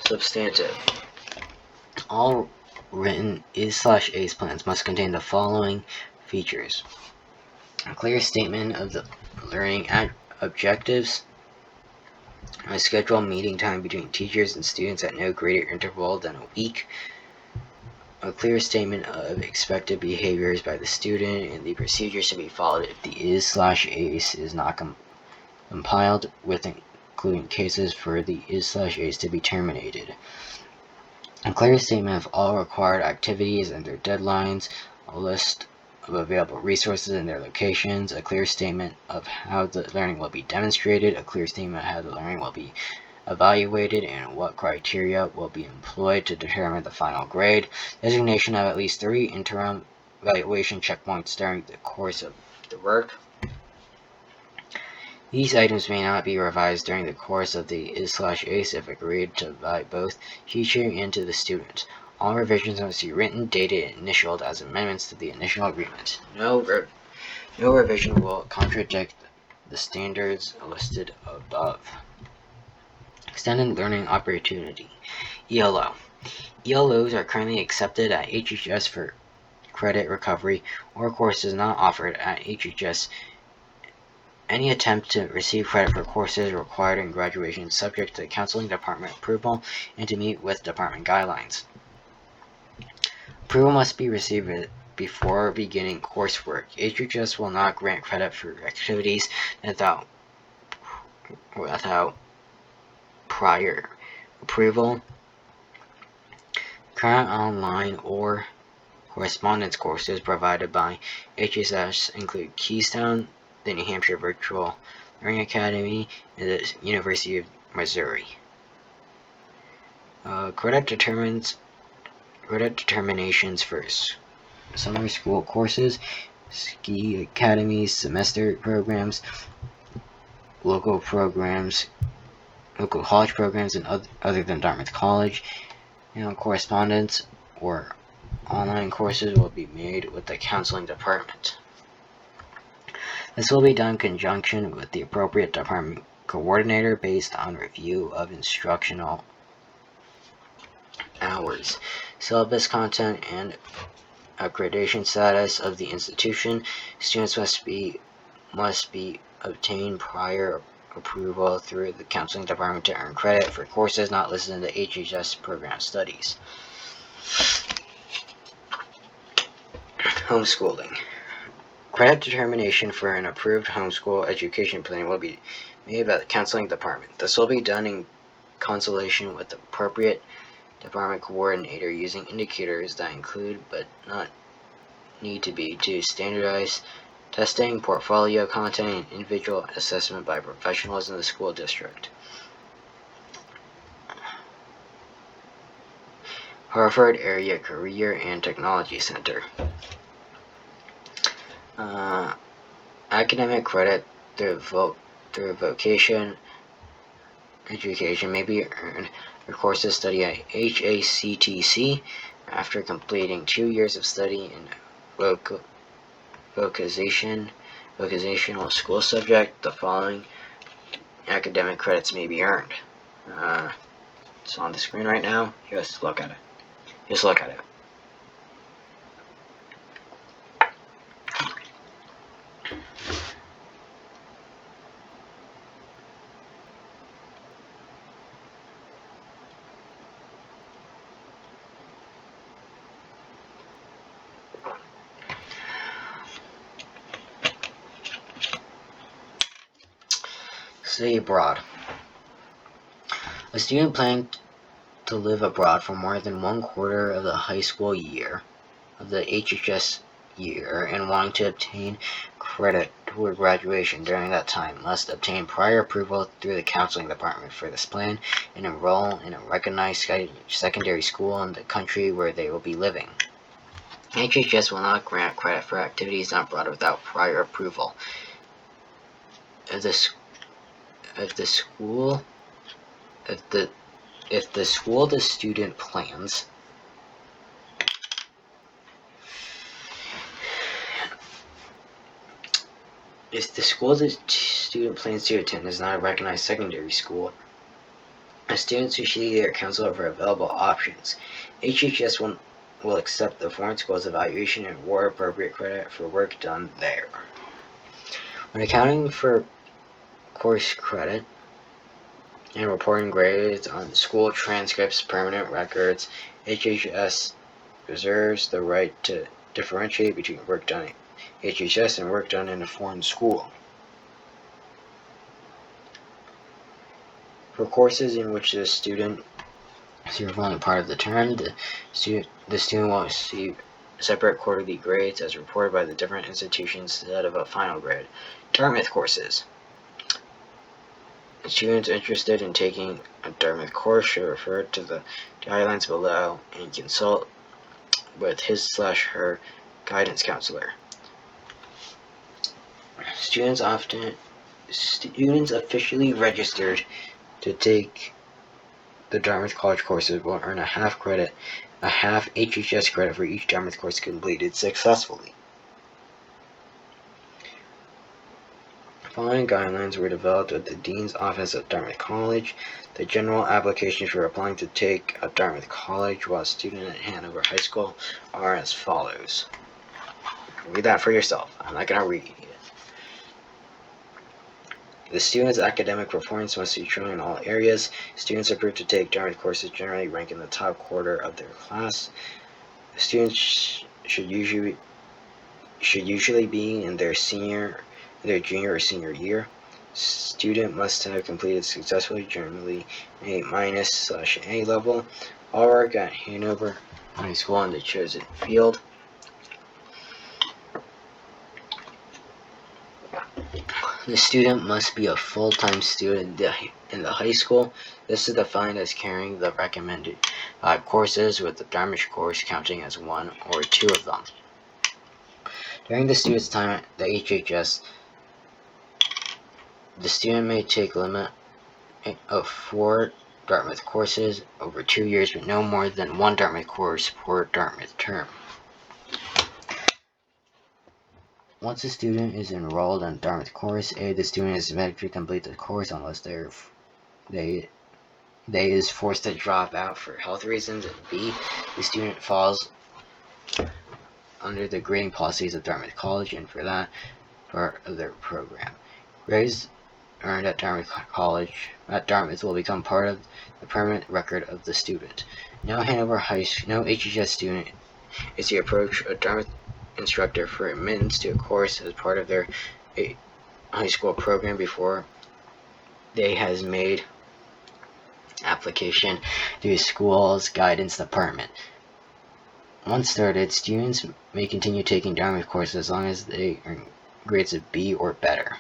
A: Substantive. All written IS/ACE plans must contain the following features: a clear statement of the learning objectives, a scheduled meeting time between teachers and students at no greater interval than a week, a clear statement of expected behaviors by the student and the procedures to be followed if the IS/ACE is not compiled with, including cases for the IS/ACE to be terminated, a clear statement of all required activities and their deadlines, a list of available resources and their locations, a clear statement of how the learning will be demonstrated, a clear statement of how the learning will be evaluated and what criteria will be employed to determine the final grade, designation of at least 3 interim evaluation checkpoints during the course of the work. These items may not be revised during the course of the IS/ACE if agreed to by both teacher and to the student. All revisions must be written, dated, and initialed as amendments to the initial agreement. No revision will contradict the standards listed above. Extended Learning Opportunity, ELO. ELOs are currently accepted at HHS for credit recovery or courses not offered at HHS. Any attempt to receive credit for courses required in graduation is subject to counseling department approval and to meet with department guidelines. Approval must be received before beginning coursework. HHS will not grant credit for activities without prior approval. Current online or correspondence courses provided by HHS include Keystone, the New Hampshire Virtual Learning Academy, and the University of Missouri. Credit determinations for summer school courses, ski academies, semester programs, local college programs, and other than Dartmouth College. Correspondence or online courses will be made with the counseling department. This will be done in conjunction with the appropriate department coordinator based on review of instructional hours, syllabus content, and accreditation status of the institution. Students must be obtained prior approval through the counseling department to earn credit for courses not listed in the HHS program studies. Homeschooling. Credit determination for an approved homeschool education plan will be made by the counseling department. This will be done in consultation with the appropriate department coordinator using indicators that include but not need to be to standardized testing, portfolio content, and individual assessment by professionals in the school district. Harvard Area Career and Technology Center. Academic credit through vocation education may be earned for courses studied at HACTC after completing 2 years of study in vocational school subject. The following academic credits may be earned: It's on the screen right now. Just look at it. Just look at it. Stay abroad. A student planning to live abroad for more than 1/4 of the high school year of the HHS year and wanting to obtain credit toward graduation during that time must obtain prior approval through the counseling department for this plan and enroll in a recognized secondary school in the country where they will be living. HHS will not grant credit for activities done abroad without prior approval. If the school the student plans if the school the student plans to attend is not a recognized secondary school, a student should see their counselor for available options. HHS will accept the foreign school's evaluation and award appropriate credit for work done there. When accounting for course credit and reporting grades on school transcripts, permanent records, HHS reserves the right to differentiate between work done at HHS and work done in a foreign school. For courses in which the student served only part of the term, the student will receive separate quarterly grades as reported by the different institutions instead of a final grade. Dartmouth courses. Students interested in taking a Dartmouth course should refer to the guidelines below and consult with his/her guidance counselor. Students officially registered to take the Dartmouth College courses will earn a half HHS credit for each Dartmouth course completed successfully. Following guidelines were developed with the Dean's Office at Dartmouth College. The general applications for applying to take a Dartmouth College while a student at Hanover High School are as follows. Read that for yourself. I'm not going to read it. The student's academic performance must be shown in all areas. Students approved to take Dartmouth courses generally rank in the top quarter of their class. The students should usually be in their junior or senior year. Student must have completed successfully, generally A-/A level. All work at Hanover High School in the chosen field. The student must be a full-time student in the high school. This is defined as carrying the recommended 5 courses, with the Dartmouth course counting as 1 or 2 of them. During the student's time at the HHS, the student may take a limit of 4 Dartmouth courses over 2 years, but no more than 1 Dartmouth course per Dartmouth term. Once a student is enrolled in a Dartmouth course, A, the student is expected to complete the course unless they is forced to drop out for health reasons, and B, the student falls under the grading policies of Dartmouth College and for that part of their program. Grades earned at Dartmouth will become part of the permanent record of the student. No HHS student is to approach a Dartmouth instructor for admittance to a course as part of their high school program before they has made application to the school's guidance department. Once started, students may continue taking Dartmouth courses as long as they earn grades of B or better.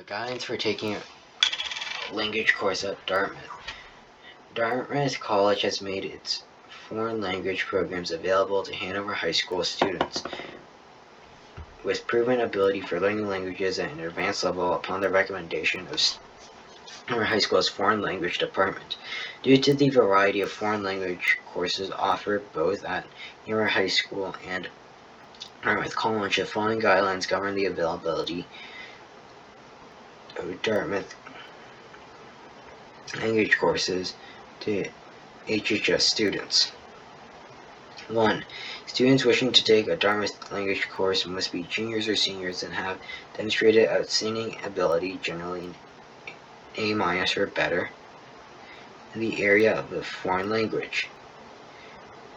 A: Guidance for taking a language course at Dartmouth. Dartmouth College has made its foreign language programs available to Hanover High School students with proven ability for learning languages at an advanced level upon the recommendation of Hanover High School's Foreign Language Department. Due to the variety of foreign language courses offered both at Hanover High School and Dartmouth College. The following guidelines govern the availability of Dartmouth language courses to HHS students. 1. Students wishing to take a Dartmouth language course must be juniors or seniors and have demonstrated outstanding ability, generally A- or better, in the area of a foreign language.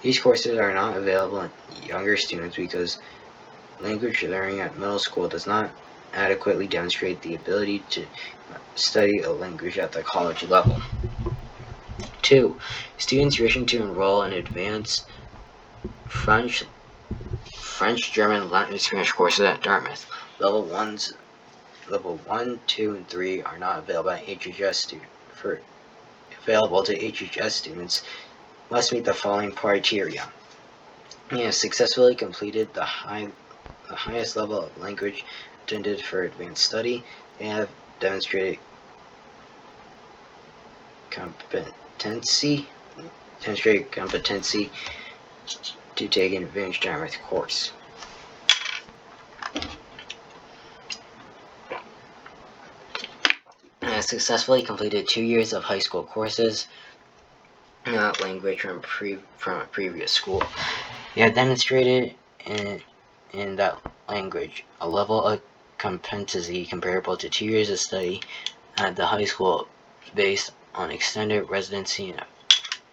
A: These courses are not available to younger students because language learning at middle school does not adequately demonstrate the ability to study a language at the college level. 2. Students wishing to enroll in advanced French, German, Latin, and Spanish courses at Dartmouth. Level 1, 2, and 3 are not available to HHS students must meet the following criteria. They have successfully completed the highest level of language intended for advanced study. They have demonstrated competency to take an advanced Dartmouth course. And has successfully completed 2 years of high school courses not language from a previous school. They have demonstrated in that language a level of competency comparable to 2 years of study at the high school based on extended residency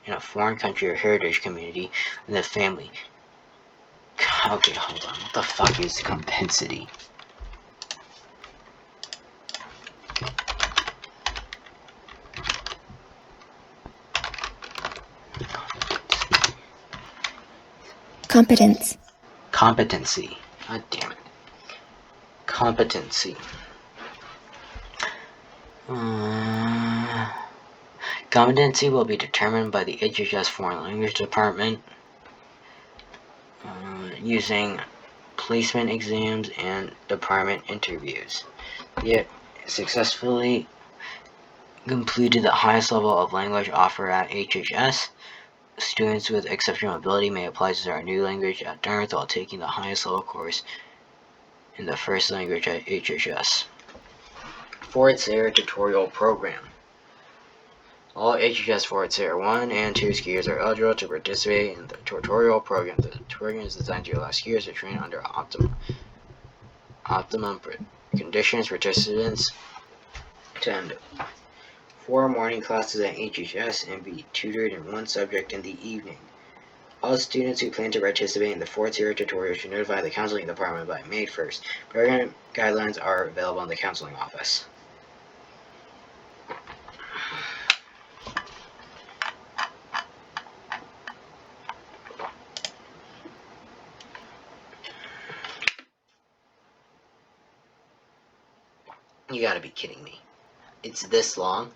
A: in a foreign country or heritage community in the family. Okay, hold on. What the fuck is compensity?
B: Competence.
A: Competency. God damn it. Competency. Competency will be determined by the HHS Foreign Language Department using placement exams and department interviews. Yet, successfully completed the highest level of language offered at HHS. Students with exceptional ability may apply to start a new language at Dartmouth while taking the highest level course in the first language at HHS. Fort Sayre Tutorial Program. All HHS Fort Sayre 1 and 2 skiers are eligible to participate in the tutorial program. The program is designed to allow skiers to train under optimum conditions. Participants attend 4 morning classes at HHS and be tutored in 1 subject in the evening. All students who plan to participate in the Fort Sayre tutorial should notify the counseling department by May 1st. Program guidelines are available in the counseling office. You gotta be kidding me. It's this long?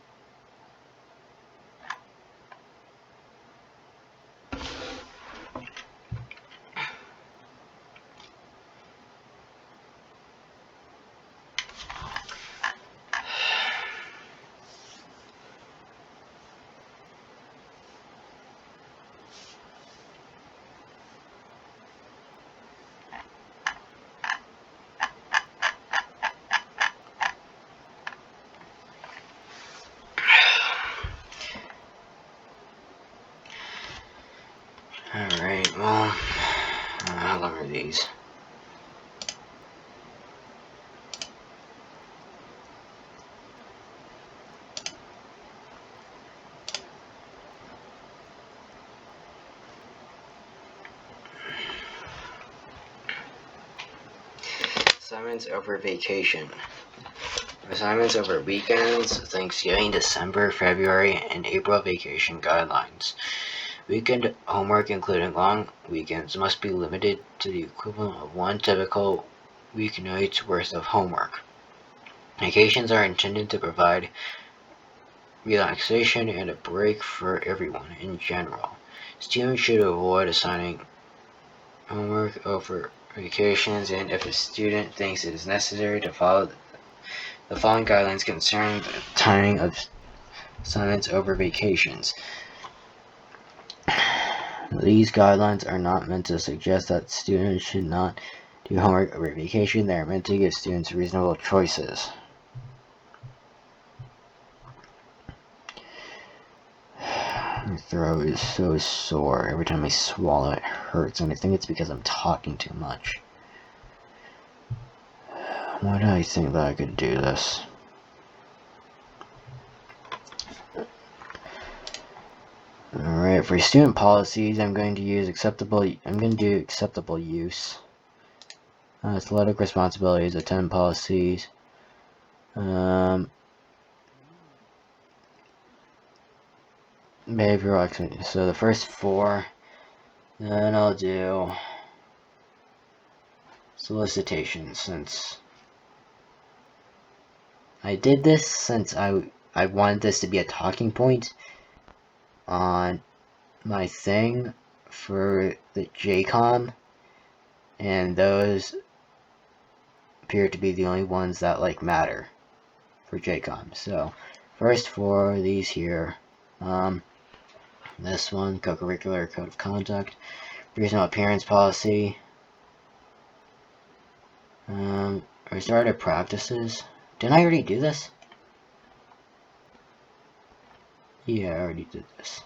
A: Alright, well, how long are these? Assignments over vacation. Assignments over weekends, Thanksgiving, December, February, and April vacation guidelines. Weekend homework, including long weekends, must be limited to the equivalent of 1 typical weeknight's worth of homework. Vacations are intended to provide relaxation and a break for everyone in general. Students should avoid assigning homework over vacations, and if a student thinks it is necessary to follow the following guidelines concerning the timing of assignments over vacations. These guidelines are not meant to suggest that students should not do homework over vacation. They are meant to give students reasonable choices. My throat is so sore. Every time I swallow it hurts, and I think it's because I'm talking too much. Why did I think that I could do this? Alright, for student policies, I'm going to do acceptable use. Athletic responsibilities, attend policies. Behavioral activity. So the first 4, then I'll do solicitation, since I did this since I wanted this to be a talking point on my thing for the JCOM, and those appear to be the only ones that matter for JCOM. So first 4, these here, this one, co-curricular code of conduct, reasonable appearance policy, restorative practices. Didn't I already do this? Yeah, I already did this.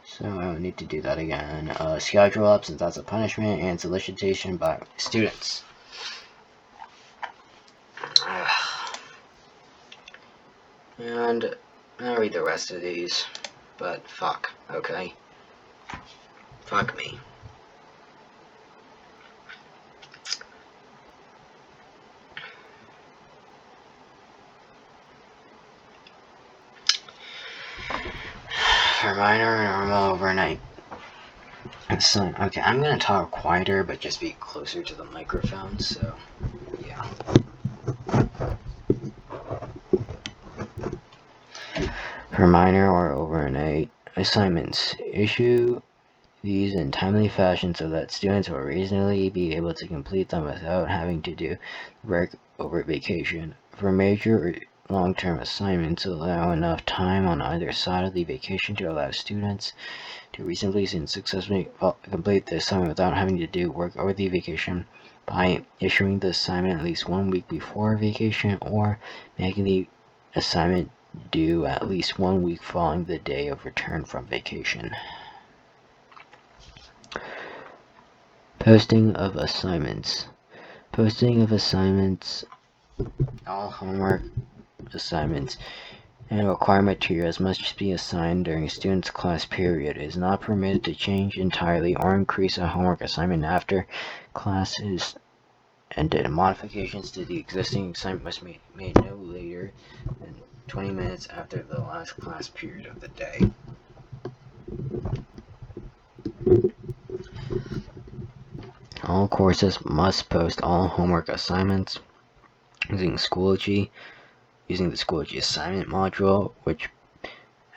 A: So I don't need to do that again. Schedule up, since that's a punishment, and solicitation by students. And I'll read the rest of these, but fuck, okay? Fuck me. For minor and normal overnight. So, okay, I'm gonna talk quieter, but just be closer to the microphone, so, yeah. For minor or overnight assignments, issue these in timely fashion so that students will reasonably be able to complete them without having to do work over vacation. For major or long-term assignments, allow enough time on either side of the vacation to allow students to reasonably and successfully complete the assignment without having to do work over the vacation by issuing the assignment at least 1 week before vacation, or making the assignment due at least 1 week following the day of return from vacation. Posting of assignments. Posting of assignments. All homework assignments and required materials must be assigned during a student's class period. It is not permitted to change entirely or increase a homework assignment after class is ended. Modifications to the existing assignment must be made no later than 20 minutes after the last class period of the day. All courses must post all homework assignments using Schoology, using the Schoology assignment module, which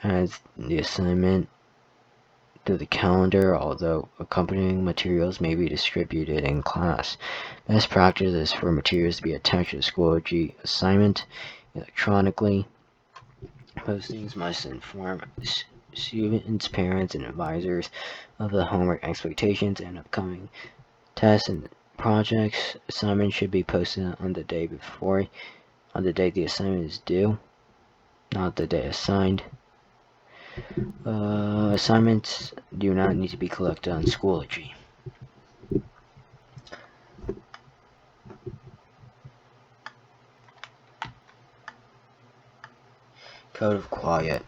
A: adds the assignment to the calendar, although accompanying materials may be distributed in class. Best practice is for materials to be attached to the Schoology assignment electronically. Postings must inform students, parents, and advisors of the homework expectations and upcoming tests and projects. Assignments should be posted on the day the assignment is due, not the day assigned. Assignments do not need to be collected on Schoology. Code of Quiet.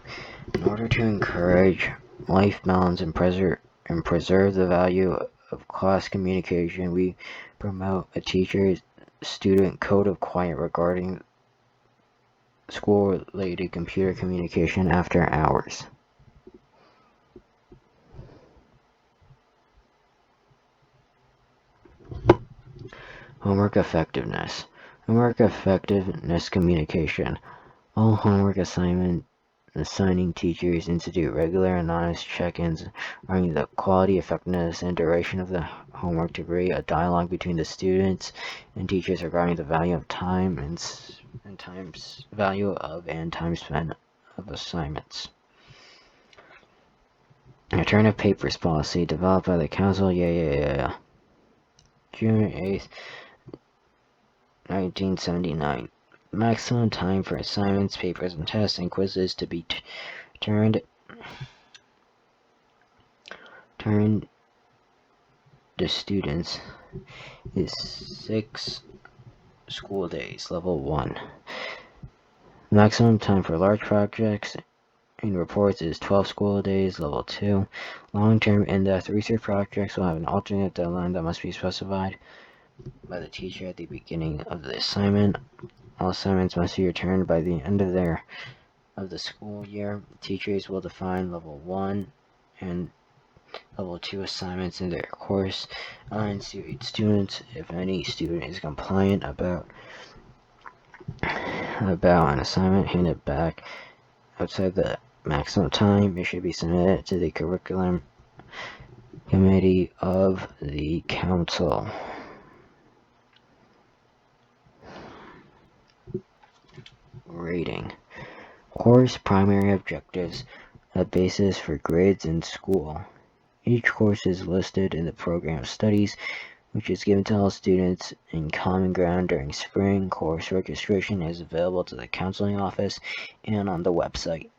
A: In order to encourage life balance and preserve the value of class communication, we promote a teacher-student code of quiet regarding school-related computer communication after hours. Homework effectiveness. Homework effectiveness communication. All homework assigning teachers institute regular and honest check-ins regarding the quality, effectiveness, and duration of the homework to create a dialogue between the students and teachers regarding the value of time and time spent of assignments. Return of papers policy developed by the council.
B: June 8th, 1979. Maximum time for assignments, papers, and tests and quizzes to be turned to students is 6 school days, level 1. Maximum time for large projects and reports is 12 school days, level 2. Long-term in-depth research projects will have an alternate deadline that must be specified by the teacher at the beginning of the assignment. All assignments must be returned by the end of the school year. Teachers will define level 1 and level 2 assignments in their course lines to each student. If any student is compliant about an assignment handed back outside the maximum time, it should be submitted to the curriculum committee of the council. Rating. Course primary objectives, a basis for grades in school. Each course is listed in the program of studies, which is given to all students in Common Ground during spring. Course registration is available to the counseling office and on the website.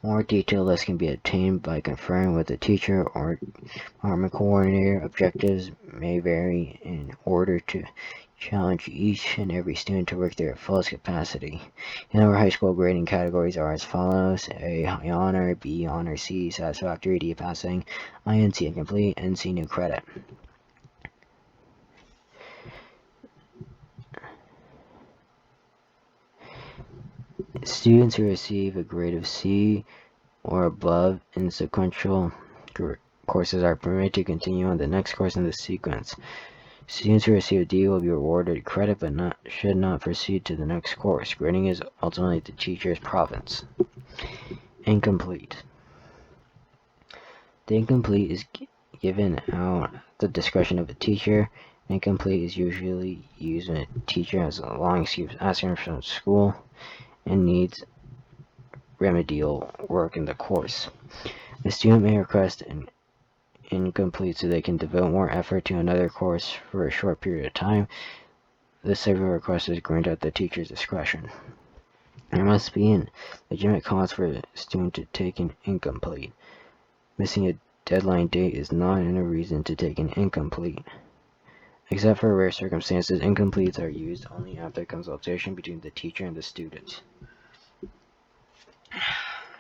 B: More detailed lists can be obtained by conferring with the teacher or department coordinator. Objectives may vary in order to challenge each and every student to work their fullest capacity. Hanover High School grading categories are as follows: A, high honor; B, honor; C, satisfactory; D, passing; INC, incomplete; NC, new credit. Students who receive a grade of C or above in sequential courses are permitted to continue on the next course in the sequence. Students who receive a D will be awarded credit but should not proceed to the next course. Grading is ultimately the teacher's province. Incomplete. The incomplete is given out at the discretion of the teacher. Incomplete is usually used when a teacher has a long excuse asking from school and needs remedial work in the course. The student may request an incomplete so they can devote more effort to another course for a short period of time. This type of request is granted at the teacher's discretion. There must be a legitimate cause for the student to take an incomplete. Missing a deadline date is not a reason to take an incomplete. Except for rare circumstances, incompletes are used only after consultation between the teacher and the student.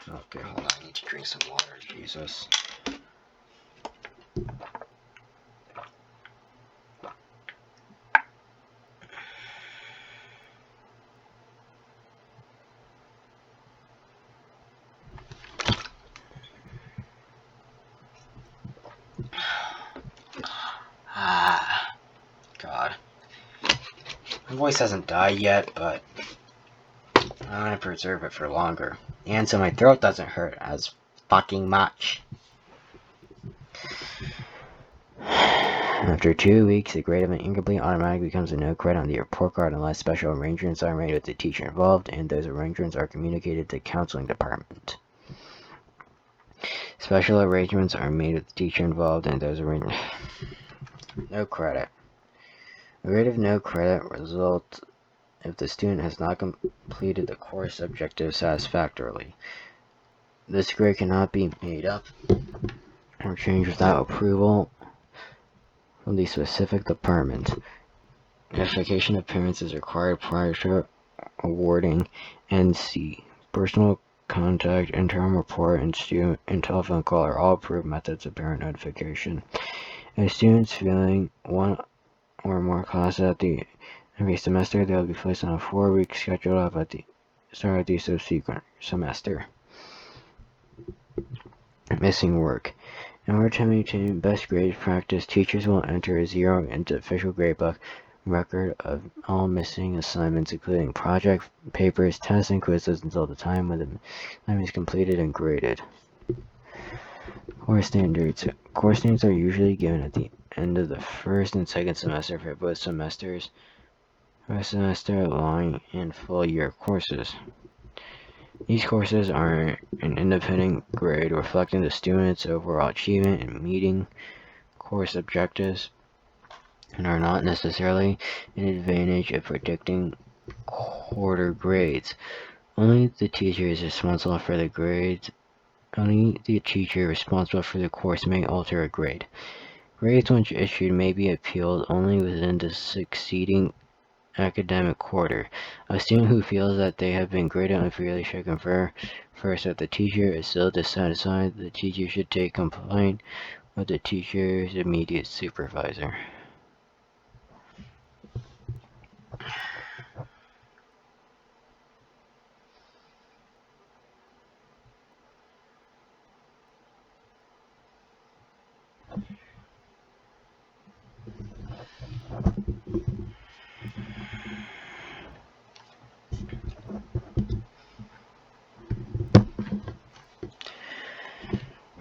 B: Okay, hold on, I need to drink some water, Jesus. God. My voice hasn't died yet, but I want to preserve it for longer. And so my throat doesn't hurt as fucking much. After 2 weeks, the grade of an incomplete automatically becomes a no credit on the report card unless special arrangements are made with the teacher involved, and those arrangements are communicated to the counseling department. Special arrangements are made with the teacher involved, and those arrangements... No credit. A grade of no credit results if the student has not completed the course objective satisfactorily. This grade cannot be made up or changed without approval from the specific department. Notification of parents is required prior to awarding NC. Personal contact, interim report, and student and telephone call are all approved methods of parent notification. If students failing one or more classes at the every semester, they will be placed on a 4-week schedule off at the start of the subsequent semester. Missing work. In order to maintain best grade practice, teachers will enter a 0 into official gradebook record of all missing assignments, including project, papers, tests, and quizzes until the time when the assignment is completed and graded. Course standards. Course standards are usually given at the end of the first and second semester for both semesters, semester long and full year courses. These courses are an independent grade reflecting the student's overall achievement and meeting course objectives. and are not necessarily an advantage of predicting quarter grades. Only the teacher responsible for the course may alter a grade. Grades once issued may be appealed only within the succeeding academic quarter. A student who feels that they have been graded unfairly should confer first with the teacher. If still dissatisfied, the teacher should take complaint with the teacher's immediate supervisor.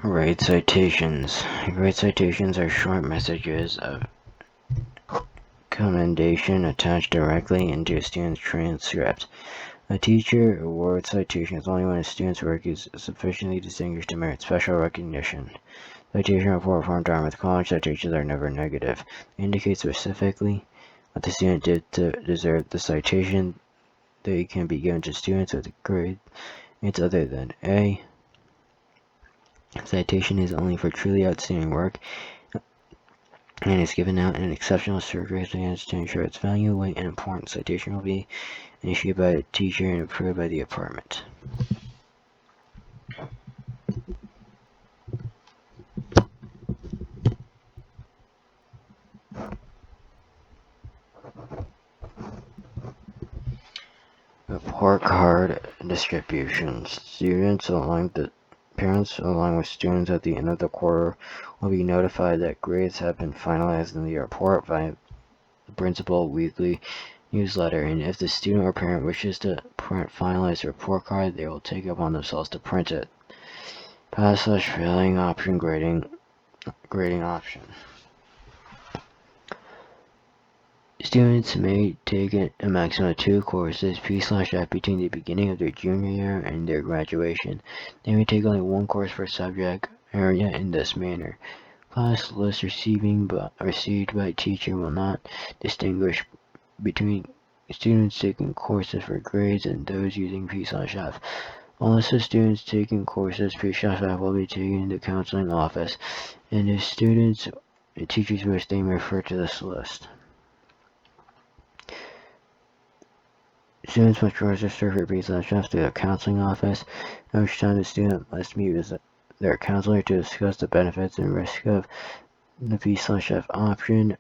B: Grade citations. Grade citations are short messages of commendation attached directly into a student's transcript. A teacher awards citations only when a student's work is sufficiently distinguished to merit special recognition. Citation report form Dartmouth College citations are never negative. They indicate specifically what the student did to deserve the citation. They can be given to students with grades other than A. Citation is only for truly outstanding work and is given out in exceptional circumstances to ensure its value, weight, and importance. Citation will be issued by a teacher and approved by the department. Report card distributions. Parents along with students at the end of the quarter will be notified that grades have been finalized in the report via the principal weekly newsletter, and if the student or parent wishes to print finalized report card, they will take it upon themselves to print it. Pass/failing option grading option. Students may take a maximum of 2 courses P/F between the beginning of their junior year and their graduation. They may take only 1 course per subject area in this manner. Class lists received by teacher will not distinguish between students taking courses for grades and those using P/F. All lists of students taking courses P/F will be taken in the counseling office, and if students and teachers wish, they may refer to this list. Students must register for P/F through the counseling office, at which time the student must meet with their counselor to discuss the benefits and risks of the P/F option.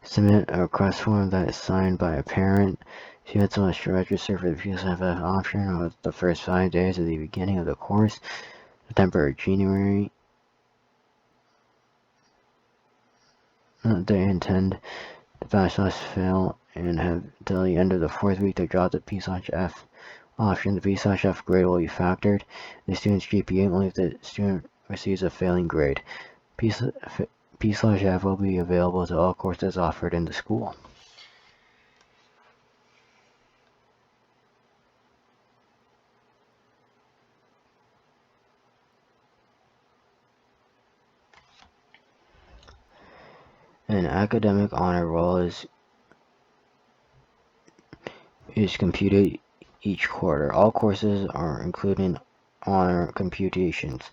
B: Submit a request form that is signed by a parent. Students must register for the P/F option within the first 5 days of the beginning of the course, September or January. They intend to pass/fail and have until the end of the 4th week to draw the P/F option. The P/F grade will be factored in the student's GPA only if the student receives a failing grade. P/F will be available to all courses offered in the school. An academic honor roll is computed each quarter. All courses are included in honor computations.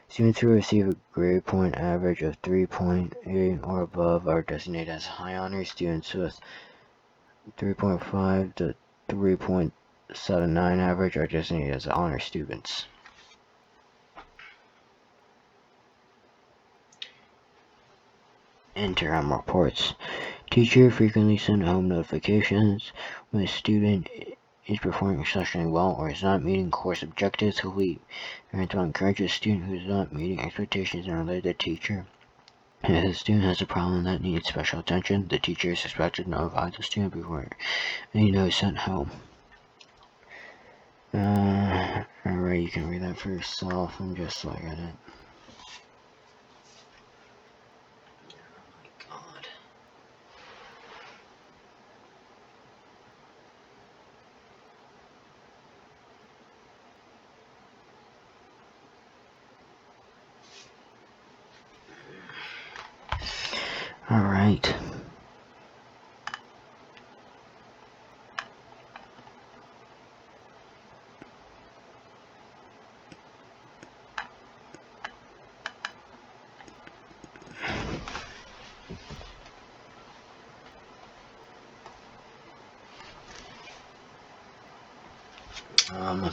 B: Students who receive a grade point average of 3.8 or above are designated as high honor. Students with 3.5 to 3.79 average are designated as honor students. Interim reports. Teacher frequently send home notifications when a student is performing exceptionally well or is not meeting course objectives. Parents will encourage a student who is not meeting expectations and relate the teacher. If the student has a problem that needs special attention, the teacher is expected to notify the student before any note is sent home. Alright, you can read that for yourself. I'm just looking at it. Alright.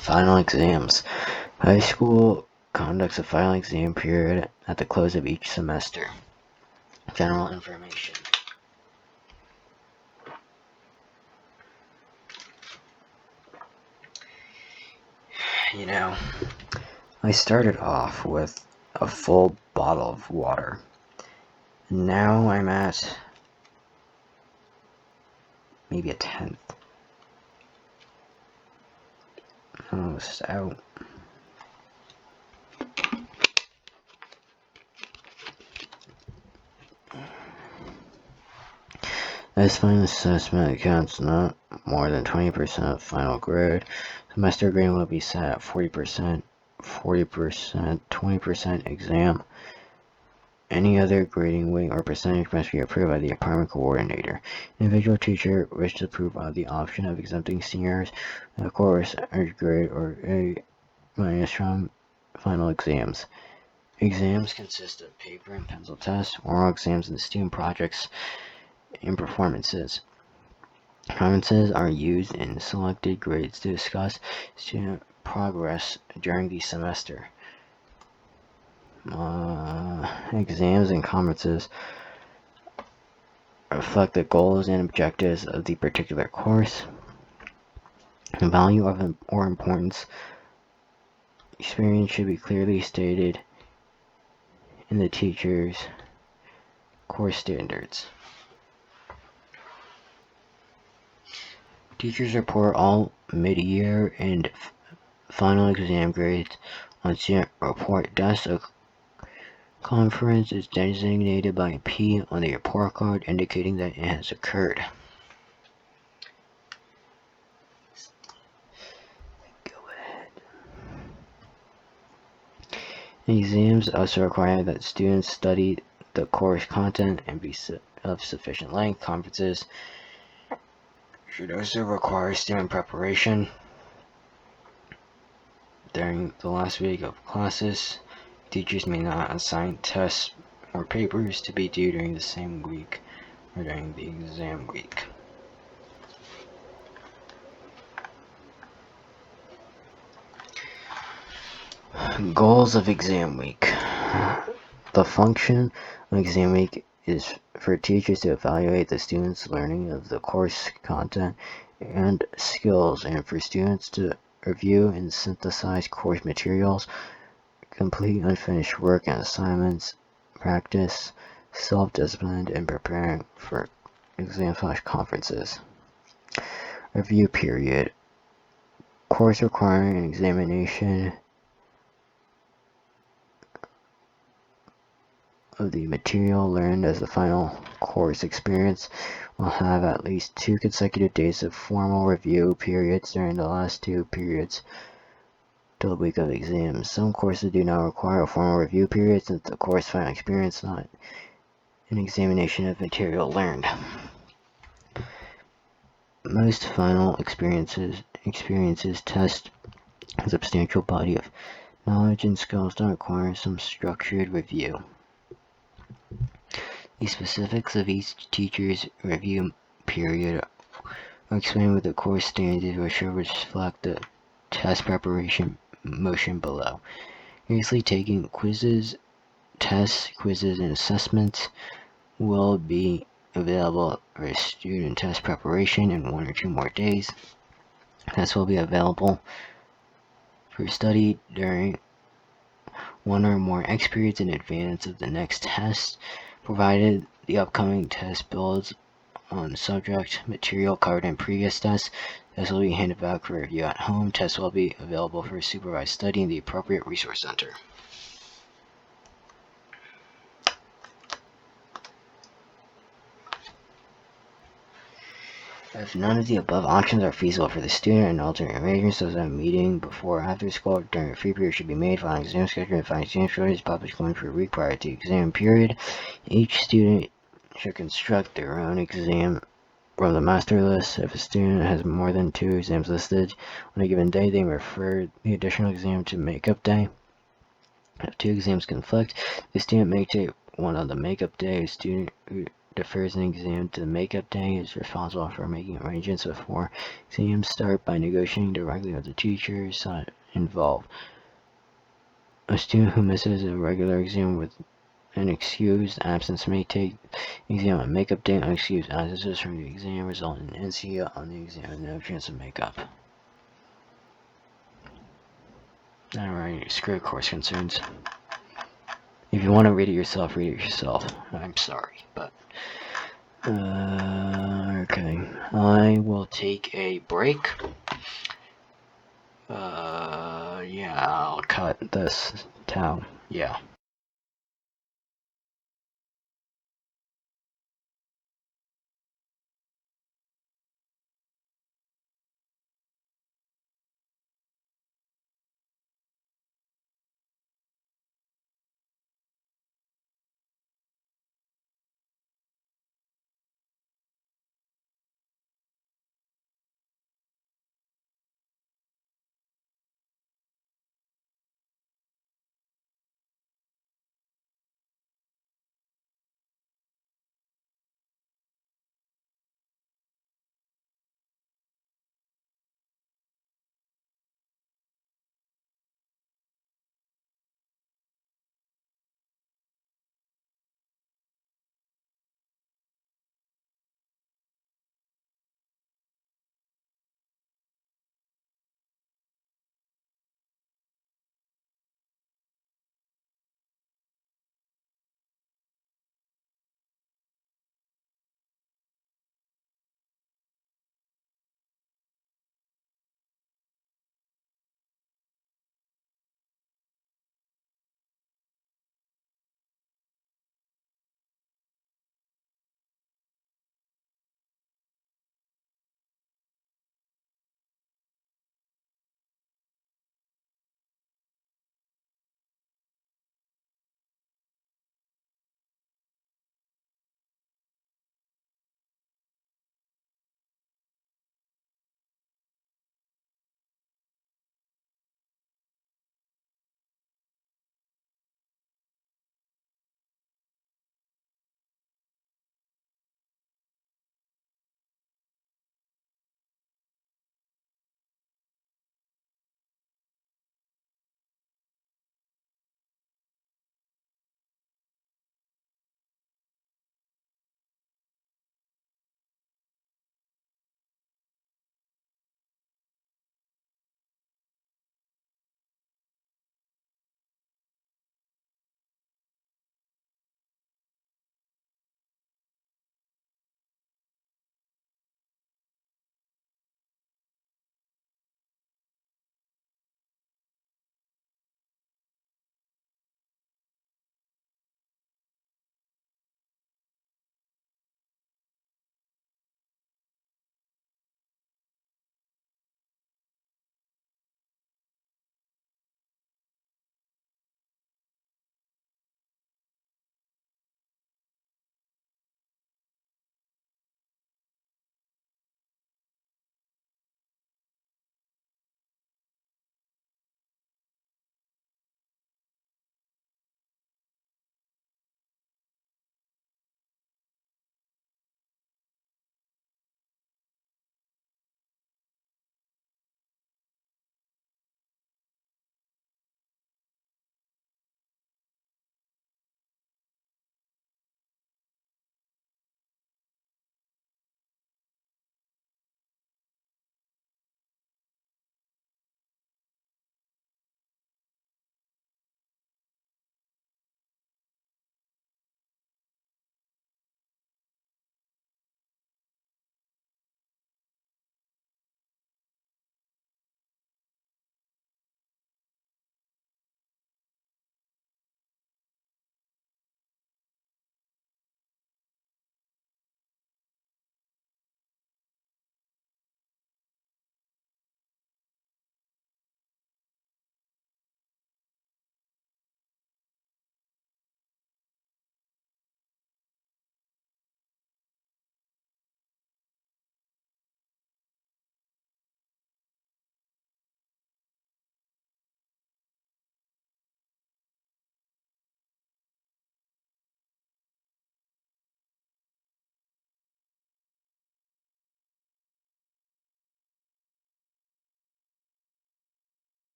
B: Final exams. High school conducts a final exam period at the close of each semester. General information. You know, I started off with a full bottle of water. Now I'm at maybe a tenth. Almost out. This final assessment accounts not more than 20% of final grade. Semester grade will be set at 40%, 20% exam. Any other grading weight or percentage must be approved by the department coordinator. Individual teacher wishes to approve of the option of exempting seniors in a course or grade or A- from final exams. Exams consist of paper and pencil tests, oral exams, and student projects and performances. Performances are used in selected grades to discuss student progress during the semester. Exams and conferences reflect the goals and objectives of the particular course. The value of or importance experience should be clearly stated in the teacher's course standards. Teachers report all mid-year and final exam grades on student report desk. A conference is designated by a P on the report card indicating that it has occurred. Go ahead. Exams also require that students study the course content and be of sufficient length. Conferences should also require student preparation during the last week of classes. Teachers may not assign tests or papers to be due during the same week or during the exam week. Goals of exam week. The function of exam week is for teachers to evaluate the students' learning of the course content and skills, and for students to review and synthesize course materials, complete unfinished work and assignments, practice self-discipline, and preparing for exam/conferences. Review period. Course requiring an examination of the material learned as the final course experience will have at least 2 consecutive days of formal review periods during the last 2 periods till the week of exams. Some courses do not require a formal review period since the course final experience not an examination of material learned. Most final experiences test a substantial body of knowledge and skills that require some structured review. The specifics of each teacher's review period are explained with the course standards, which will reflect the test preparation motion below. Previously taking quizzes, tests, quizzes, and assessments will be available for student test preparation in 1 or 2 more days. Tests will be available for study during 1 or more X periods in advance of the next test, provided the upcoming test builds on subject material covered in previous tests. Tests will be handed back for review at home. Tests will be available for supervised study in the appropriate resource center. If none of the above options are feasible for the student, an alternate arrangement such as a meeting before or after school or during a free period should be made. Final exam schedule and final exam schedule is published 1 per week prior to the exam period. Each student should construct their own exam from the master list. If a student has more than 2 exams listed on a given day, they refer the additional exam to makeup day. If 2 exams conflict, the student may take one on the makeup day. A student who defers an exam to the makeup day is responsible for making arrangements before exams start by negotiating directly with the teachers involved. A student who misses a regular exam with an excused absence may take the exam on makeup day. Unexcused absences from the exam result in NC on the exam and no chance of makeup. Alright, screw course concerns. If you want to read it yourself, read it yourself. I'm sorry, but okay. I will take a break. Yeah, I'll cut this down. Yeah.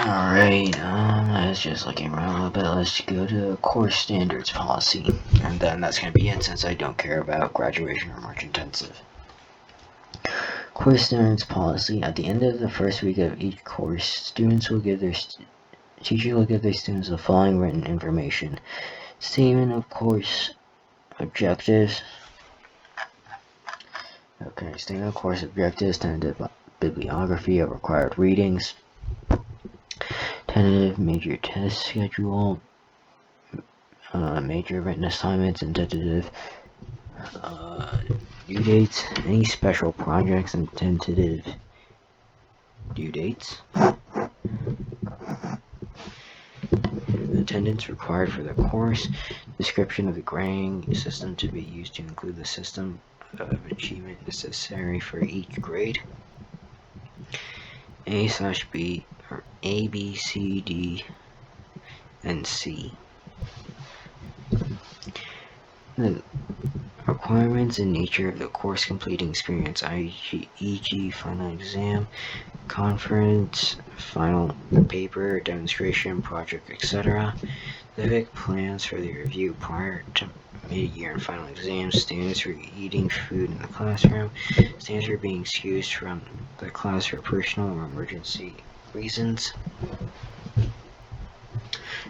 B: Alright, let's just looking around a little bit. Let's go to course standards policy. And then that's going to be it since I don't care about graduation or March intensive. Course standards policy. At the end of the first week of each course, teachers will give their students the following written information. Statement of course objectives. Okay, statement of course objectives, tentative bibliography of required readings, tentative major test schedule, major written assignments, and tentative due dates, any special projects and tentative due dates, attendance required for the course, description of the grading system to be used to include the system of achievement necessary for each grade, A/B or A, B, C, D, and C. The requirements and nature of the course completing experience, e.g. final exam, conference, final paper, demonstration, project, etc. Specific plans for the review prior to mid-year and final exams, standards for eating food in the classroom, standards for being excused from the class for personal or emergency reasons.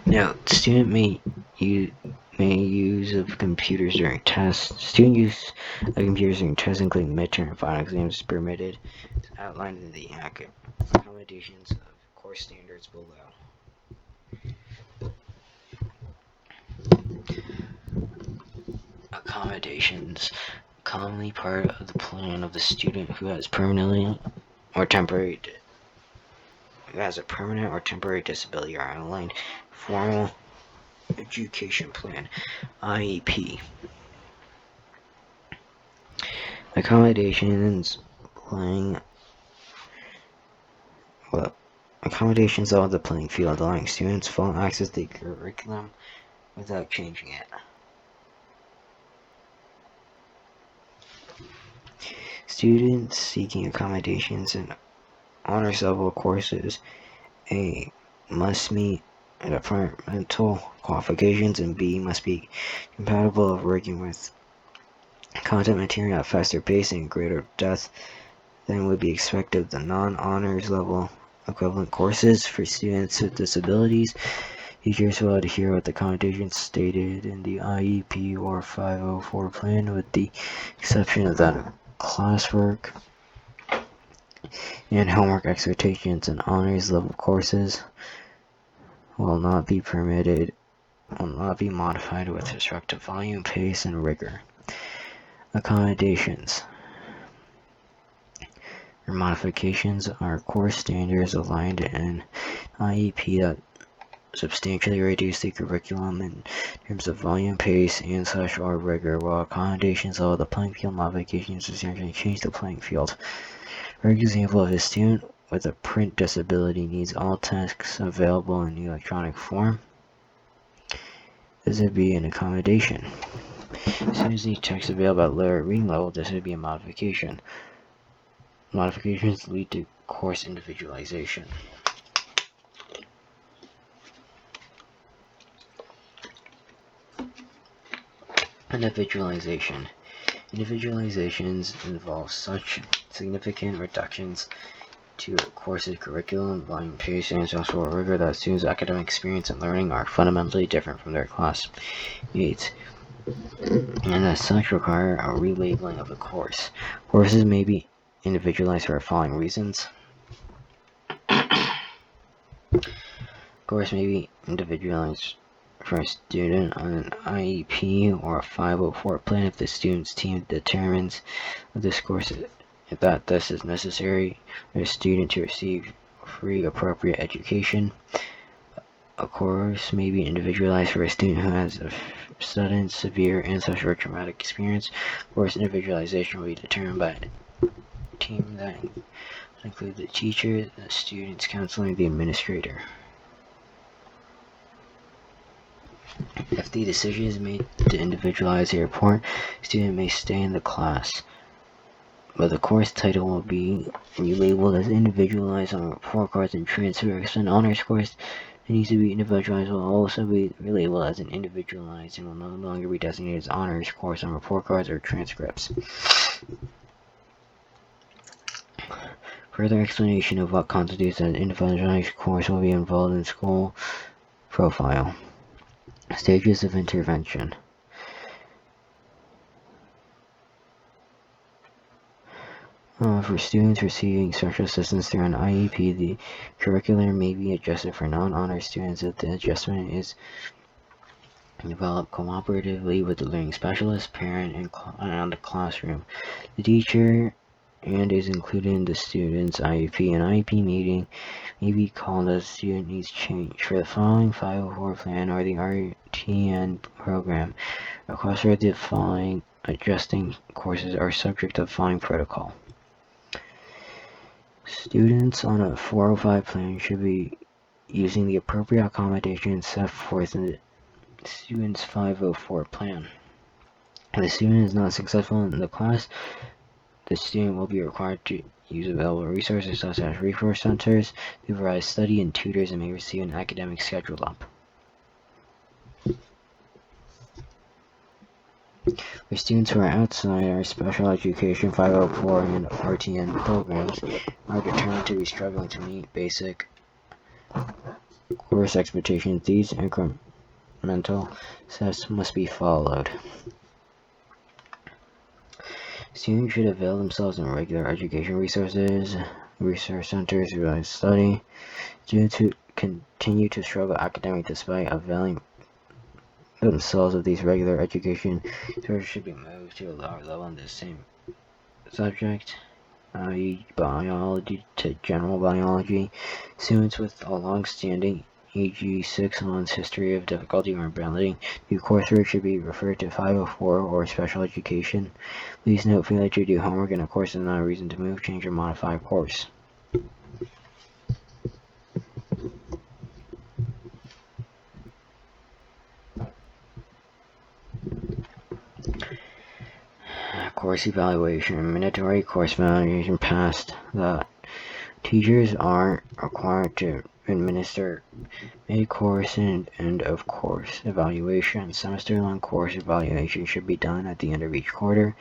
B: Note, student may use of computers during tests. Student use of computers during tests, including midterm and final exams, is permitted, as outlined in the accommodations of course standards below. Accommodations, commonly part of the plan of the student who has a permanent or temporary disability, are outlined formal education plan, IEP. Accommodations of the playing field, allowing students full access to the curriculum without changing it. Students seeking accommodations in honors level courses, A, must meet departmental qualifications, and B, must be compatible of working with content material at faster pace and greater depth than would be expected of the non-honors level equivalent courses. For students with disabilities, teachers will adhere with the accommodations stated in the IEP or 504 plan, with the exception of that classwork and homework expectations and honors level courses will not be modified with respect to volume, pace, and rigor. Accommodations or modifications are course standards aligned in IEP that substantially reduce the curriculum in terms of volume, pace, and or rigor, while accommodations allow the playing field modifications substantially change the playing field. For example, if a student with a print disability needs all texts available in electronic form, this would be an accommodation. As soon as need text available at lower reading level, this would be a modification. Modifications lead to course individualization. Individualization. Individualizations involve such significant reductions to a course's curriculum, volume, pace, and social rigor that students' academic experience and learning are fundamentally different from their classmates, and as such require a relabeling of the course. Courses may be individualized for the following reasons. Course may be individualized for a student on an IEP or a 504 plan if the student's team determines that this is necessary for the student to receive free appropriate education. A course may be individualized for a student who has a sudden, severe, ancestral or traumatic experience. Course individualization will be determined by a team that includes the teacher, the student's counselor, and the administrator. If the decision is made to individualize a report, the student may stay in the class. but the course title will be labeled as individualized on report cards and transcripts. An honors course that needs to be individualized will also be relabeled as an individualized and will no longer be designated as honors course on report cards or transcripts. Further explanation of what constitutes an individualized course will be involved in school profile. Stages of intervention. For students receiving special assistance through an IEP, the curriculum may be adjusted for non-honor students if the adjustment is developed cooperatively with the learning specialist, parent, and the classroom. The teacher and is included in the student's IEP. An IEP meeting may be called as student needs change. For the following 504 plan or the RTN program, requests for the following adjusting courses are subject to the following protocol. Students on a 405 plan should be using the appropriate accommodations set forth in the student's 504 plan. If the student is not successful in the class, the student will be required to use available resources such as resource centers to provide study and tutors and may receive an academic schedule up. For students who are outside our special education 504 and RTN programs are determined to be struggling to meet basic course expectations, these incremental steps must be followed. Students should avail themselves of regular education resources, resource centers to provide study. Students who continue to struggle academically despite availing themselves of these regular education resources should be moved to a lower level in the same subject, i.e. biology to general biology. Students with a long-standing e.g. 6 months history of difficulty or ability to coursework should be referred to 504 or special education. Please note, failure to do homework in a course is not a reason to move, change, or modify a course. Course evaluation. Mandatory course evaluation passed. The teachers are required to administer mid-course and end-of-course evaluation. Semester-long course evaluation should be done at the end of each quarter.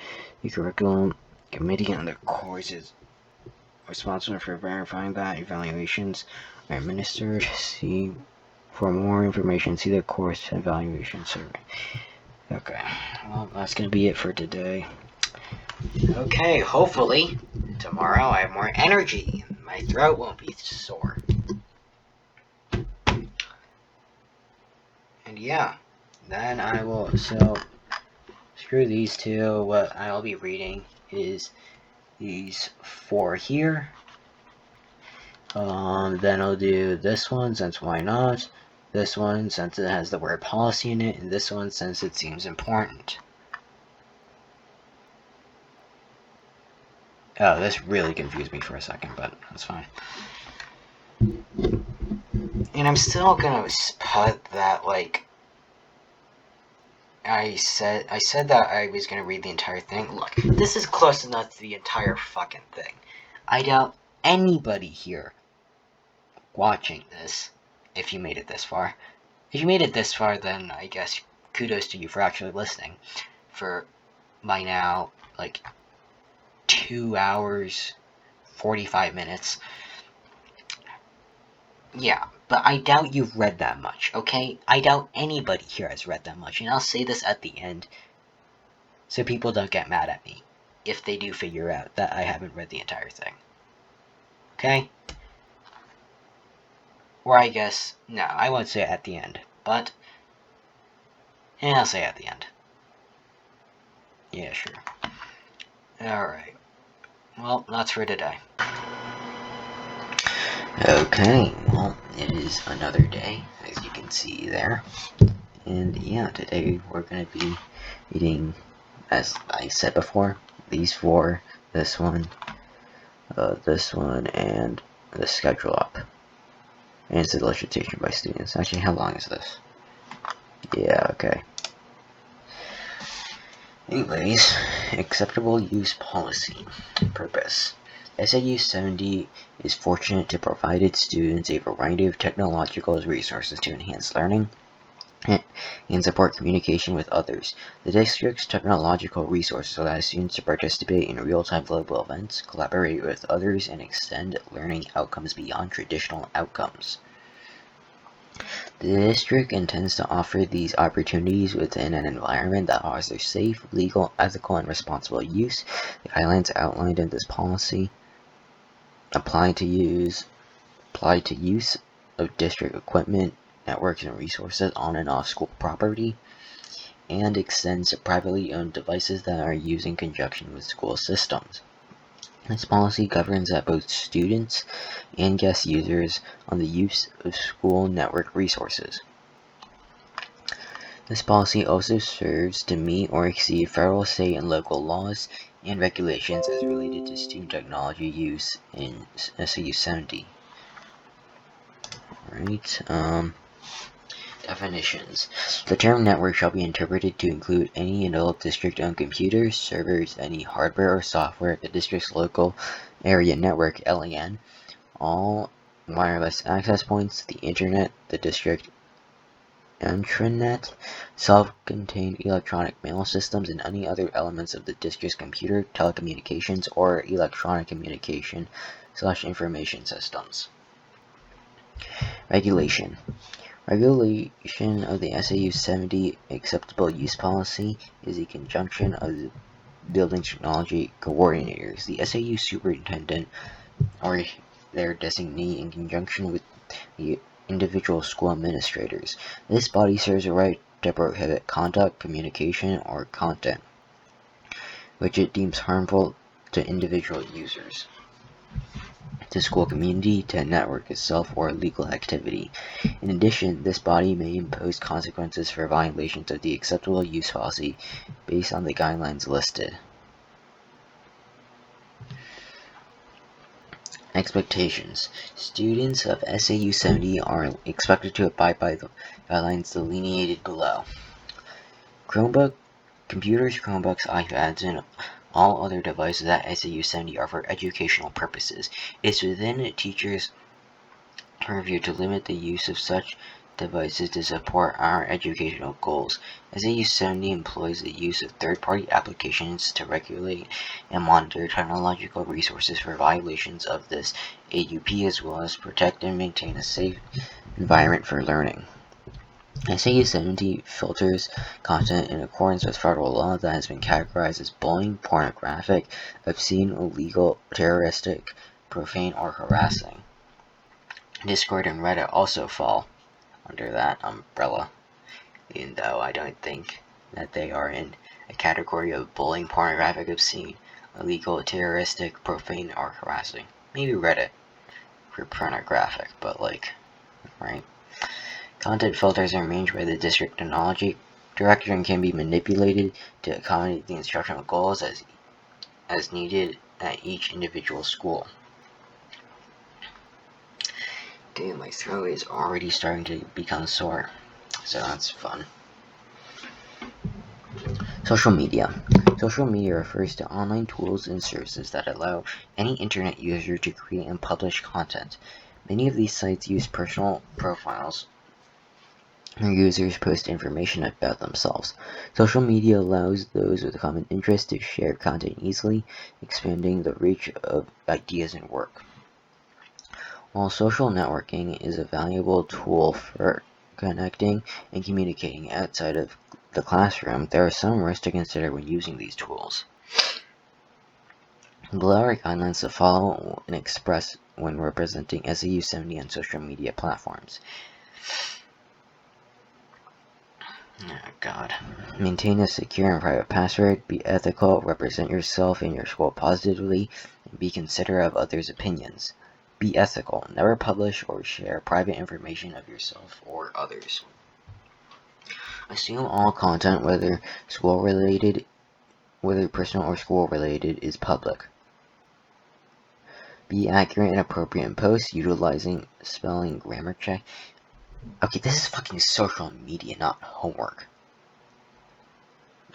B: The curriculum committee on the course is responsible for verifying that evaluations are administered. For more information, see the course evaluation survey. Okay, well, that's going to be it for today.
A: Okay, hopefully tomorrow I have more energy and my throat won't be sore. And yeah, then I will, so screw these two. What I'll be reading is these 4 here. Then I'll do this one, since why not? This one, since it has the word policy in it, and this one, since it seems important. Oh, this really confused me for a second, but that's fine. And I'm still gonna put that, like, I said that I was gonna read the entire thing. Look, this is close enough to the entire fucking thing. I doubt anybody here watching this, if you made it this far. If you made it this far, then I guess kudos to you for actually listening. For, by now, like, 2 hours, 45 minutes. Yeah, but I doubt you've read that much, okay? I doubt anybody here has read that much, and I'll say this at the end so people don't get mad at me if they do figure out that I haven't read the entire thing. Okay? Or I guess, no, I won't say it at the end, but, and I'll say it at the end. Yeah, sure. Alright. Well, that's for today. Okay, well, it is another day, as you can see there. And yeah, today we're going to be reading, as I said before, these 4, this one, and the schedule up. And solicitation by students. Actually, how long is this? Yeah, okay.
B: Anyways, acceptable use policy. Purpose. SAU 70 is fortunate to provide its students a variety of technological resources to enhance learning and support communication with others. The district's technological resources allow students to participate in real-time global events, collaborate with others, and extend learning outcomes beyond traditional outcomes. The district intends to offer these opportunities within an environment that fosters safe, legal, ethical, and responsible use. The guidelines outlined in this policy apply to use of district equipment, networks, and resources on and off school property, and extends to privately owned devices that are used in conjunction with school systems. This policy governs that both students and guest users on the use of school network resources. This policy also serves to meet or exceed federal, state, and local laws and regulations as related to student technology use in SAU 70. Right. Definitions. The term network shall be interpreted to include any adult district-owned computers, servers, any hardware or software, the district's local area network (LAN), all wireless access points, the internet, the district intranet, self-contained electronic mail systems, and any other elements of the district's computer, telecommunications, or electronic communication/information systems. Regulation. Regulation of the SAU 70 Acceptable Use Policy is a conjunction of the building technology coordinators, the SAU superintendent, or their designee in conjunction with the individual school administrators. This body serves a right to prohibit conduct, communication, or content which it deems harmful to individual users, to school community, to network itself, or legal activity. In addition, this body may impose consequences for violations of the acceptable use policy based on the guidelines listed. Expectations. Students of SAU 70 are expected to abide by the guidelines delineated below. Computers, Chromebooks, iPads, and all other devices at SAU 70 are for educational purposes. It is within a teacher's purview to limit the use of such devices to support our educational goals. SAU 70 employs the use of third-party applications to regulate and monitor technological resources for violations of this AUP, as well as protect and maintain a safe environment for learning. SAU 70 filters content in accordance with federal law that has been categorized as bullying, pornographic, obscene, illegal, terroristic, profane, or harassing. Discord and Reddit also fall under that umbrella, even though I don't think that they are in a category of bullying, pornographic, obscene, illegal, terroristic, profane, or harassing. Maybe Reddit for pornographic, but right? Content filters are arranged by the district technology director and can be manipulated to accommodate the instructional goals as needed at each individual school. Damn, my throat is already starting to become sore, so that's fun. Social media. Social media refers to online tools and services that allow any internet user to create and publish content. Many of these sites use personal profiles where users post information about themselves. Social media allows those with common interests to share content easily, expanding the reach of ideas and work. While social networking is a valuable tool for connecting and communicating outside of the classroom, there are some risks to consider when using these tools. Below are guidelines to follow and express when representing SAU 70 on social media platforms. Oh God. Maintain a secure and private password, be ethical, represent yourself and your school positively, and be considerate of others' opinions. Be ethical. Never publish or share private information of yourself or others. Assume all content, whether personal or school related, is public. Be accurate and appropriate in posts, utilizing spelling grammar check. Okay, this is fucking social media, not homework.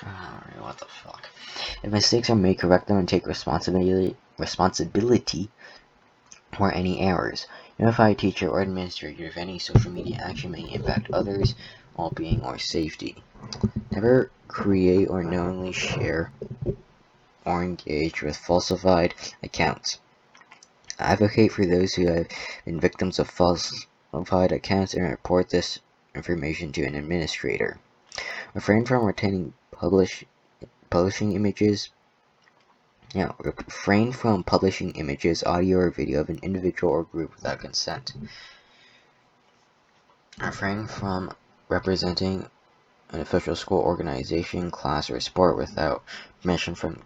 B: Alright, what the fuck? If mistakes are made, correct them and take responsibility for any errors. Notify a teacher or administrator if any social media action may impact others' well-being or safety. Never create or knowingly share or engage with falsified accounts. Advocate for those who have been victims of falsified accounts and report this information to an administrator. Refrain from refrain from publishing images, audio, or video of an individual or group without consent. Refrain from representing an official school organization, class, or sport without permission from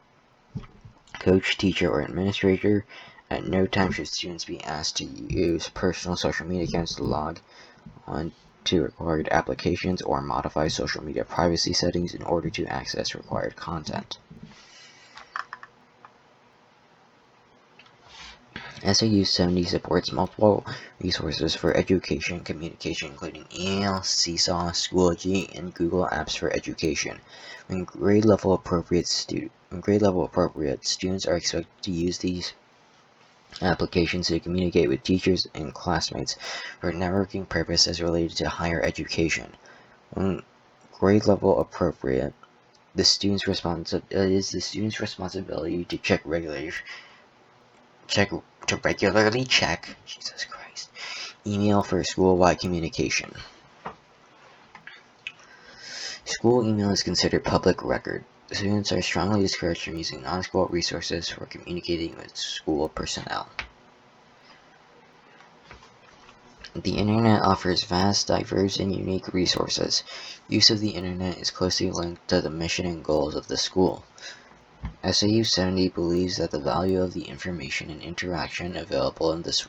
B: coach, teacher, or administrator. At no time should students be asked to use personal social media accounts to log on to required applications or modify social media privacy settings in order to access required content. SAU 70 supports multiple resources for education communication, including email, Seesaw, Schoology, and Google Apps for Education. When grade level appropriate, students are expected to use these applications to communicate with teachers and classmates for networking purposes related to higher education. When grade level appropriate, it is the student's responsibility to regularly check email for school-wide communication. School email is considered public record. Students are strongly discouraged from using non-school resources for communicating with school personnel. The Internet offers vast, diverse, and unique resources. Use of the Internet is closely linked to the mission and goals of the school. SAU 70 believes that the value of the information and interaction available in this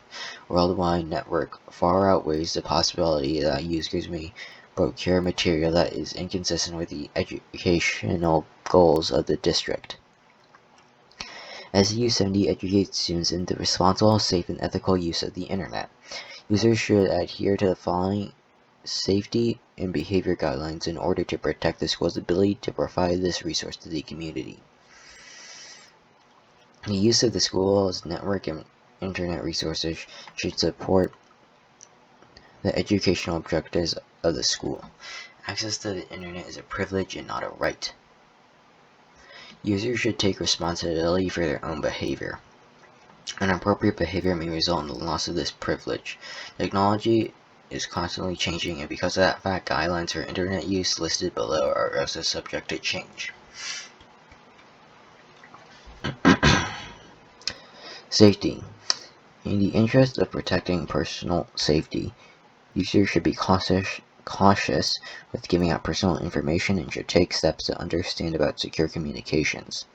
B: worldwide network far outweighs the possibility that users may procure material that is inconsistent with the educational goals of the district. SAU 70 educates students in the responsible, safe, and ethical use of the Internet. Users should adhere to the following safety and behavior guidelines in order to protect the school's ability to provide this resource to the community. The use of the school's network and internet resources should support the educational objectives of the school. Access to the internet is a privilege and not a right. Users should take responsibility for their own behavior. Inappropriate behavior may result in the loss of this privilege. Technology is constantly changing, and because of that fact, guidelines for internet use listed below are also subject to change. Safety. In the interest of protecting personal safety, users should be cautious with giving out personal information and should take steps to understand about secure communications.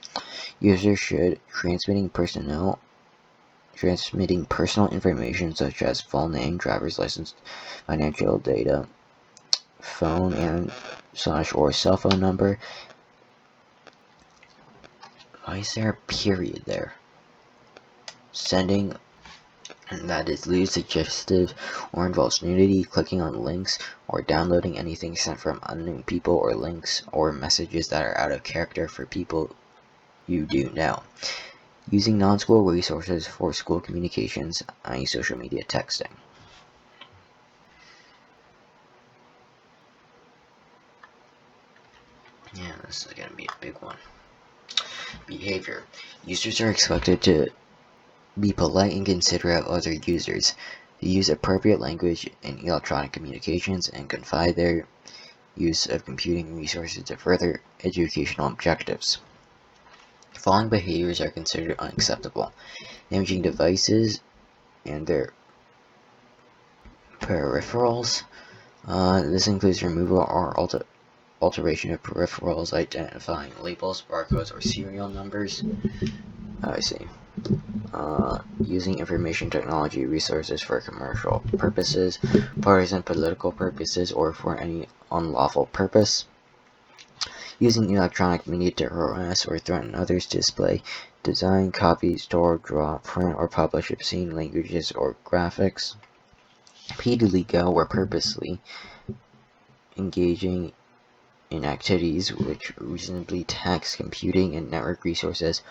B: Users should transmitting personal information such as full name, driver's license, financial data, phone and or cell phone number. Why is there a period there? Sending that is lewd, suggestive, or involves nudity, clicking on links, or downloading anything sent from unknown people, or links or messages that are out of character for people you do know. Using non-school resources for school communications, i.e. social media texting. Yeah, this is going to be a big one. Behavior. Users are expected to be polite and considerate of other users, to use appropriate language in electronic communications, and confide their use of computing resources to further educational objectives. The following behaviors are considered unacceptable: damaging devices and their peripherals. This includes removal or alteration of peripherals identifying labels, barcodes, or serial numbers. I see. Using information technology resources for commercial purposes, partisan political purposes, or for any unlawful purpose. Using electronic media to harass or threaten others to display, design, copy, store, draw, print, or publish obscene languages or graphics. Repeatedly go or purposely engaging in activities which reasonably tax computing and network resources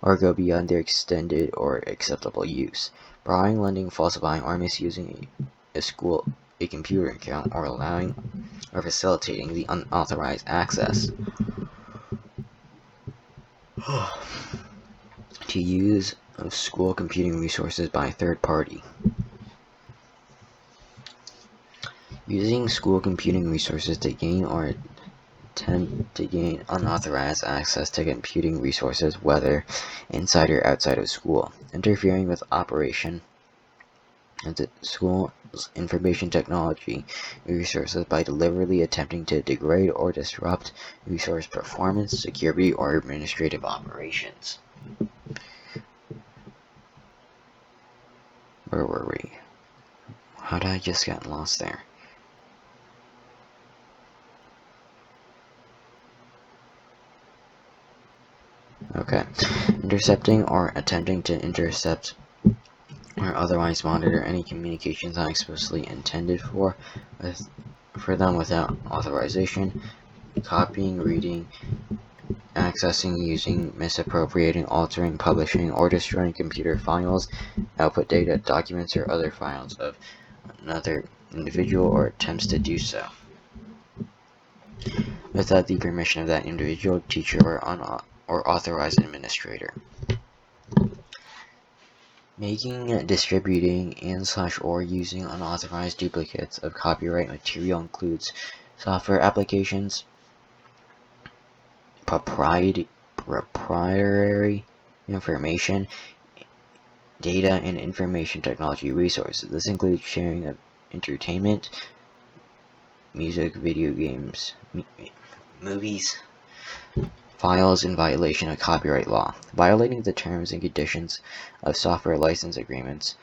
B: or go beyond their extended or acceptable use. Borrowing, lending, falsifying, or misusing a computer account, or allowing or facilitating the unauthorized access to use of school computing resources by a third party. Using school computing resources to gain or attempt to gain unauthorized access to computing resources, whether inside or outside of school. Interfering with operation of the school's information technology resources by deliberately attempting to degrade or disrupt resource performance, security, or administrative operations. Where were we? How did I just get lost there? Okay. Intercepting or attempting to intercept or otherwise monitor any communications not explicitly intended for them without authorization. Copying, reading, accessing, using, misappropriating, altering, publishing, or destroying computer files, output data, documents, or other files of another individual, or attempts to do so without the permission of that individual, teacher, or authorized administrator. Making, distributing, and/or using unauthorized duplicates of copyright material includes software applications, proprietary information, data, and information technology resources. This includes sharing of entertainment, music, video games, movies, files in violation of copyright law, violating the terms and conditions of software license agreements,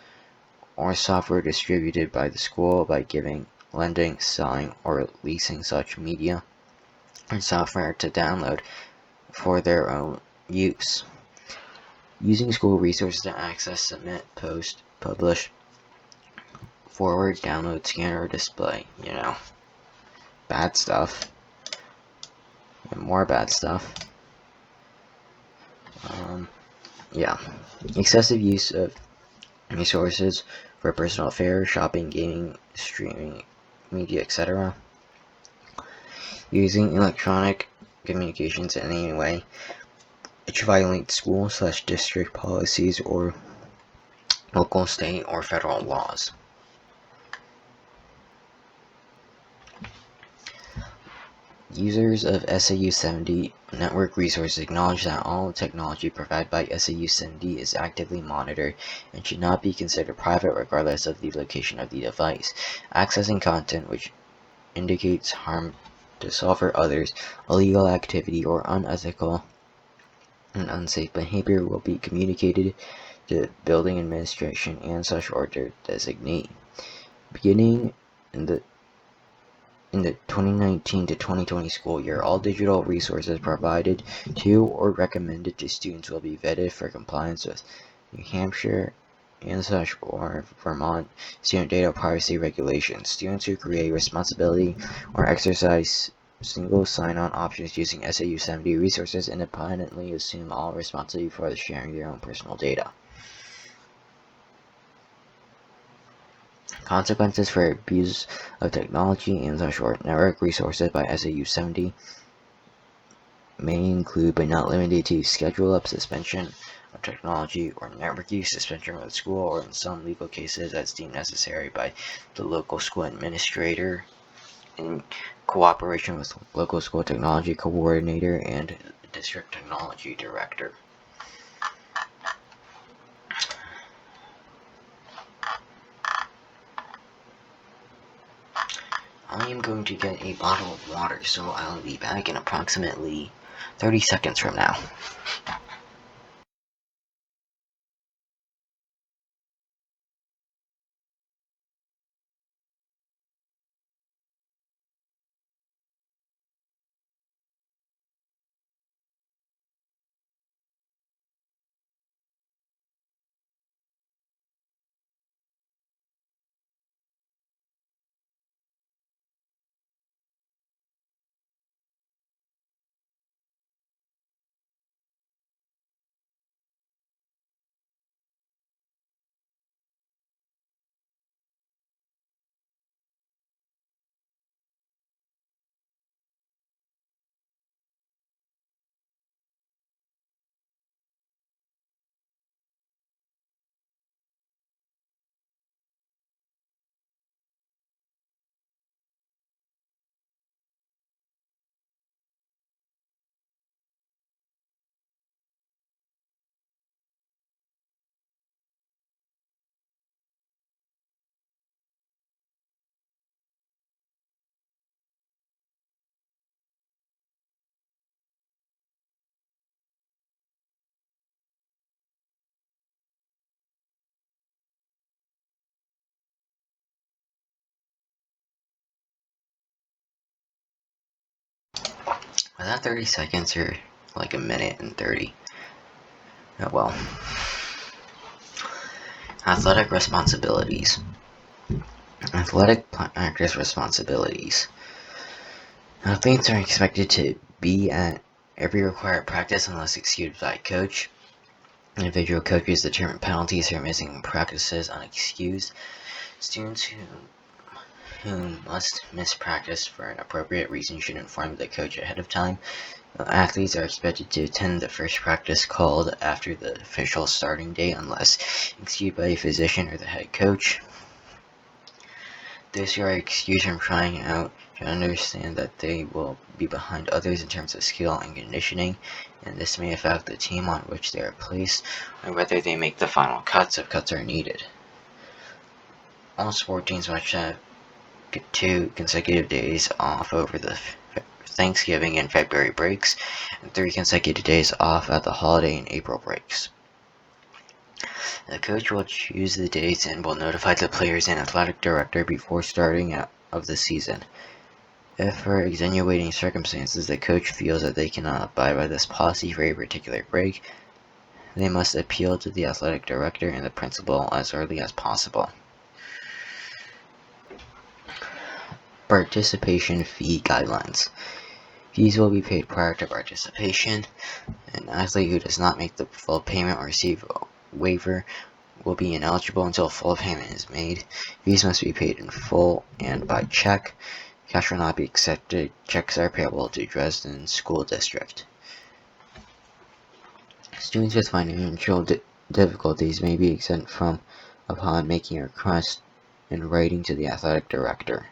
B: or software distributed by the school by giving, lending, selling, or leasing such media and software to download for their own use. Using school resources to access, submit, post, publish, forward, download, scan, or display. Bad stuff. And more bad stuff. Excessive use of resources for personal affairs, shopping, gaming, streaming, media, etc. Using electronic communications in any way which violates school/district policies or local, state, or federal laws. Users of SAU-70 network resources acknowledge that all technology provided by SAU-70 is actively monitored and should not be considered private regardless of the location of the device. Accessing content which indicates harm to self or others, illegal activity, or unethical and unsafe behavior will be communicated to building administration and such or their designee. Beginning in the 2019 to 2020 school year, all digital resources provided to or recommended to students will be vetted for compliance with New Hampshire and such or Vermont student data privacy regulations. Students who create responsibility or exercise single sign-on options using SAU-70 resources independently assume all responsibility for the sharing their own personal data. Consequences for abuse of technology and social network resources by SAU-70 may include, but not limited to, schedule up suspension of technology or network use, suspension from the school, or in some legal cases as deemed necessary by the local school administrator in cooperation with local school technology coordinator and district technology director. I am going to get a bottle of water, so I'll be back in approximately 30 seconds from now. Was that 30 seconds or like a minute and 30? Oh well. Athletic responsibilities. Athletic practice responsibilities. Athletes are expected to be at every required practice unless excused by coach. Individual coaches determine penalties for missing practices unexcused. Students who must miss practice for an appropriate reason should inform the coach ahead of time. Athletes are expected to attend the first practice called after the official starting date unless excused by a physician or the head coach. Those who are excused from trying out should understand that they will be behind others in terms of skill and conditioning, and this may affect the team on which they are placed, or whether they make the final cuts if cuts are needed. All sport teams must have 2 consecutive days off over the Thanksgiving and February breaks, and 3 consecutive days off at the holiday and April breaks. The coach will choose the dates and will notify the players and athletic director before starting of the season. If for extenuating circumstances the coach feels that they cannot abide by this policy for a particular break, they must appeal to the athletic director and the principal as early as possible. Participation fee guidelines. Fees will be paid prior to participation. An athlete who does not make the full payment or receive a waiver will be ineligible until full payment is made. Fees must be paid in full and by check. Cash will not be accepted. Checks are payable to Dresden School District. Students with financial difficulties may be exempt from upon making a request in writing to the athletic director.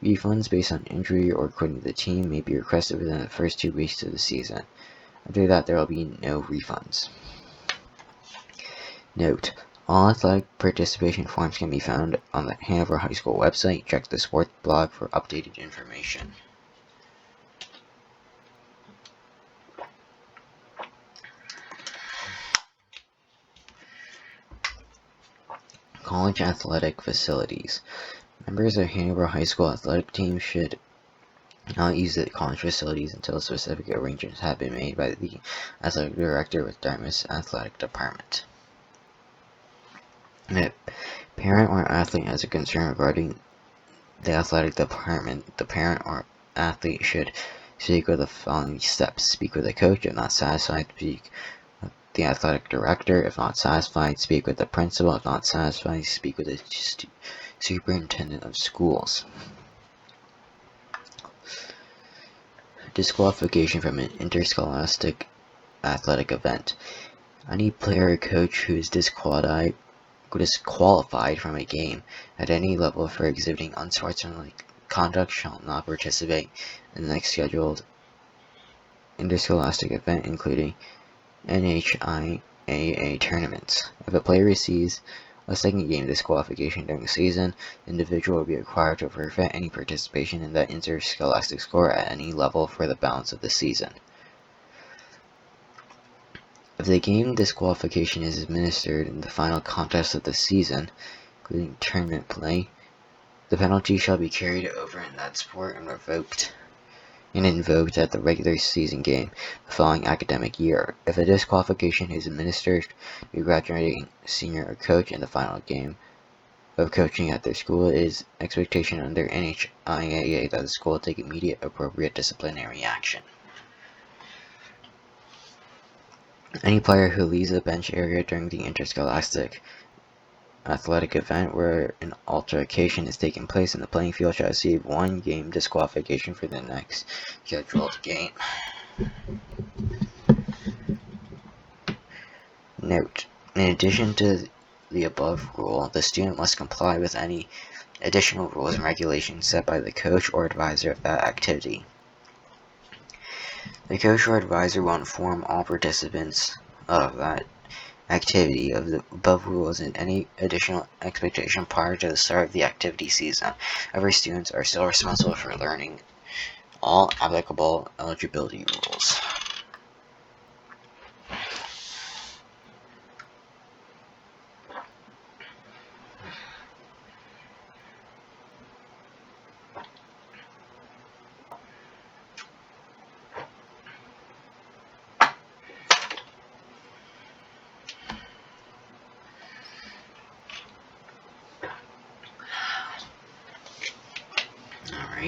B: Refunds based on injury or quitting the team may be requested within the first 2 weeks of the season. After that, there will be no refunds. Note: all athletic participation forms can be found on the Hanover High School website. Check the sports blog for updated information. College athletic facilities. Members of Hanover High School athletic team should not use the college facilities until specific arrangements have been made by the athletic director with Dartmouth's athletic department. If a parent or athlete has a concern regarding the athletic department, the parent or athlete should speak with the following steps. Speak with the coach. If not satisfied, speak with the athletic director. If not satisfied, speak with the principal. If not satisfied, speak with the superintendent of schools. Disqualification from an interscholastic athletic event. Any player or coach who is disqualified from a game at any level for exhibiting unsportsmanlike conduct shall not participate in the next scheduled interscholastic event, including NHIAA tournaments. If a player receives a second game disqualification during the season, the individual will be required to forfeit any participation in that interscholastic score at any level for the balance of the season. If the game disqualification is administered in the final contest of the season, including tournament play, the penalty shall be carried over in that sport and invoked at the regular season game the following academic year. If a disqualification is administered to a graduating senior or coach in the final game of coaching at their school, it is expectation under NHIAA that the school will take immediate appropriate disciplinary action. Any player who leaves the bench area during the interscholastic athletic event where an altercation is taking place in the playing field shall receive 1 game disqualification for the next scheduled game. Note: in addition to the above rule, the student must comply with any additional rules and regulations set by the coach or advisor of that activity. The coach or advisor will inform all participants of that activity of the above rules and any additional expectation prior to the start of the activity season. However, students are still responsible for learning all applicable eligibility rules.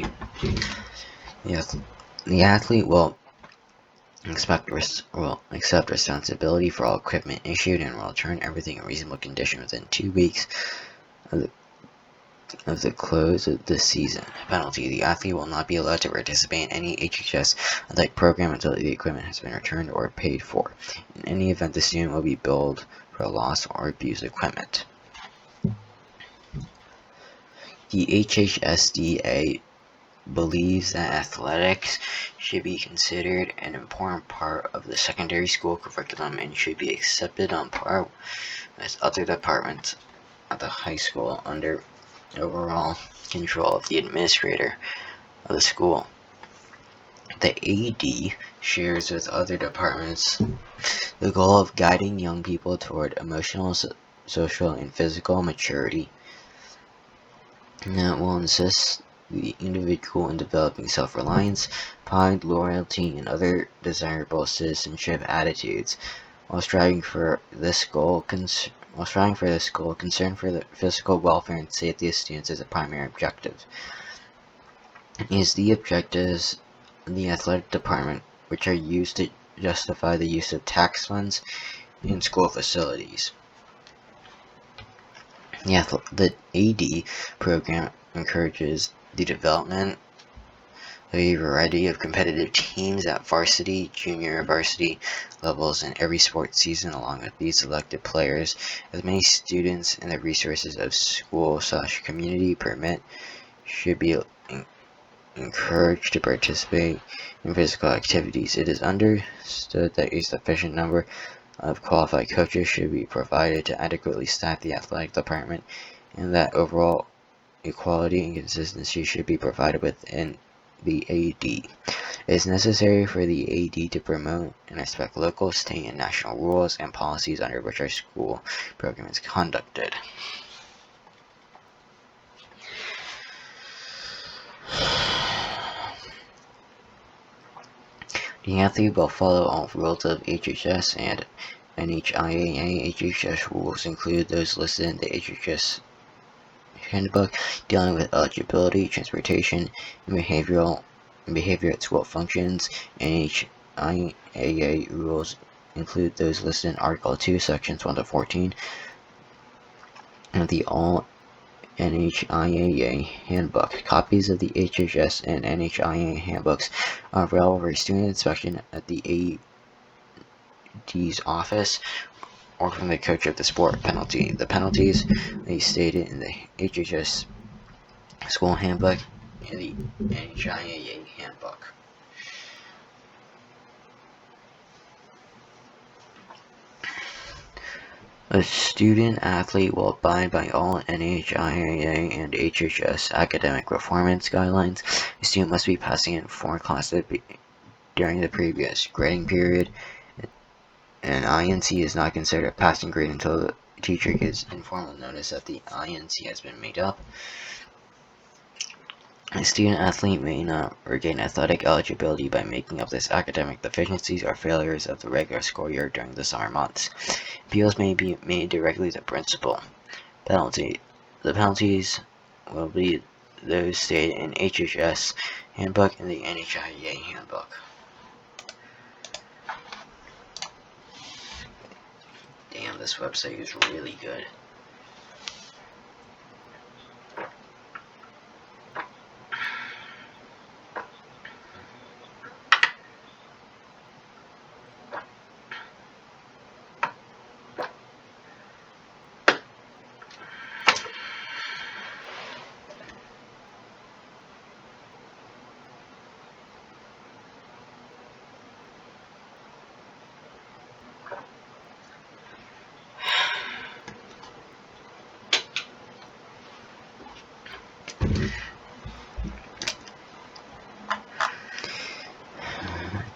A: right?
B: The athlete will accept responsibility for all equipment issued and will return everything in reasonable condition within 2 weeks of the close of the season. Penalty: the athlete will not be allowed to participate in any HHS athletic program until the equipment has been returned or paid for. In any event, the student will be billed for lost or abused equipment. The HHSDA believes that athletics should be considered an important part of the secondary school curriculum and should be accepted on par with other departments at the high school under overall control of the administrator of the school. The AD shares with other departments the goal of guiding young people toward emotional, social, and physical maturity, and that will assist the individual in developing self-reliance, pride, loyalty, and other desirable citizenship attitudes. While striving for this goal, concern for the physical welfare and safety of students is a primary objective. It is the objectives of the athletic department which are used to justify the use of tax funds in school facilities. The AD program encourages the development of a variety of competitive teams at varsity, junior varsity levels in every sports season. Along with these selected players, as many students and the resources of school/community permit should be encouraged to participate in physical activities. It is understood that a sufficient number of qualified coaches should be provided to adequately staff the athletic department, and that overall equality and consistency should be provided within the AD. It is necessary for the AD to promote and respect local, state, and national rules and policies under which our school program is conducted. The athlete will follow all rules of HHS and NHIAA. HHS rules include those listed in the HHS handbook dealing with eligibility, transportation, and behavior at school functions. NHIAA rules include those listed in Article 2, Sections 1 to 14 of the All NHIAA handbook. Copies of the HHS and NHIAA handbooks are available for student inspection at the AD's office or from the coach of the sport. Penalty: the penalties are stated in the HHS school handbook and the NHIAA handbook. A student athlete will abide by all NHIAA and HHS academic performance guidelines. A student must be passing in 4 classes during the previous grading period. An INC is not considered a passing grade until the teacher gives informal notice that the INC has been made up. A student athlete may not regain athletic eligibility by making up his academic deficiencies or failures of the regular school year during the summer months. Appeals may be made directly to principal. Penalty: the penalties will be those stated in HHS handbook and the NHIAA handbook. Damn, this website is really good.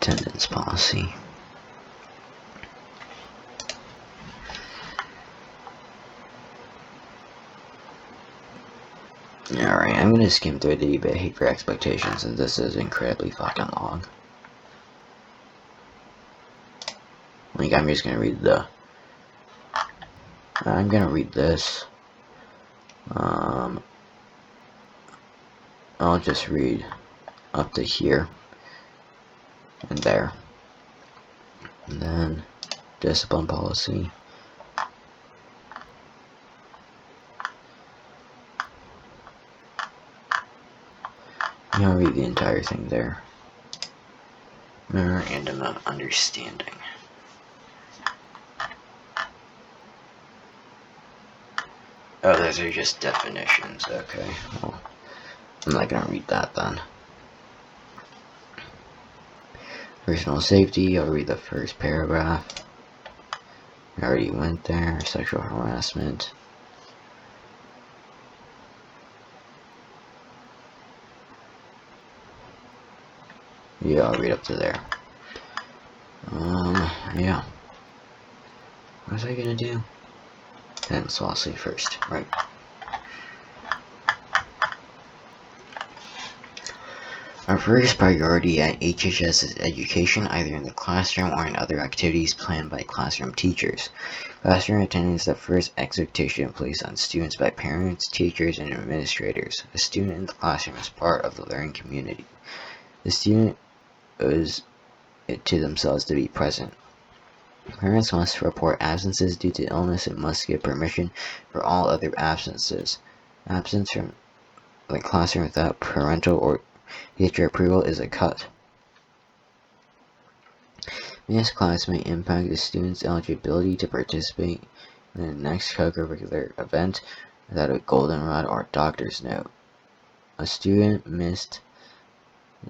B: Attendance policy. Alright, I'm gonna skim through the behavior expectations, and this is incredibly fucking long. Like, I'm just gonna read I'm gonna read this. I'll just read up to here and there. And then discipline policy. I'll read the entire thing there. Memorandum of understanding. Oh, those are just definitions. Okay, well, I'm not gonna read that then. Personal safety, I'll read the first paragraph. I already went there. Sexual harassment. Yeah, I'll read up to there. Yeah. What was I gonna do? And so I'll say first, right? Our first priority at HHS is education, either in the classroom or in other activities planned by classroom teachers. Classroom attendance is the first expectation placed on students by parents, teachers, and administrators. A student in the classroom is part of the learning community. The student owes it to themselves to be present. Parents must report absences due to illness and must give permission for all other absences. Absence from the classroom without parental or teacher approval is a cut. Missed class may impact the student's eligibility to participate in the next co-curricular event without a goldenrod or doctor's note. A student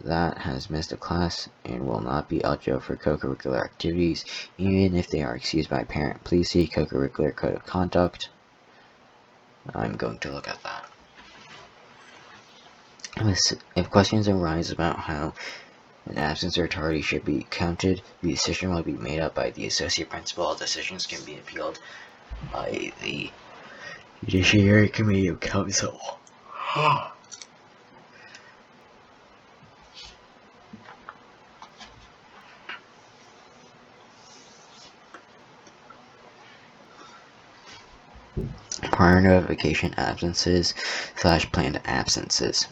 B: that has missed a class and will not be eligible for co-curricular activities, even if they are excused by a parent. Please see co-curricular code of conduct. I'm going to look at that. If questions arise about how an absence or tardy should be counted, the decision will be made up by the associate principal. All decisions can be appealed by the Judiciary Committee of Council. Prior notification absences / planned absences.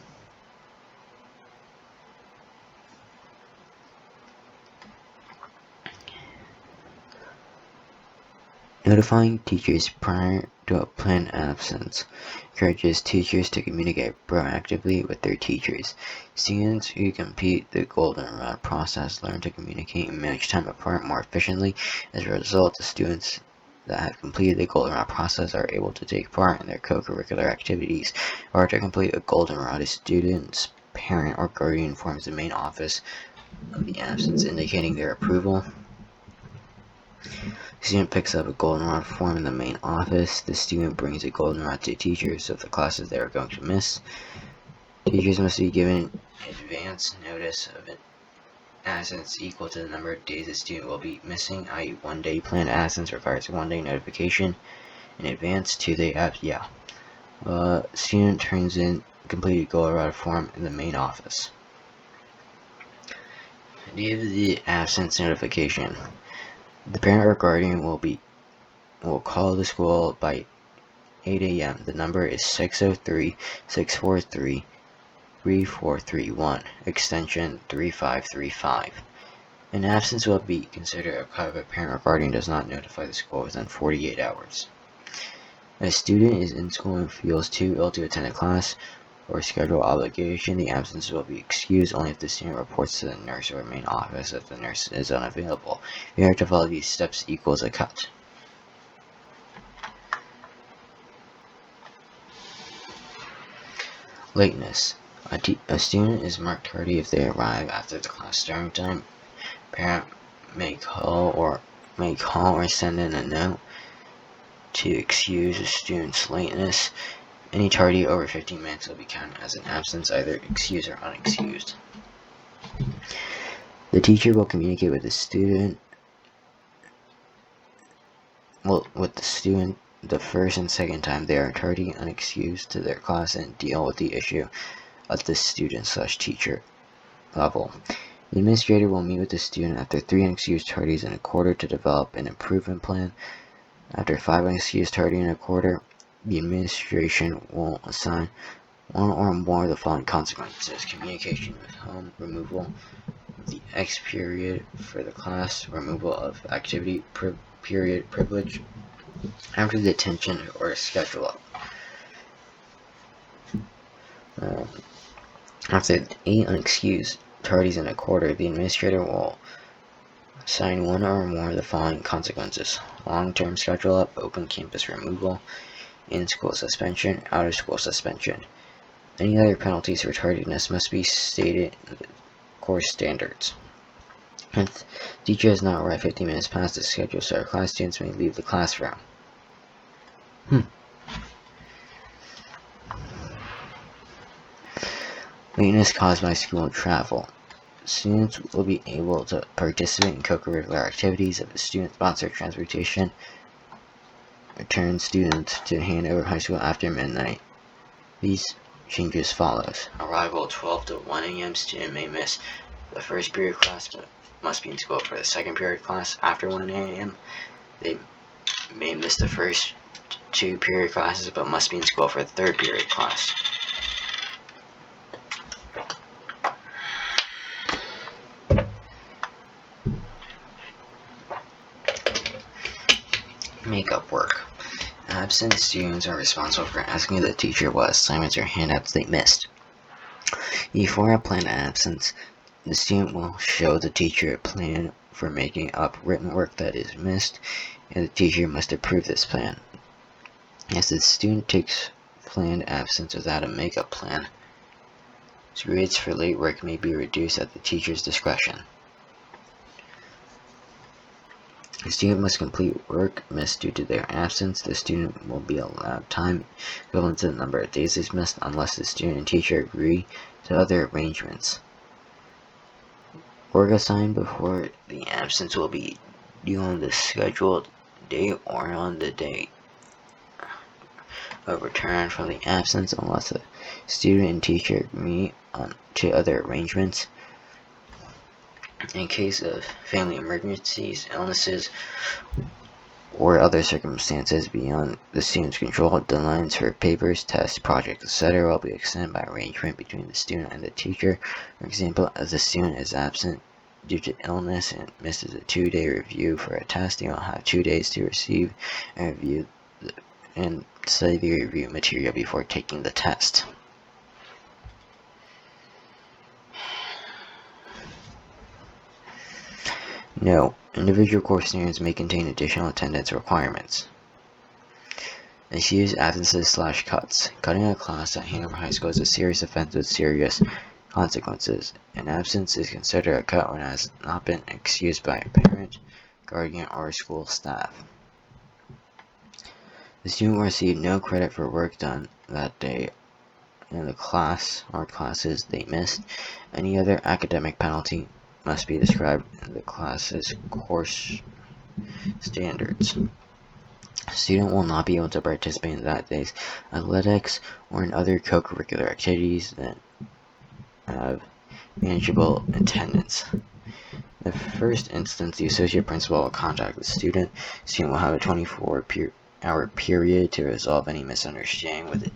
B: Notifying teachers prior to a planned absence encourages teachers to communicate proactively with their teachers. Students who complete the goldenrod process learn to communicate and manage time apart more efficiently. As a result, the students that have completed the goldenrod process are able to take part in their co-curricular activities. In order to complete a goldenrod, a student's parent or guardian informs the main office of the absence, indicating their approval. The student picks up a goldenrod form in the main office. The student brings a goldenrod to teachers of the classes they are going to miss. Teachers must be given advance notice of an absence equal to the number of days the student will be missing, i.e. 1 day. Planned absence requires 1 day notification in advance. 2 day student turns in completed goldenrod form in the main office. Give the absence notification. The parent or guardian will call the school by 8 a.m. The number is 603-643-3431, extension 3535. An absence will be considered a cut if a parent or guardian does not notify the school within 48 hours. If a student is in school and feels too ill to attend a class or schedule obligation, the absence will be excused only if the student reports to the nurse or main office if the nurse is unavailable. Failure to follow these steps equals a cut. Lateness. A student is marked tardy if they arrive after the class starting time. Parent may call or send in a note to excuse a student's lateness. Any tardy over 15 minutes will be counted as an absence, either excused or unexcused. The teacher will communicate with the student the first and second time they are tardy and unexcused to their class and deal with the issue at the student/teacher level. The administrator will meet with the student after 3 unexcused tardies in a quarter to develop an improvement plan. After 5 unexcused tardy in a quarter, the administration will assign one or more of the following consequences: communication with home, removal of the X period for the class, removal of activity period privilege after detention or schedule up. After 8 unexcused tardies in a quarter, the administrator will assign one or more of the following consequences: long-term schedule up, open campus removal, in-school suspension, out-of-school suspension. Any other penalties for tardiness must be stated in the course standards. If the teacher has not arrived 15 minutes past the scheduled start of class, students may leave the classroom. Lateness caused by school travel. Students will be able to participate in co-curricular activities if the student-sponsored transportation returns students to Hanover High School after midnight. These changes follows. Arrival 12 to 1 a.m. Student may miss the first period class but must be in school for the second period class after 1 a.m. They may miss the first 2 period classes but must be in school for the third period class. Makeup work. Absent students are responsible for asking the teacher what assignments or handouts they missed. Before a planned absence, the student will show the teacher a plan for making up written work that is missed, and the teacher must approve this plan. If the student takes planned absence without a makeup plan, grades for late work may be reduced at the teacher's discretion. The student must complete work missed due to their absence. The student will be allowed time equivalent to the number of days they missed unless the student and teacher agree to other arrangements. Work assigned before the absence will be due on the scheduled date or on the date of return from the absence unless the student and teacher agree to other arrangements. In case of family emergencies, illnesses, or other circumstances beyond the student's control, deadlines for papers, tests, projects, etc. will be extended by arrangement between the student and the teacher. For example, if the student is absent due to illness and misses a 2-day review for a test, they will have 2 days to receive and review and study the review material before taking the test. No, individual course standards may contain additional attendance requirements. Excused absences/cuts. Cutting a class at Hanover High School is a serious offense with serious consequences. An absence is considered a cut when it has not been excused by a parent, guardian, or school staff. The student will receive no credit for work done that day in the class or classes they missed. Any other academic penalty must be described in the class's course standards. A student will not be able to participate in that day's athletics or in other co-curricular activities that have manageable attendance. In the first instance, the associate principal will contact the student. The student will have a 24-hour period to resolve any misunderstanding with the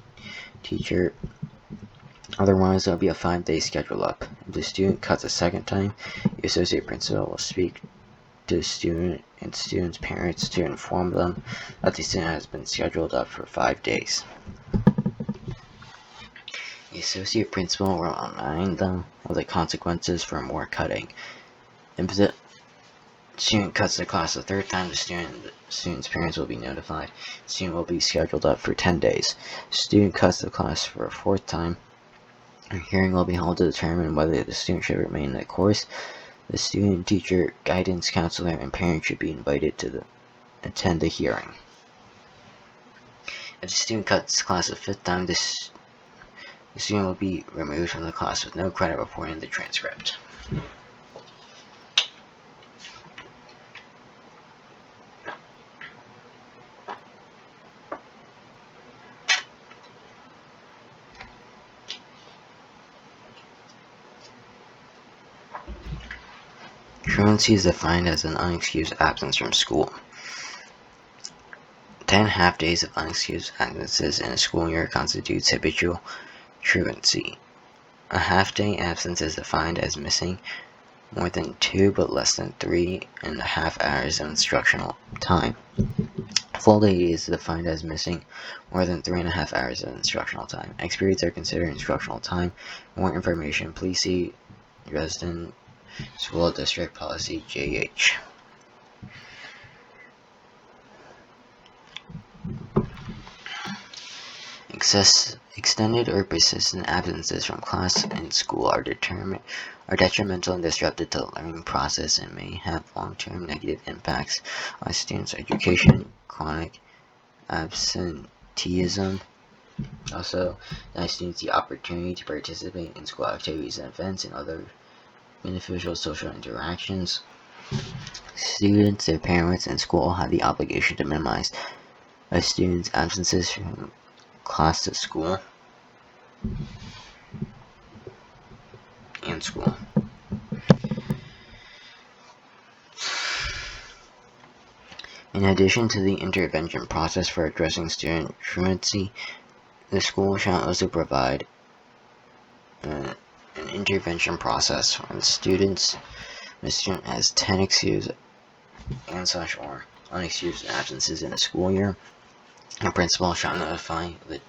B: teacher. Otherwise, there will be a 5-day schedule up. If the student cuts a second time, the associate principal will speak to the student and student's parents to inform them that the student has been scheduled up for 5 days. The associate principal will remind them of the consequences for more cutting. If the student cuts the class a third time, the student's parents will be notified. The student will be scheduled up for 10 days. The student cuts the class for a fourth time. A hearing will be held to determine whether the student should remain in the course. The student, teacher, guidance counselor, and parent should be invited to attend the hearing. If the student cuts class a fifth time, the student will be removed from the class with no credit reported in the transcript. Truancy is defined as an unexcused absence from school. 10 half days of unexcused absences in a school year constitutes habitual truancy. A half-day absence is defined as missing more than 2 but less than 3.5 hours of instructional time. Full day is defined as missing more than 3.5 hours of instructional time. X periods are considered instructional time. For more information, please see Dresden School District Policy JH. Extended or persistent absences from class and school are detrimental and disruptive to the learning process and may have long-term negative impacts on students' education. Chronic absenteeism also denies students the opportunity to participate in school activities and events and other beneficial social interactions. Students, their parents, and school have the obligation to minimize a student's absences from class to school and school. In addition to the intervention process for addressing student truancy, the school shall also provide an intervention process when the student has 10 excused and/or unexcused absences in a school year. The principal shall notify the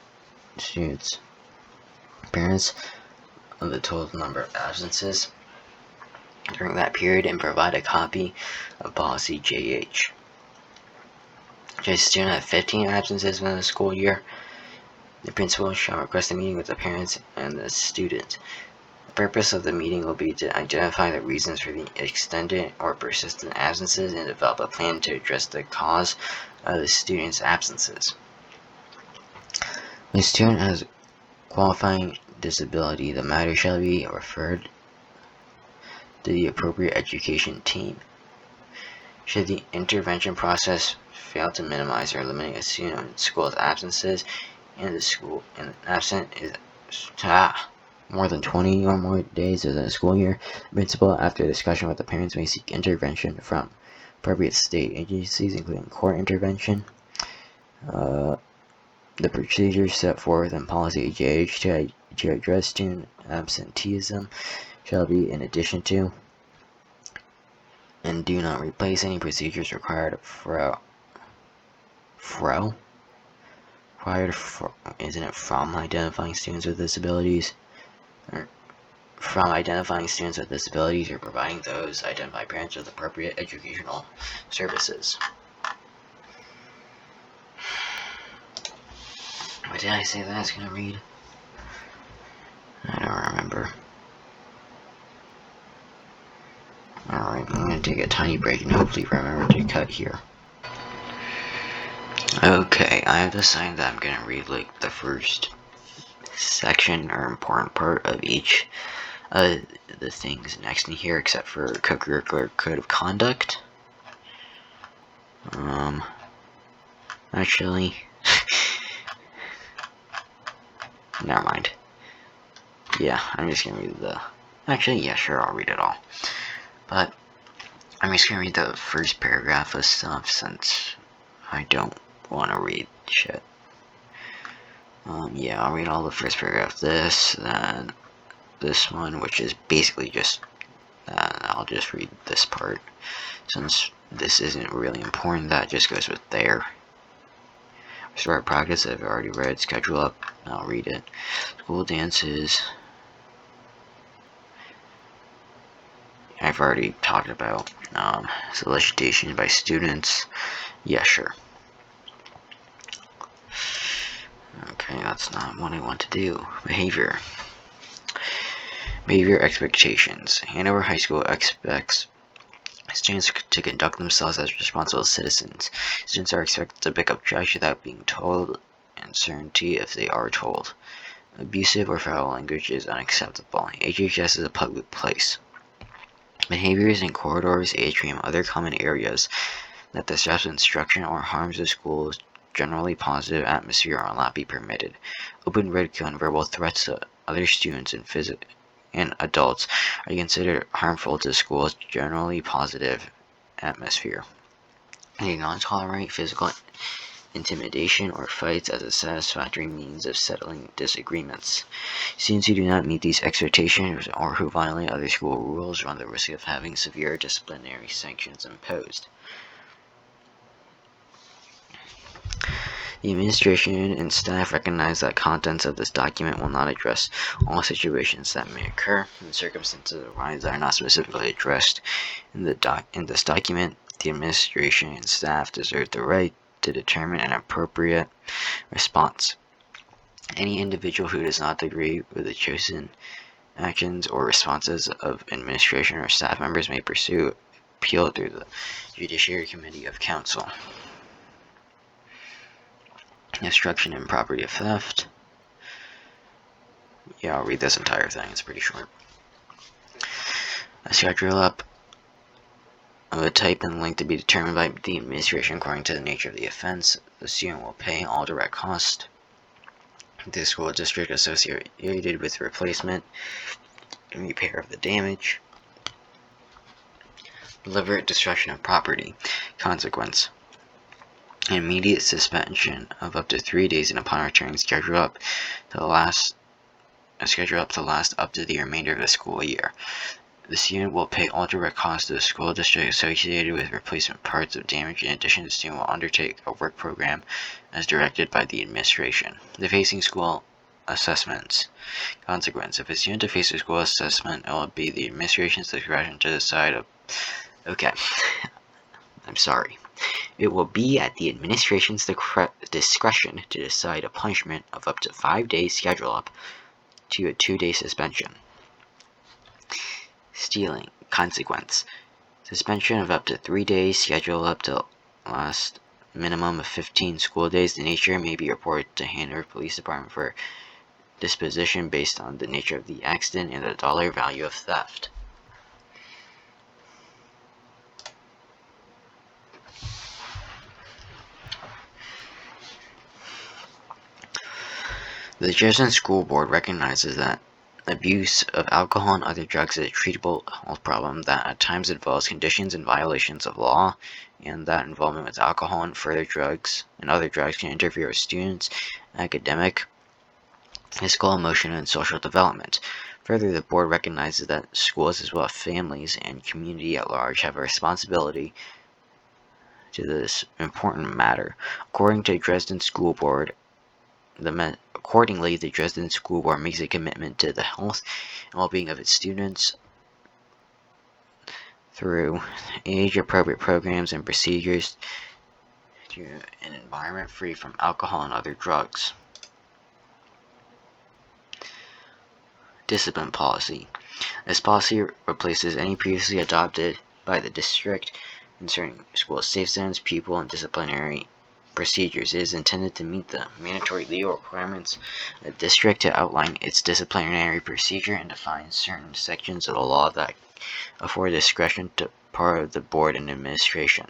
B: student's parents of the total number of absences during that period and provide a copy of Policy JH. If a student has 15 absences within the school year, the principal shall request a meeting with the parents and the student. The purpose of the meeting will be to identify the reasons for the extended or persistent absences and develop a plan to address the cause of the student's absences. If a student has qualifying disability, the matter shall be referred to the appropriate education team. Should the intervention process fail to minimize or eliminate a student's school's absences, and the school and absent is more than 20 or more days of the school year, the principal, after discussion with the parents, may seek intervention from appropriate state agencies, including court intervention. The procedures set forth in Policy JH to address student absenteeism shall be in addition to and do not replace any procedures required from identifying students with disabilities, or providing those identified parents with appropriate educational services. What did I say that I was going to read? I don't remember. Alright, I'm going to take a tiny break and hopefully remember to cut here. Okay, I have decided that I'm going to read like the first section or important part of each of the things next in here, except for co-curricular code of conduct. Actually, never mind. Yeah, I'm just gonna read I'll read it all. But I'm just gonna read the first paragraph of stuff since I don't want to read shit. Yeah, I'll read all the first paragraph. Then this one, which is basically just, I'll just read this part since this isn't really important. That just goes with there. Start practice, I've already read. Schedule up, I'll read it. School dances, I've already talked about. Solicitation by students, yeah, sure. Okay, that's not what I want to do. Behavior expectations. Hanover High School expects students to conduct themselves as responsible citizens. Students are expected to pick up trash without being told, and certainty if they are told. Abusive or foul language is unacceptable. HHS is a public place. Behaviors in corridors, atrium, other common areas that disrupt instruction or harms the school's generally positive atmosphere will not be permitted. Open ridicule and verbal threats to other students and adults are considered harmful to the school's generally positive atmosphere. They do not tolerate physical
A: intimidation, or fights as a satisfactory means of settling disagreements. Students who do not meet these expectations or who violate other school rules run the risk of having severe disciplinary sanctions imposed. The administration and staff recognize that contents of this document will not address all situations that may occur, and circumstances arise that are not specifically addressed in this document. The administration and staff deserve the right to determine an appropriate response. Any individual who does not agree with the chosen actions or responses of administration or staff members may pursue appeal through the Judiciary Committee of Council. Destruction and property of theft. Yeah, I'll read this entire thing, it's pretty short. A schedule up of a type and length to be determined by the administration according to the nature of the offense. The student will pay all direct costs to the school district associated with replacement and repair of the damage. Deliberate destruction of property. Consequence: an immediate suspension of up to 3 days, and upon returning, schedule up to last up to the remainder of the school year. The student will pay all direct costs to the school district associated with replacement parts of damage. In addition, the student will undertake a work program as directed by the administration. Defacing school assessments. Consequence: if a student defaces a school assessment, it will be the administration's discretion to decide. Okay, I'm sorry. It will be at the administration's discretion to decide a punishment of up to 5 days, schedule up to a 2-day suspension. Stealing. Consequence: suspension of up to 3 days, schedule up to last minimum of 15 school days. The nature may be reported to Hanover Police Department for disposition based on the nature of the accident and the dollar value of theft. The Dresden School Board recognizes that abuse of alcohol and other drugs is a treatable health problem that at times involves conditions and violations of law, and that involvement with alcohol and other drugs can interfere with students' academic, physical, emotional, and social development. Further, the board recognizes that schools, as well as families and community at large, have a responsibility to this important matter. According to Dresden School Board, Accordingly, the Dresden School Board makes a commitment to the health and well-being of its students through age-appropriate programs and procedures to an environment free from alcohol and other drugs. Discipline policy. This policy replaces any previously adopted by the district concerning school safe zones, pupil, and disciplinary procedures. It is intended to meet the mandatory legal requirements of the district to outline its disciplinary procedure and define certain sections of the law that afford discretion to part of the board and administration.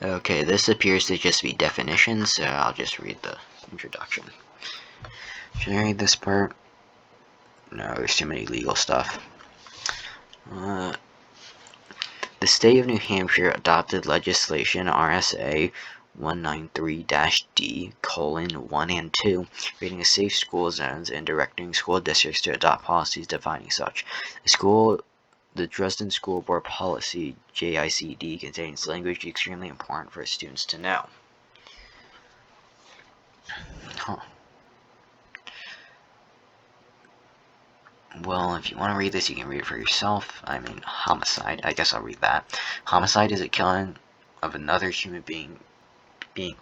A: Okay, this appears to just be definitions, so I'll just read the introduction. Should I read this part? No, there's too many legal stuff. The state of New Hampshire adopted legislation RSA 193-D:1 and 2, creating safe school zones and directing school districts to adopt policies defining such. The Dresden School Board Policy, JICD, contains language extremely important for students to know. Well, if you want to read this, you can read it for yourself. I mean, homicide. I guess I'll read that. Homicide is a killing of another human being,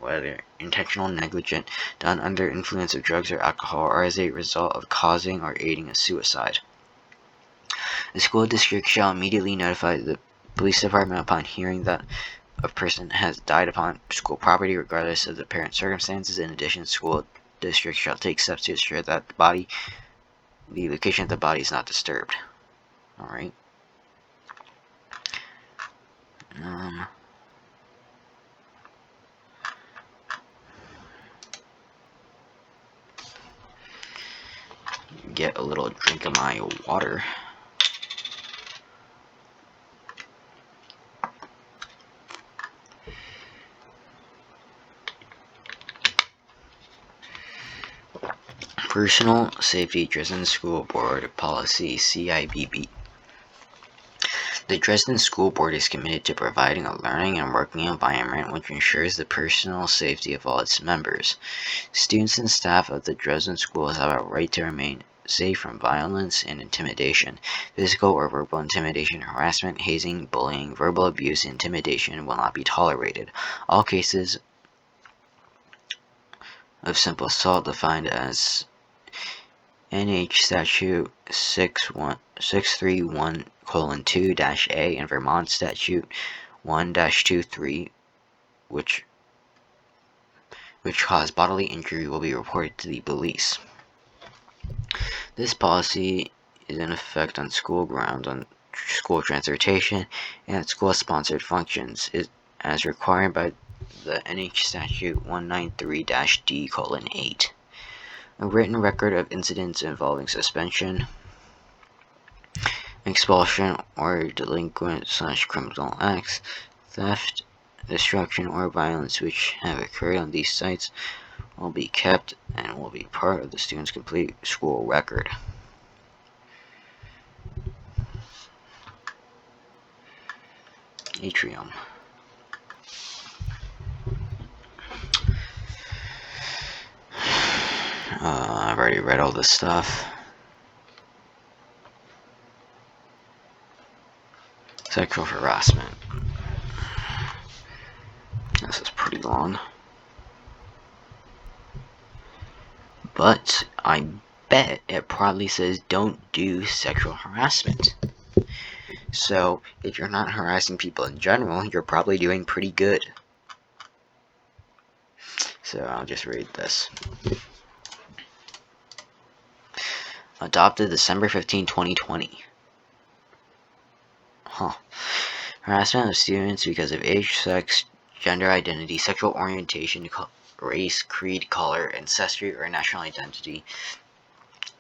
A: whether intentional, negligent, done under influence of drugs or alcohol, or as a result of causing or aiding a suicide. The school district shall immediately notify the police department upon hearing that a person has died upon school property, regardless of the apparent circumstances. In addition, the school district shall take steps to ensure that the location of the body is not disturbed. Alright. get a little drink of my water. Personal Safety Dresden School Board Policy CIBB. The Dresden School Board is committed to providing a learning and working environment which ensures the personal safety of all its members. Students and staff of the Dresden schools have a right to remain safe from violence and intimidation. Physical or verbal intimidation, harassment, hazing, bullying, verbal abuse, and intimidation will not be tolerated. All cases of simple assault defined as NH Statute 631:2-A and Vermont Statute 1-23, which cause bodily injury, will be reported to the police. This policy is in effect on school grounds, on school transportation, and school-sponsored functions, as required by the NH Statute 193-D:8. A written record of incidents involving suspension, expulsion, or delinquent/criminal acts, theft, destruction, or violence which have occurred on these sites will be kept and will be part of the student's complete school record. Atrium. I've already read all this stuff. Sexual harassment. This is pretty long. But I bet it probably says don't do sexual harassment. So if you're not harassing people in general, you're probably doing pretty good. So I'll just read this. Adopted December 15, 2020. Harassment of students because of age, sex, gender identity, sexual orientation, race, creed, color, ancestry, or national identity,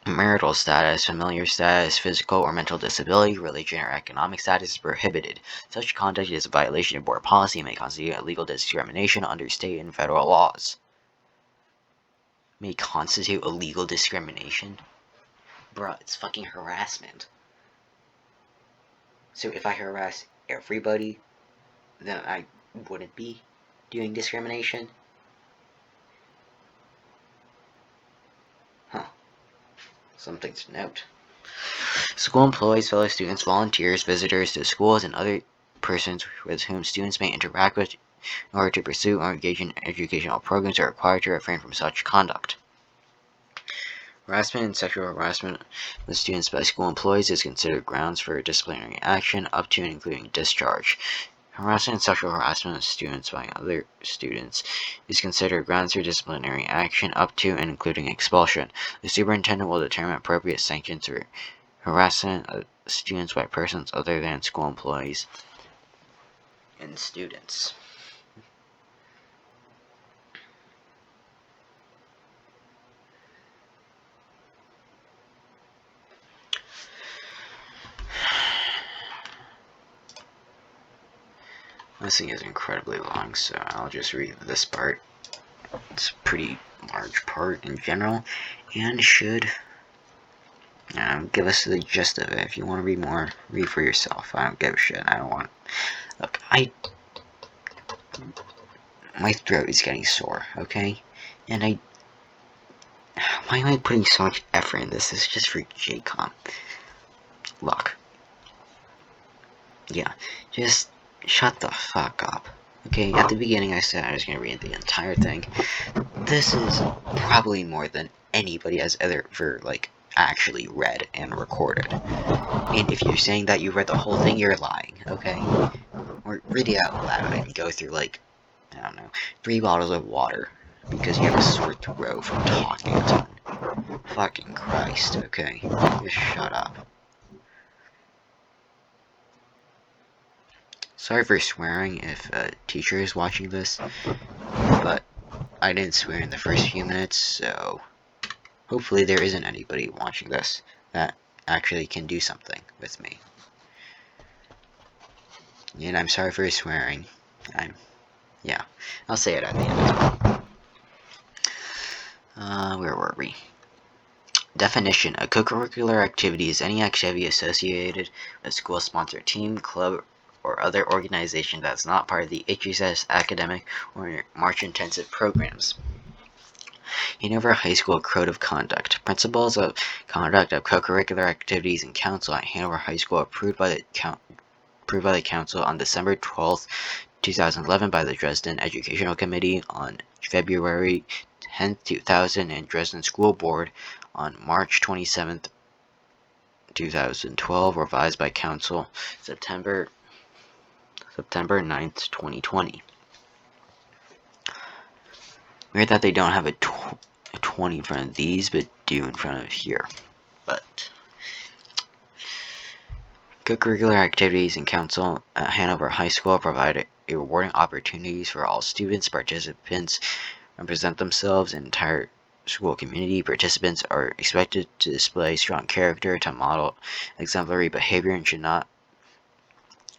A: marital status, familiar status, physical or mental disability, religion, or economic status is prohibited. Such conduct is a violation of board policy and may constitute illegal discrimination under state and federal laws. May constitute illegal discrimination? Bruh, it's fucking harassment. So if I harass everybody, then I wouldn't be doing discrimination? Something to note. School employees, fellow students, volunteers, visitors to schools, and other persons with whom students may interact with in order to pursue or engage in educational programs are required to refrain from such conduct. Harassment and sexual harassment of students by school employees is considered grounds for disciplinary action up to and including discharge. Harassment and sexual harassment of students by other students is considered grounds for disciplinary action up to and including expulsion. The superintendent will determine appropriate sanctions for harassment of students by persons other than school employees and students. This thing is incredibly long, so I'll just read this part. It's a pretty large part in general, and should give us the gist of it. If you want to read more, read for yourself. I don't give a shit. I don't want. Look, my throat is getting sore, okay? And why am I putting so much effort in this? This is just for JCOM. Look. Yeah, just shut the fuck up. Okay, at the beginning I said I was going to read the entire thing. This is probably more than anybody has ever, actually read and recorded. And if you're saying that you read the whole thing, you're lying, okay? Or read it out loud and go through, 3 bottles of water. Because you have a sore throat from talking a ton. Fucking Christ, okay? Just shut up. Sorry for swearing if a teacher is watching this, but I didn't swear in the first few minutes, so Hopefully there isn't anybody watching this that actually can do something with me. And I'm sorry for swearing. Yeah, I'll say it at the end. Where were we? Definition: a co-curricular activity is any activity associated with a school-sponsored team, club, or other organization that's not part of the HHS academic or March-intensive programs. Hanover High School Code of Conduct. Principles of conduct of co-curricular activities in council at Hanover High School approved by the council on December 12, 2011 by the Dresden Educational Committee on February 10, 2000 and Dresden School Board on March 27, 2012, revised by Council September 9, 2020. Weird that they don't have a 20 in front of these, but do in front of here. But co-curricular activities in council at Hanover High School provide a rewarding opportunities for all students. Participants represent themselves and entire school community. Participants are expected to display strong character, to model exemplary behavior, and should not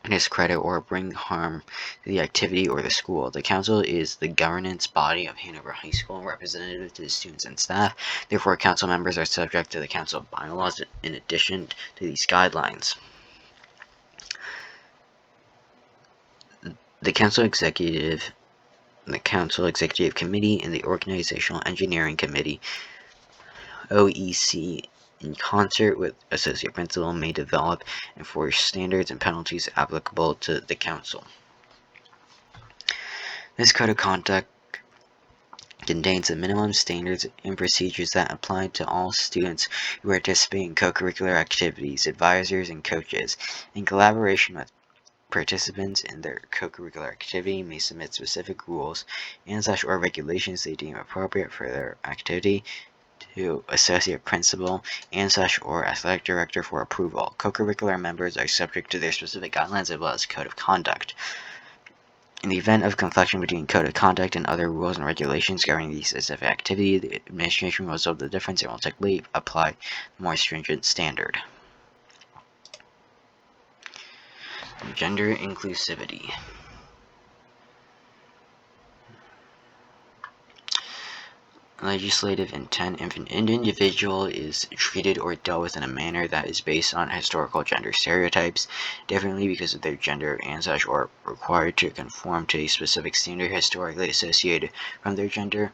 A: discredit or bring harm to the activity or the school. The council is the governance body of Hanover High School, representative to the students and staff. Therefore, council members are subject to the council bylaws in addition to these guidelines. The council executive committee and the organizational engineering committee OEC, in concert with associate principal, may develop and enforce standards and penalties applicable to the council. This code of conduct contains the minimum standards and procedures that apply to all students who participate in co-curricular activities, advisors, and coaches. In collaboration with participants in their co-curricular activity may submit specific rules and such or regulations they deem appropriate for their activity to associate principal and such or athletic director for approval. Co-curricular members are subject to their specific guidelines as well as code of conduct. In the event of confliction between code of conduct and other rules and regulations governing the specific activity, the administration will observe the difference and will typically apply a more stringent standard. Gender inclusivity. Legislative intent: if an individual is treated or dealt with in a manner that is based on historical gender stereotypes differently because of their gender and such, or required to conform to a specific standard historically associated from their gender,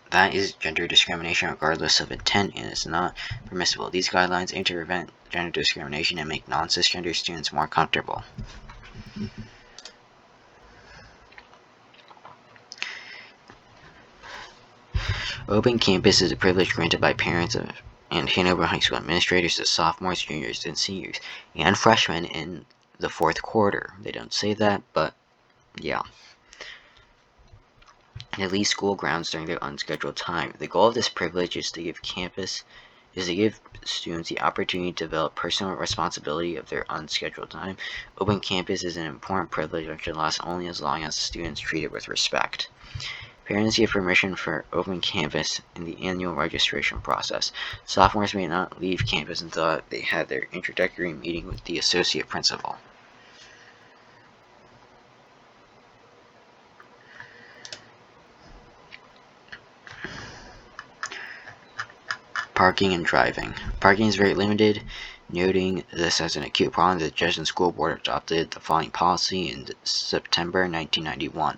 A: that is gender discrimination regardless of intent and is not permissible. These guidelines aim to prevent gender discrimination and make non-cisgender students more comfortable. Open campus is a privilege granted by parents and Hanover High School administrators to sophomores, juniors, and seniors, and freshmen in the fourth quarter. They don't say that, but yeah. At least school grounds during their unscheduled time. The goal of this privilege is to give students the opportunity to develop personal responsibility of their unscheduled time. Open campus is an important privilege which should last only as long as the students treat it with respect. Parents give permission for open campus in the annual registration process. Sophomores may not leave campus until they had their introductory meeting with the associate principal. Parking and driving. Parking is very limited. Noting this as an acute problem, the Dresden School Board adopted the following policy in September 1991.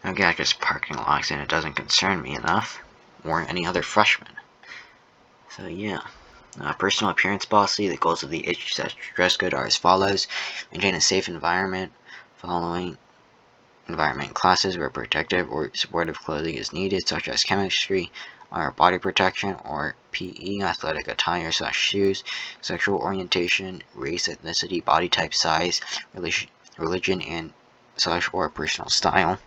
A: Okay, I guess parking lots and it doesn't concern me enough, or any other freshman. So yeah. Personal appearance policy. The goals of the HHS dress code are as follows: maintain a safe environment, following environment classes where protective or supportive clothing is needed, such as chemistry, or body protection, or PE, athletic attire / shoes, sexual orientation, race, ethnicity, body type, size, religion, and / or personal style.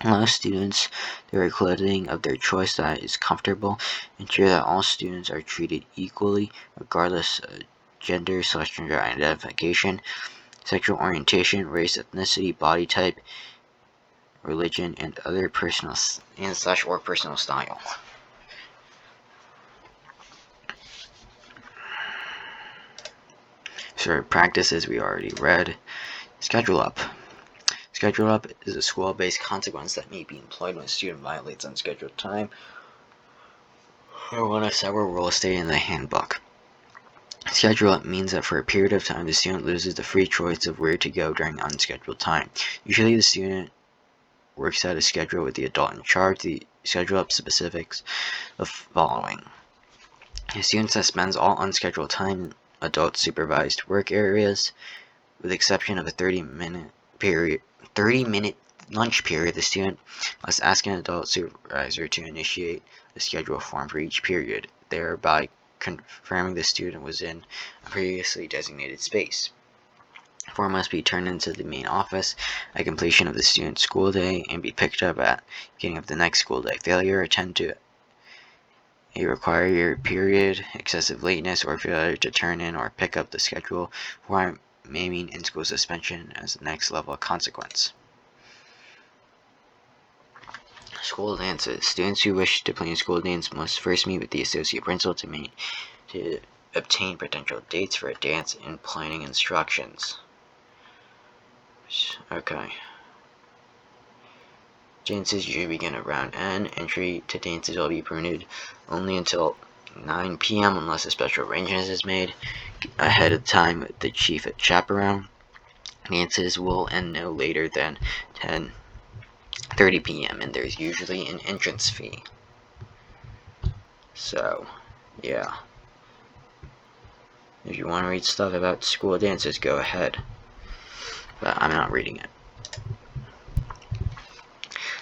A: Allow students to wear clothing of their choice that is comfortable. Ensure that all students are treated equally, regardless of gender / gender identification. sexual orientation, race, ethnicity, body type, religion, and other personal or personal style. So practices we already read. Schedule up. Schedule up is a school-based consequence that may be employed when a student violates unscheduled time or one of several rules stated in the handbook. Schedule up means that for a period of time the student loses the free choice of where to go during unscheduled time. Usually the student works out a schedule with the adult in charge. The schedule up specifics the following. A student suspends all unscheduled time in adult supervised work areas, with the exception of a 30-minute lunch period. The student must ask an adult supervisor to initiate the schedule form for each period, thereby confirming the student was in a previously designated space. The form must be turned into the main office at completion of the student's school day and be picked up at the beginning of the next school day. Failure to attend to a required period, excessive lateness, or failure to turn in or pick up the schedule form may mean in-school suspension as the next level of consequence. School dances. Students who wish to plan school dance must first meet with the associate principal to obtain potential dates for a dance and planning instructions. Okay. Dances usually begin around N. Entry to dances will be permitted only until 9 p.m. unless a special arrangement is made ahead of time with the chief at chaperone. Dances will end no later than 10:30 p.m. and there's usually an entrance fee. So, yeah. If you want to read stuff about school dances, go ahead. But I'm not reading it.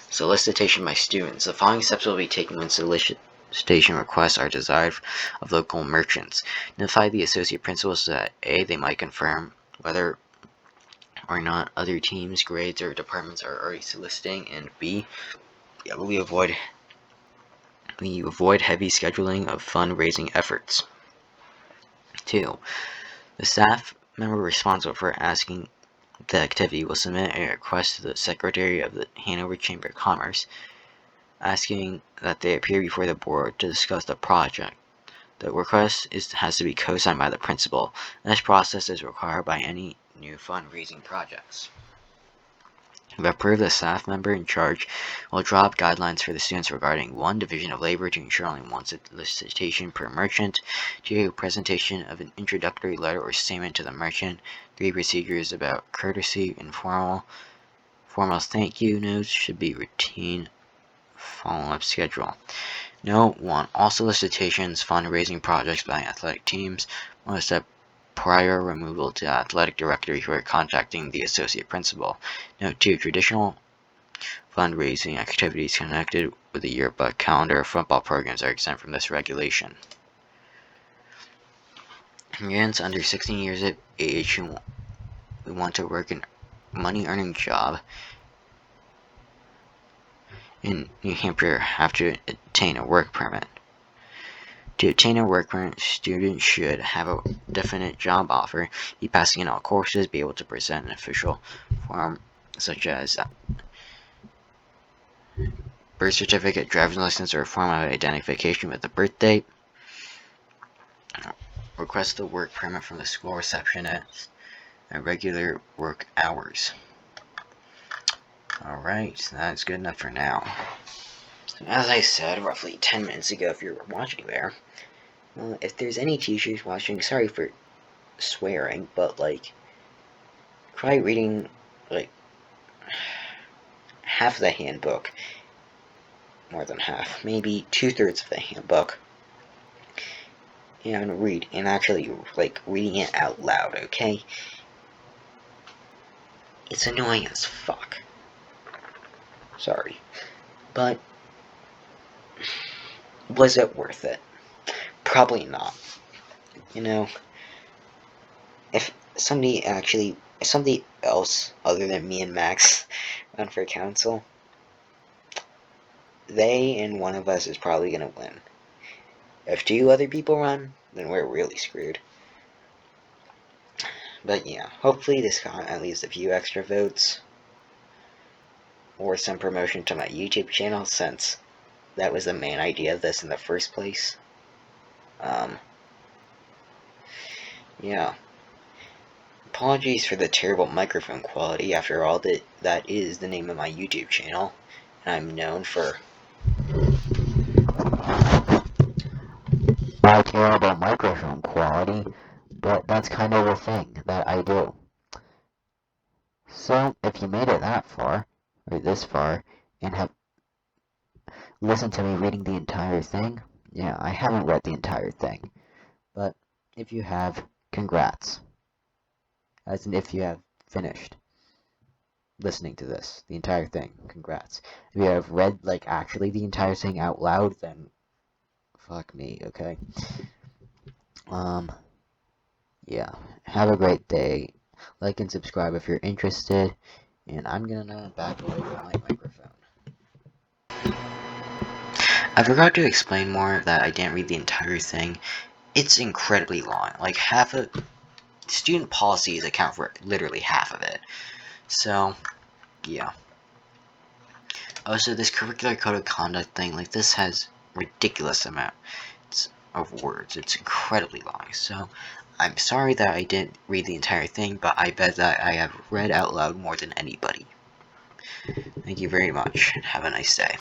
A: Solicitation by students. The following steps will be taken when solicitation requests are desired of local merchants. Notify the associate principals that A, they might confirm whether or not other teams, grades, or departments are already soliciting, and B, we avoid heavy scheduling of fundraising efforts. 2. The staff member responsible for asking the activity will submit a request to the Secretary of the Hanover Chamber of Commerce asking that they appear before the board to discuss the project. The request has to be co-signed by the principal, and this process is required by any new fundraising projects. If approved, the staff member in charge will draw up guidelines for the students regarding 1. Division of labor to ensure only one solicitation per merchant. 2. Presentation of an introductory letter or statement to the merchant. 3. Procedures about courtesy, informal. Formal thank you notes should be routine follow-up schedule. Note 1. All solicitations, fundraising projects by athletic teams must have prior removal to the athletic director before contacting the associate principal. Note 2. Traditional fundraising activities connected with the yearbook, calendar, or football programs are exempt from this regulation. Students under 16 years of age who want to work a money-earning job in New Hampshire have to obtain a work permit. To obtain a work permit, students should have a definite job offer, be passing in all courses, be able to present an official form such as birth certificate, driver's license, or a form of identification with a birth date. Request the work permit from the school receptionist at regular work hours. Alright, that's good enough for now. As I said roughly 10 minutes ago, if you're watching there, if there's any teachers watching, sorry for swearing, but try reading half of the handbook, more than half, maybe 2/3 of the handbook, and actually reading it out loud, okay? It's annoying as fuck. Sorry. But was it worth it? Probably not. If somebody else other than me and Max run for council, they and one of us is probably gonna win. If 2 other people run, then we're really screwed.
B: But yeah, hopefully this got at least a few extra votes, or some promotion to my YouTube channel, since that was the main idea of this in the first place. Yeah. Apologies for the terrible microphone quality. After all, that is the name of my YouTube channel, and I'm known for my terrible microphone quality, but that's kind of the thing that I do. So, if you made it that far, or this far, and have listened to me reading the entire thing, yeah, I haven't read the entire thing, but if you have, congrats. As in, if you have finished listening to this, the entire thing, congrats. If you have read, like, actually the entire thing out loud, then fuck me, okay? Yeah, have a great day. Like and subscribe if you're interested, and I'm gonna back away from my microphone. I forgot to explain more that I didn't read the entire thing. It's incredibly long. Like, half of student policies account for literally half of it. So, yeah. Also, this curricular code of conduct thing, like, this has ridiculous amounts of words. It's incredibly long. So, I'm sorry that I didn't read the entire thing, but I bet that I have read out loud more than anybody. Thank you very much, and have a nice day.